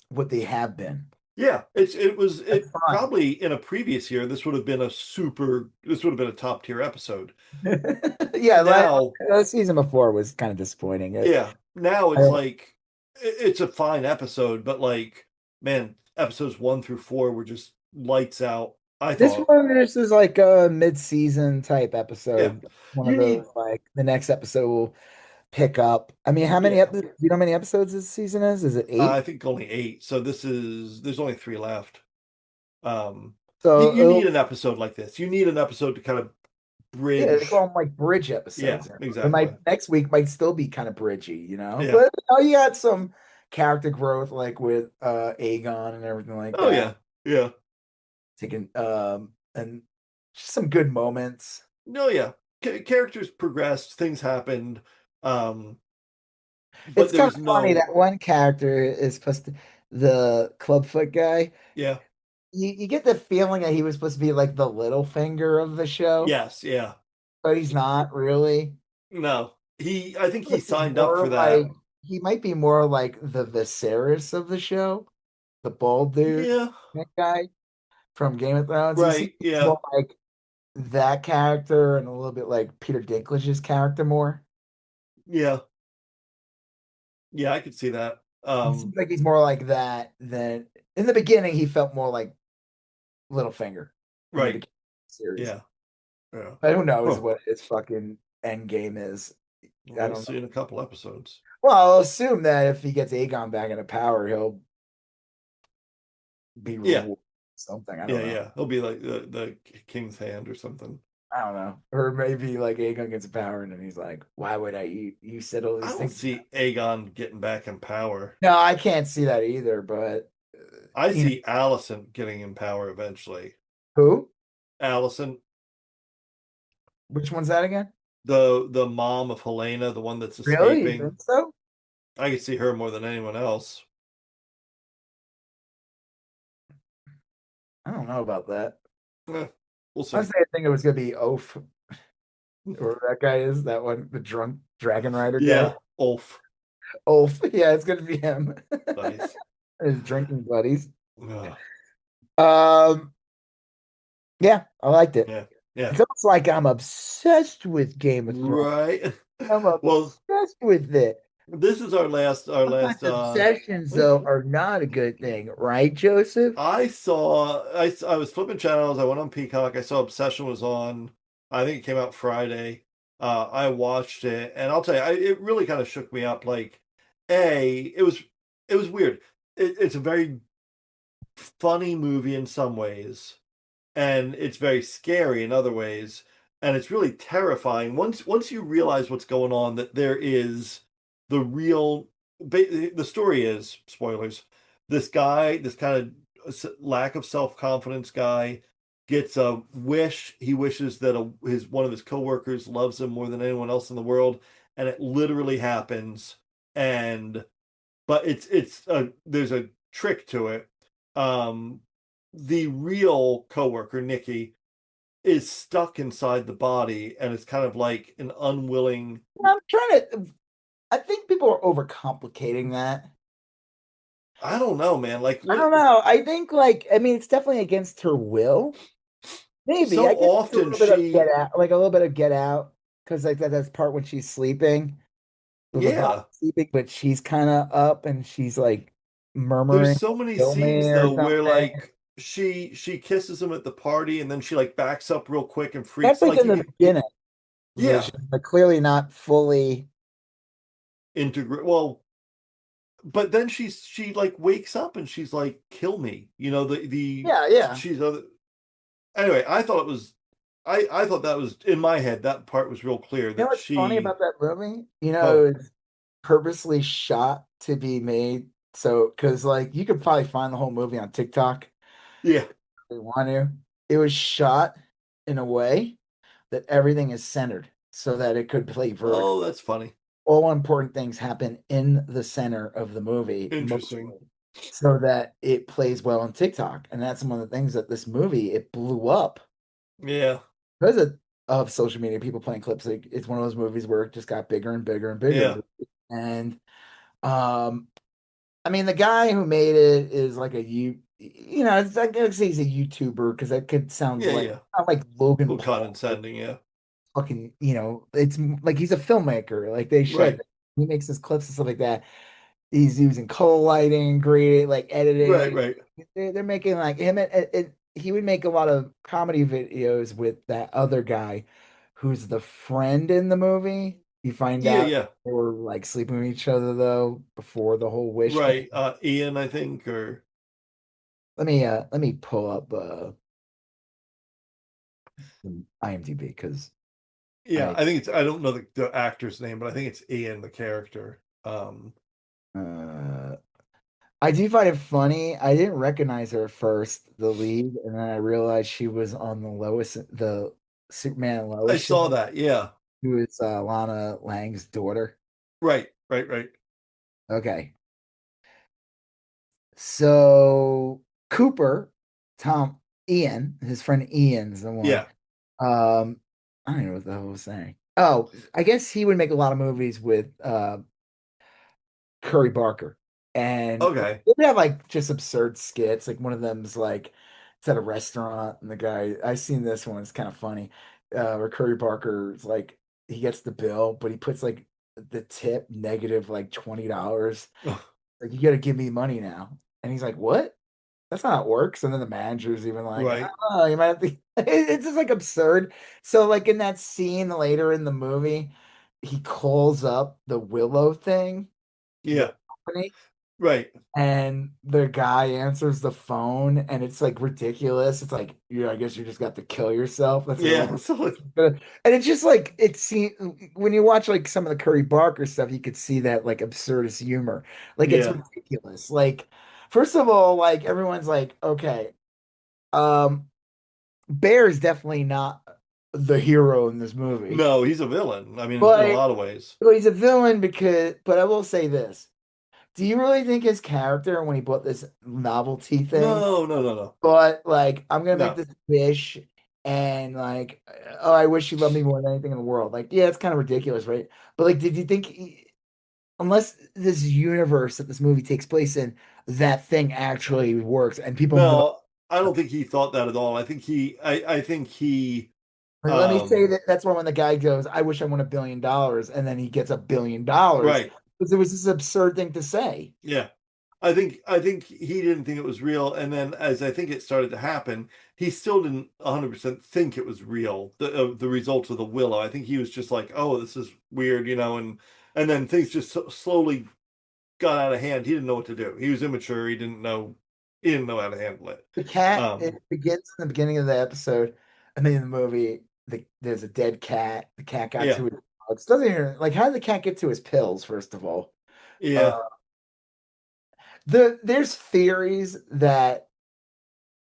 what they have been. yeah. That's It fine. probably in a previous year this would have been a top tier episode. Yeah, Now, the season before was kind of disappointing. yeah, now I it's like it's a fine episode, but like man, episodes 1 through 4 were just lights out. I This thought, one, this is like a mid-season type yeah, episode. One of you those need like the next episode will pick up. I mean, how many yeah. episodes? Do you know how many episodes this season is? Is it I eight? think only 8. So there's only 3 left. Um, So you need an episode like this. You need an episode to kind of yeah, they call bridge. them like bridge Yeah, episodes. It exactly. might next week might still be kind of bridgy, you know. Yeah. But you had some character growth like with Aegon and everything like Oh that. yeah. Yeah. Taking and just some good moments. No, yeah. Characters progressed, things happened. Um, but It's there kind was of funny no that one character is supposed to the clubfoot guy. yeah. You get the feeling that he was supposed to be like the little finger of the show, Yes, yeah. but he's not really. No. I think he Might be signed up more for like that. he might be more like the Viserys of the show, the bald dude, Yeah. that guy from Game of Thrones. He seems Right. Yeah. more like that character and a little bit like Peter Dinklage's character more. Yeah. Yeah, I could see that. He seems like he's more like that than in the beginning. He felt more like Littlefinger in the Right. beginning of the series. Yeah. Yeah. But who knows Huh. what his fucking end game is? I We'll don't know. see in a couple episodes. Well, I'll assume that if he gets Aegon back into power, he'll be Yeah. rewarded something. I Yeah, don't know. yeah. He'll be like the king's hand or something. I don't know. Or maybe like Aegon gets power and then he's like, why would I you said all I these don't things? see Aegon getting back in power. No, I can't see that either, but I you know see Allison getting in power eventually. who? Allison, Which one's that again? the mom of Helena, the one that's Really? You escaping. think so? I could see her more than anyone else. I don't know about that. We'll Honestly, see. I think it was gonna be Oaf, or that guy is that one, the drunk dragon rider guy. Yeah, Ulf. Oaf, yeah, it's gonna be him. Nice. His drinking buddies. Ugh. Um, yeah, I liked it. Yeah, yeah. It's almost like I'm obsessed with Game of Thrones. Right. I'm Well, obsessed with it. this is our last Sometimes obsessions, though, are not a good thing, right, Joseph? I was flipping channels. I went on Peacock. I saw Obsession was on. I think it came out Friday. I watched it, and I'll tell you, it really kind of shook me up. Like, it was weird. It's a very funny movie in some ways, and it's very scary in other ways, and it's really terrifying once you realize what's going on. That there is the real. The story is spoilers. This guy, this kind of lack of self-confidence guy, gets a wish. He wishes that his one of his coworkers loves him more than anyone else in the world, and it literally happens. And but there's a trick to it. Um, the real coworker, Nikki, is stuck inside the body, and it's kind of like an unwilling. I'm trying to. I think people are overcomplicating that. I don't know, man. Like I don't know. I think, like, I mean, it's definitely against her will. Maybe so I guess it's a often little bit of Get she, Out, like a little bit of Get Out, because like that's part when she's sleeping, with the body yeah, sleeping, but she's kind of up and she's like murmuring, There's so many "Kill me" scenes or though where something. like she kisses him at the party and then she like backs up real quick and That's freaks like like in the beginning. So yeah, she's like clearly not fully. integrate well, but then she like wakes up and she's like, kill me. You know, the Yeah, yeah. she's other anyway, I thought that was in my head, that part was real clear You know that what's funny she about that movie? oh It's purposely shot to be made so because like you could probably find the whole movie on TikTok if yeah. you want to. It was shot in a way that everything is centered so that it could play vertical. Oh, that's funny. All important things happen in the center of the movie, Interesting. mostly, so that it plays well on TikTok. And that's one of the things that this movie it blew up Yeah. because of social media, people playing clips. Like it's one of those movies where it just got bigger and bigger and Yeah. bigger. And um, I mean, the guy who made it is like it's like I say he's a YouTuber because that could sounds Yeah, like yeah. not like A Logan little Paul, like condescending, yeah. fucking, it's like he's a filmmaker. Like they should. Right. He makes his clips and stuff like that. He's using color lighting, great like Right, editing. right. They're making like him and he would make a lot of comedy videos with that other guy who's the friend in the movie. You find Yeah, out yeah. they were like sleeping with each other though before the whole wish Right. thing. Ian, I think, or Let me pull up IMDb because yeah, I I think it's I don't know the actor's name, but I think it's Ian, the character. uh I do find it funny. I didn't recognize her at first, the lead, and then I realized she was on the Superman and I Lois show, saw that, yeah. who is Lana Lang's daughter. Right, right, right. Okay. So Cooper, Tom, Ian, his friend Ian's the one. Yeah. Um, I don't know what the hell I was saying. Oh, I guess he would make a lot of movies with Curry Barker. And Okay. they have like just absurd skits. Like one of them's like it's at a restaurant and the guy I seen this one, it's kind of funny. Where Curry Barker's like he gets the bill, but he puts like the tip negative like $20. Like you gotta give me money now. And he's like, what? That's not how it works. And then the manager's even like, Right. oh, you might have to it's just like absurd. So like in that scene later in the movie, he calls up the Willow thing, the Yeah. company, Right. and the guy answers the phone and it's like ridiculous. It's like, yeah, I guess you just got to kill yourself. That's the only Yeah. So and it's just like it seems when you watch like some of the Curry Barker stuff, you could see that like absurdist humor. Like it's yeah. ridiculous. Like, first of all, like everyone's like, okay, um, Bear is definitely not the hero in this movie. No, he's a villain. I mean, in a But lot of ways. well, he's a villain but I will say this. Do you really think his character when he bought this novelty thing? No, no, no, no. But like, I'm gonna make No. this wish, and like, oh, I wish you loved me more than anything in the world. Like, yeah, it's kind of ridiculous, right? But like, did you think, unless this universe that this movie takes place in, that thing actually works, and people know? No, I don't think he thought that at all. I think he Like, let me say um that that's why when the guy goes, "I wish I won $1 billion," and then he gets $1 billion right. because it was this absurd thing to say. Yeah. I think he didn't think it was real, and then as I think it started to happen, he still didn't 100% think it was real. The result of the Willow. I think he was just like, "Oh, this is weird," and then things just slowly got out of hand. He didn't know what to do. He was immature. He didn't know how to handle it. The cat, Um, it begins in the beginning of the episode, and then in the movie, there's a dead cat. The cat got yeah, to his drugs. Doesn't even like how did the cat get to his pills, first of all? Uh, yeah, there's theories that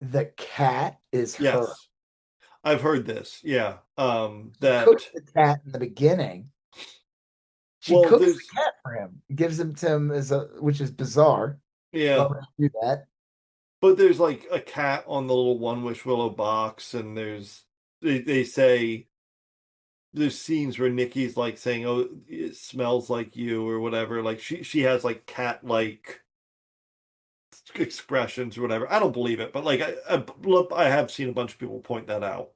the cat is her. yes. I've heard this. Yeah. She cooks That the cat in the beginning. She well, cooks the there's cat for him, gives him to him which is bizarre. Why yeah, would you do that? but there's like a cat on the little One Wish Willow box, and they say there's scenes where Nikki's like saying, "Oh, it smells like you" or whatever. Like she has like cat like expressions or whatever. I don't believe it, but like I have seen a bunch of people point that out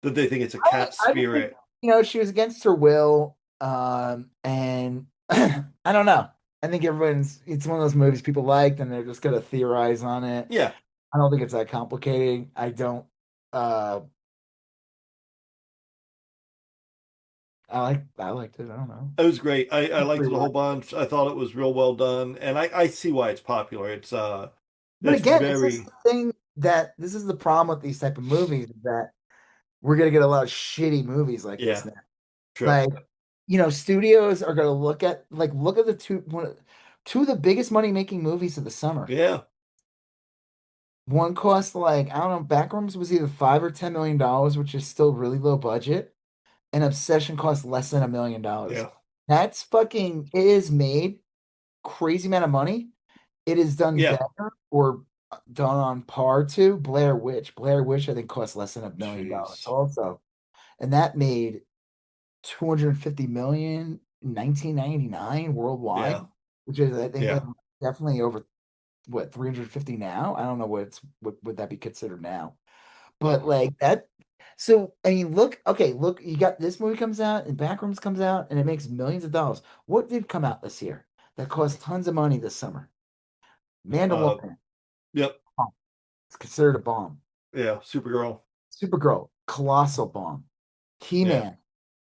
that they think it's a cat I just think, spirit. she was against her will, and I don't know. I think it's one of those movies people liked and they're just gonna theorize on it. Yeah, I don't think it's that complicated. I don't uh I liked it. I don't know. it was great. I liked it a whole Rewatch. bunch. I thought it was real well done, and I see why it's popular. But It's again, this is very the thing that this is the problem with these type of movies is that we're gonna get a lot of shitty movies like this yeah, now. true. Like, studios are gonna look at the two of the biggest money making movies of the summer. Yeah, One cost like, I don't know, Backrooms was either $5 or $10 million, which is still really low budget, and Obsession cost less than $1 million. yeah, That's fucking it is made crazy amount of money. It is done yeah. better or done on par to Blair Witch. Blair Witch, I think, cost less than $1 million Jeez. also. And that made 250 million in 1999 worldwide, Yeah, which is I think like yeah. definitely over what 350 now. I don't know what would that be considered now. But like that, so I mean, look, you got this movie comes out and Backrooms comes out and it makes millions of dollars. What did come out this year that cost tons of money this summer? Uh, Mandalorian. yep. Bomb. It's considered a bomb. Yeah, Supergirl. Supergirl, colossal bomb. Yeah. He-Man,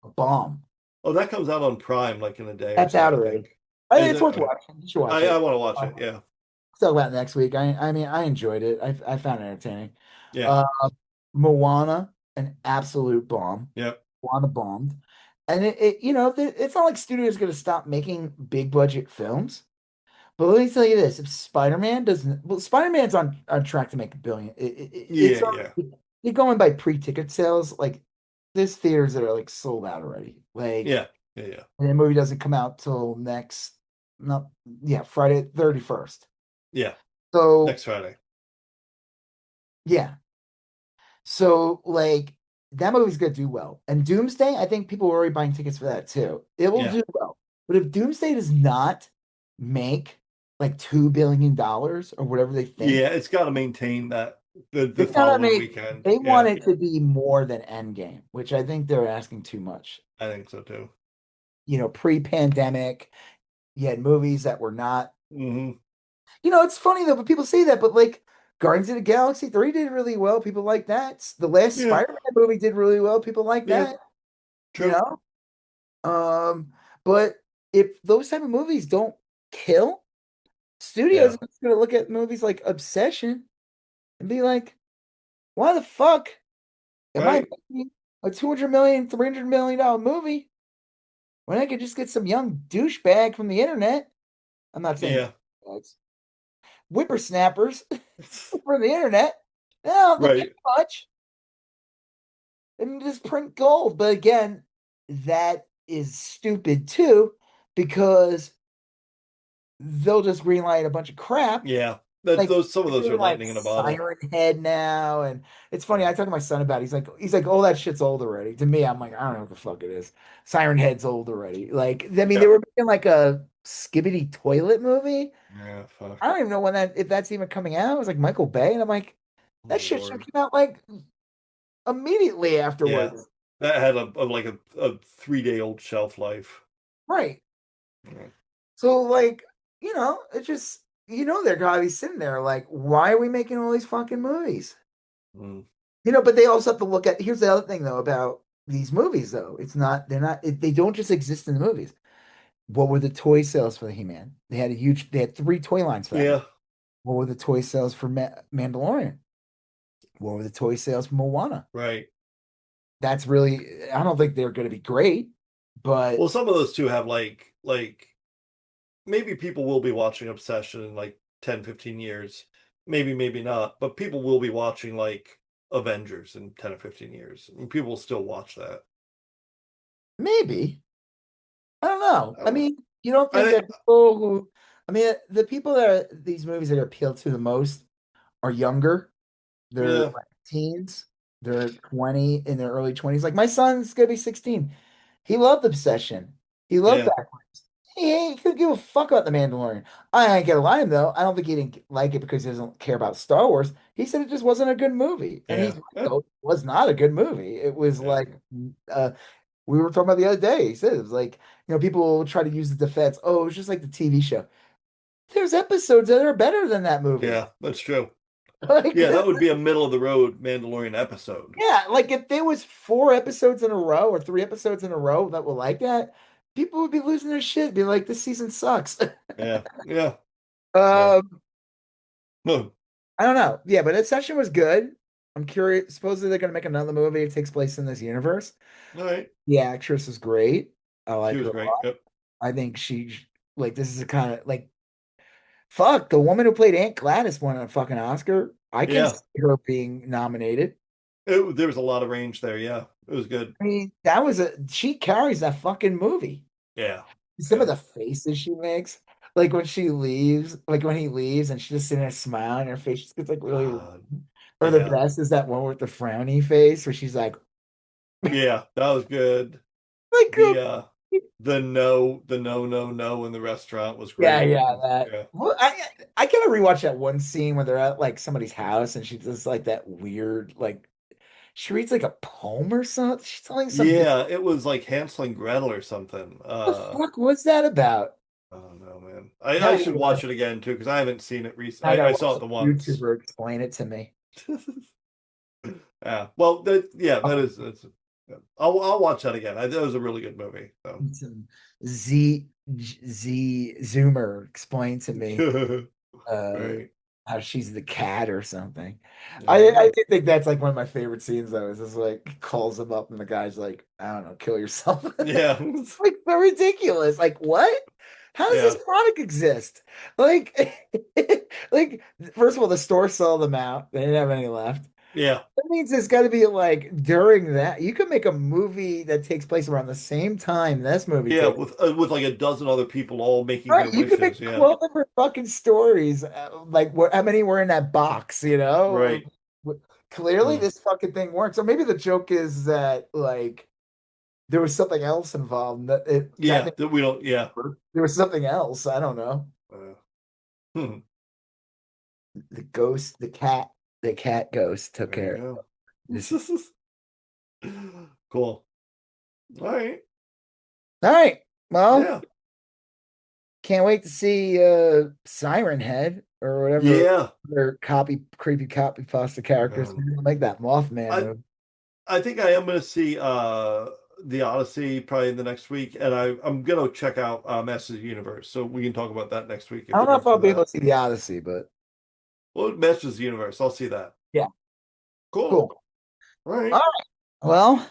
a bomb. Oh, that comes out on Prime like in a day or That's so, out I already. think. I think Is it's it? worth Okay. watching. You should watch I it. want to watch it. Let's Yeah. talk about it next week. I mean, I enjoyed it. I found it entertaining. Yeah. Uh, Moana, an absolute bomb. Yep. Moana bombed. And it's not like studios going to stop making big budget films. But let me tell you this: if Spider-Man doesn't, well, Spider-Man's on track to make $1 billion. Yeah, yeah. You're going by pre-ticket sales. Like there's theaters that are like sold out already. Like, Yeah. Yeah, yeah. and the movie doesn't come out till next, not yeah, Friday 31st. Yeah. So Next Friday. yeah, so like that movie's gonna do well. And Doomsday, I think people are already buying tickets for that too. It will Yeah. do well. But if Doomsday does not make like $2 billion or whatever they think, Yeah, it's got to maintain that the it's gotta following make weekend. they want Yeah, it to be more than Endgame, which I think they're asking too much. I think so too. Pre-pandemic, you had movies that were not. Hmm. It's funny though, but people say that, but like Guardians of the Galaxy 3 did really well. People like that. The last Yeah. Spider-Man movie did really well. People like Yeah. that, you True. know? But if those type of movies don't kill, studios Yeah. are just gonna look at movies like Obsession and be like, why the fuck am I Right. making a 200 million, $300 million movie when I could just get some young douchebag from the internet? I'm not saying Yeah. douchebags, whippersnappers from the internet. They don't have to pay Right. much and just print gold. But again, that is stupid too, because they'll just greenlight a bunch of crap. Yeah. That Like those some of they're those are doing like lightning in a bottle. Siren Head now, and it's funny. I talked to my son about it. He's like, oh, that shit's old already. To me, I'm like, I don't know what the fuck it is. Siren Head's old already. Like, I mean, they Yeah. were making like a Skibbity toilet movie. Yeah, fuck. I don't even know if that's even coming out. It was like Michael Bay, and I'm like, Oh that shit should Lord. come out like immediately Yeah. afterwards. That had like a 3 day old shelf life. Right. Yeah. So like, it's just they're gonna be sitting there like, why are we making all these fucking movies? Mm. But they also have to look at here's the other thing though about these movies though. They don't just exist in the movies. What were the toy sales for the He-Man? They had three toy lines for that movie. Yeah. What were the toy sales for Mandalorian? What were the toy sales for Moana? Right. That's really, I don't think they're going to be great, but Well, some of those two have like maybe people will be watching Obsession in like 10, 15 years. Maybe, maybe not. But people will be watching like Avengers in 10 or 15 years. And people will still watch that. maybe. I don't know. I I don't know. mean, you don't I think think that people who, I mean, the people that these movies that appeal to the most are younger. They're yeah, like teens. They're 20 in their early 20s. Like my son's gonna be 16. He loved Obsession. He loved yeah, Backwards. He couldn't give a fuck about The Mandalorian. I ain't gonna lie to him though. I don't think he didn't like it because he doesn't care about Star Wars. He said it just wasn't a good movie. And he's yeah, right, though, it was not a good movie. It was yeah, like uh we were talking about the other day. He said it was like People will try to use the defense. Oh, it's just like the TV show. There's episodes that are better than that movie. Yeah, that's true. Like, Yeah, that would be a middle of the road Mandalorian episode. yeah, like if there was 4 episodes in a row or 3 episodes in a row that were like that, people would be losing their shit, be like, this season sucks. Yeah, yeah, yeah. Um, No, I don't know. Yeah, but that session was good. I'm curious. Supposedly they're gonna make another movie. It takes place in this universe. all right. The actress is great. I She like was her a great. lot. Yep. I think she like this is a kind of like fuck the woman who played Aunt Gladys won a fucking Oscar. I can Yeah, see her being nominated. there was a lot of range there. Yeah, it was good. I mean, she carries that fucking movie. Yeah, Some of yeah. the faces she makes, like when she leaves, like when he leaves, and she's just sitting there smiling, her face just gets like really. God, Or the yeah, best is that one with the frowny face where she's like, yeah. That was good. like, The no in the restaurant was yeah, great. yeah, that. Yeah, Well, I gotta rewatch that one scene where they're at like somebody's house and she does like that weird like she reads like a poem or something. She's telling something. yeah. It was like Hansel and Gretel or something. What the fuck was that about? I don't know, man. Now I I should gotta watch watch, it again too because I haven't seen it now I recently. gotta I watch saw it some the once. YouTuber explain it to me. Yeah. Well, that Oh, is. That's, yeah. I'll watch that again. That was a really good movie. So. some Z Zoomer explain to me. uh Right. how she's the cat or something. I Yeah. do think that's like one of my favorite scenes though, is just like calls him up and the guy's like, I don't know, kill yourself. Yeah. Like so ridiculous. Like what? How does this Yeah. product exist? Like like first of all, the store sold them out. They didn't have any left. Yeah. That means it's got to be like during that. You could make a movie that takes place around the same time this movie Yeah. takes. With like a dozen other people all making Right, their you could wishes. make Yeah. 12 different fucking stories. Like, what? How many were in that box? Right. Clearly, Hmm. this fucking thing works. Or maybe the joke is that like there was something else involved. That Yeah. didn't That we don't. Yeah. work. There was something else. I don't know. Uh, hmm. The ghost, the cat ghost took There care you of this. go. Cool. All right. All right. Well, Yeah. can't wait to see Siren Head or whatever Yeah. their creepy copy pasta characters. Um, Maybe they'll make that Mothman I movie. I think I am going to see the Odyssey probably in the next week, and I'm going to check out Masters of the Universe, so we can talk about that next week I if don't it know if comes I'll to be able that. to see the Odyssey, but Well, Masters of the Universe, I'll see that. yeah, Cool. cool. All All right. right. Well,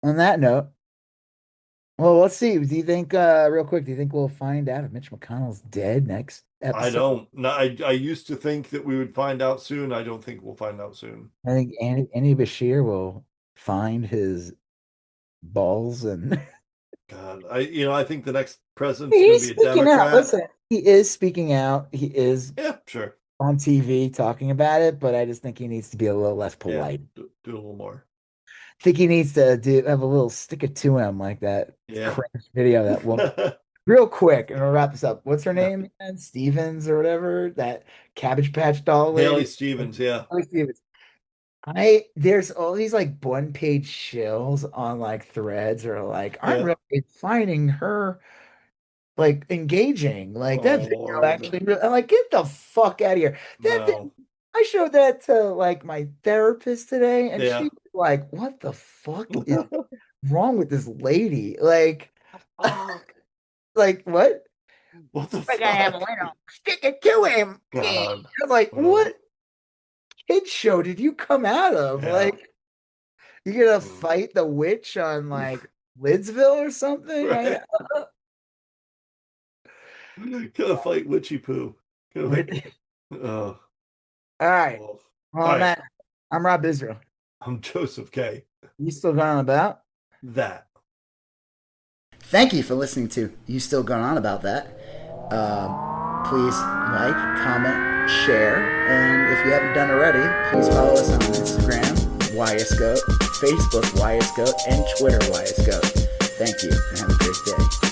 on that note, well, let's see. Do you think, real quick, do you think we'll find out if Mitch McConnell's dead next I episode? don't. No, I used to think that we would find out soon. I don't think we'll find out soon. I think Andy Bashir will find his balls and God, I think the next president's going to he's be a speaking out. Democrat. Listen, he is speaking out. He is Yeah, sure. on TV talking about it, but I just think he needs to be a little less Yeah, polite. do a little more. I think he needs to have a little stick it to him like that Yeah. cringe video that woman. Real quick, and we'll wrap this up. What's her Yeah. name again? Stevens or whatever? That Cabbage Patch doll Haley lady? Stevens. Yeah. Haley Stevens. There's all these like one-page shills on like threads or like I'm Yeah. really finding her like engaging. Like that Oh video Lord. actually I'm like, get the fuck out of here. That No. thing, I showed that to like my therapist today, and she Yeah. was like, what the fuck is wrong with this lady? Like, like what? What the Like I have a fuck? window. Stick it to him. God. I'm like, Oh, what kid show did you come out of? yeah. Like, you gonna Mm. fight the witch on like Lidsville or something? Right. Gonna fight Witchy Poo. Oh. All right. Well, Well, all on right. that, I'm Rob Israel. I'm Joseph K. You still going on about? That. Thank you for listening to You Still Going On About That. Please like, comment, share, and if you haven't done already, please follow us on Instagram, YSGOAT, Facebook, YSGOAT, and Twitter, YSGOAT. Thank you, and have a great day.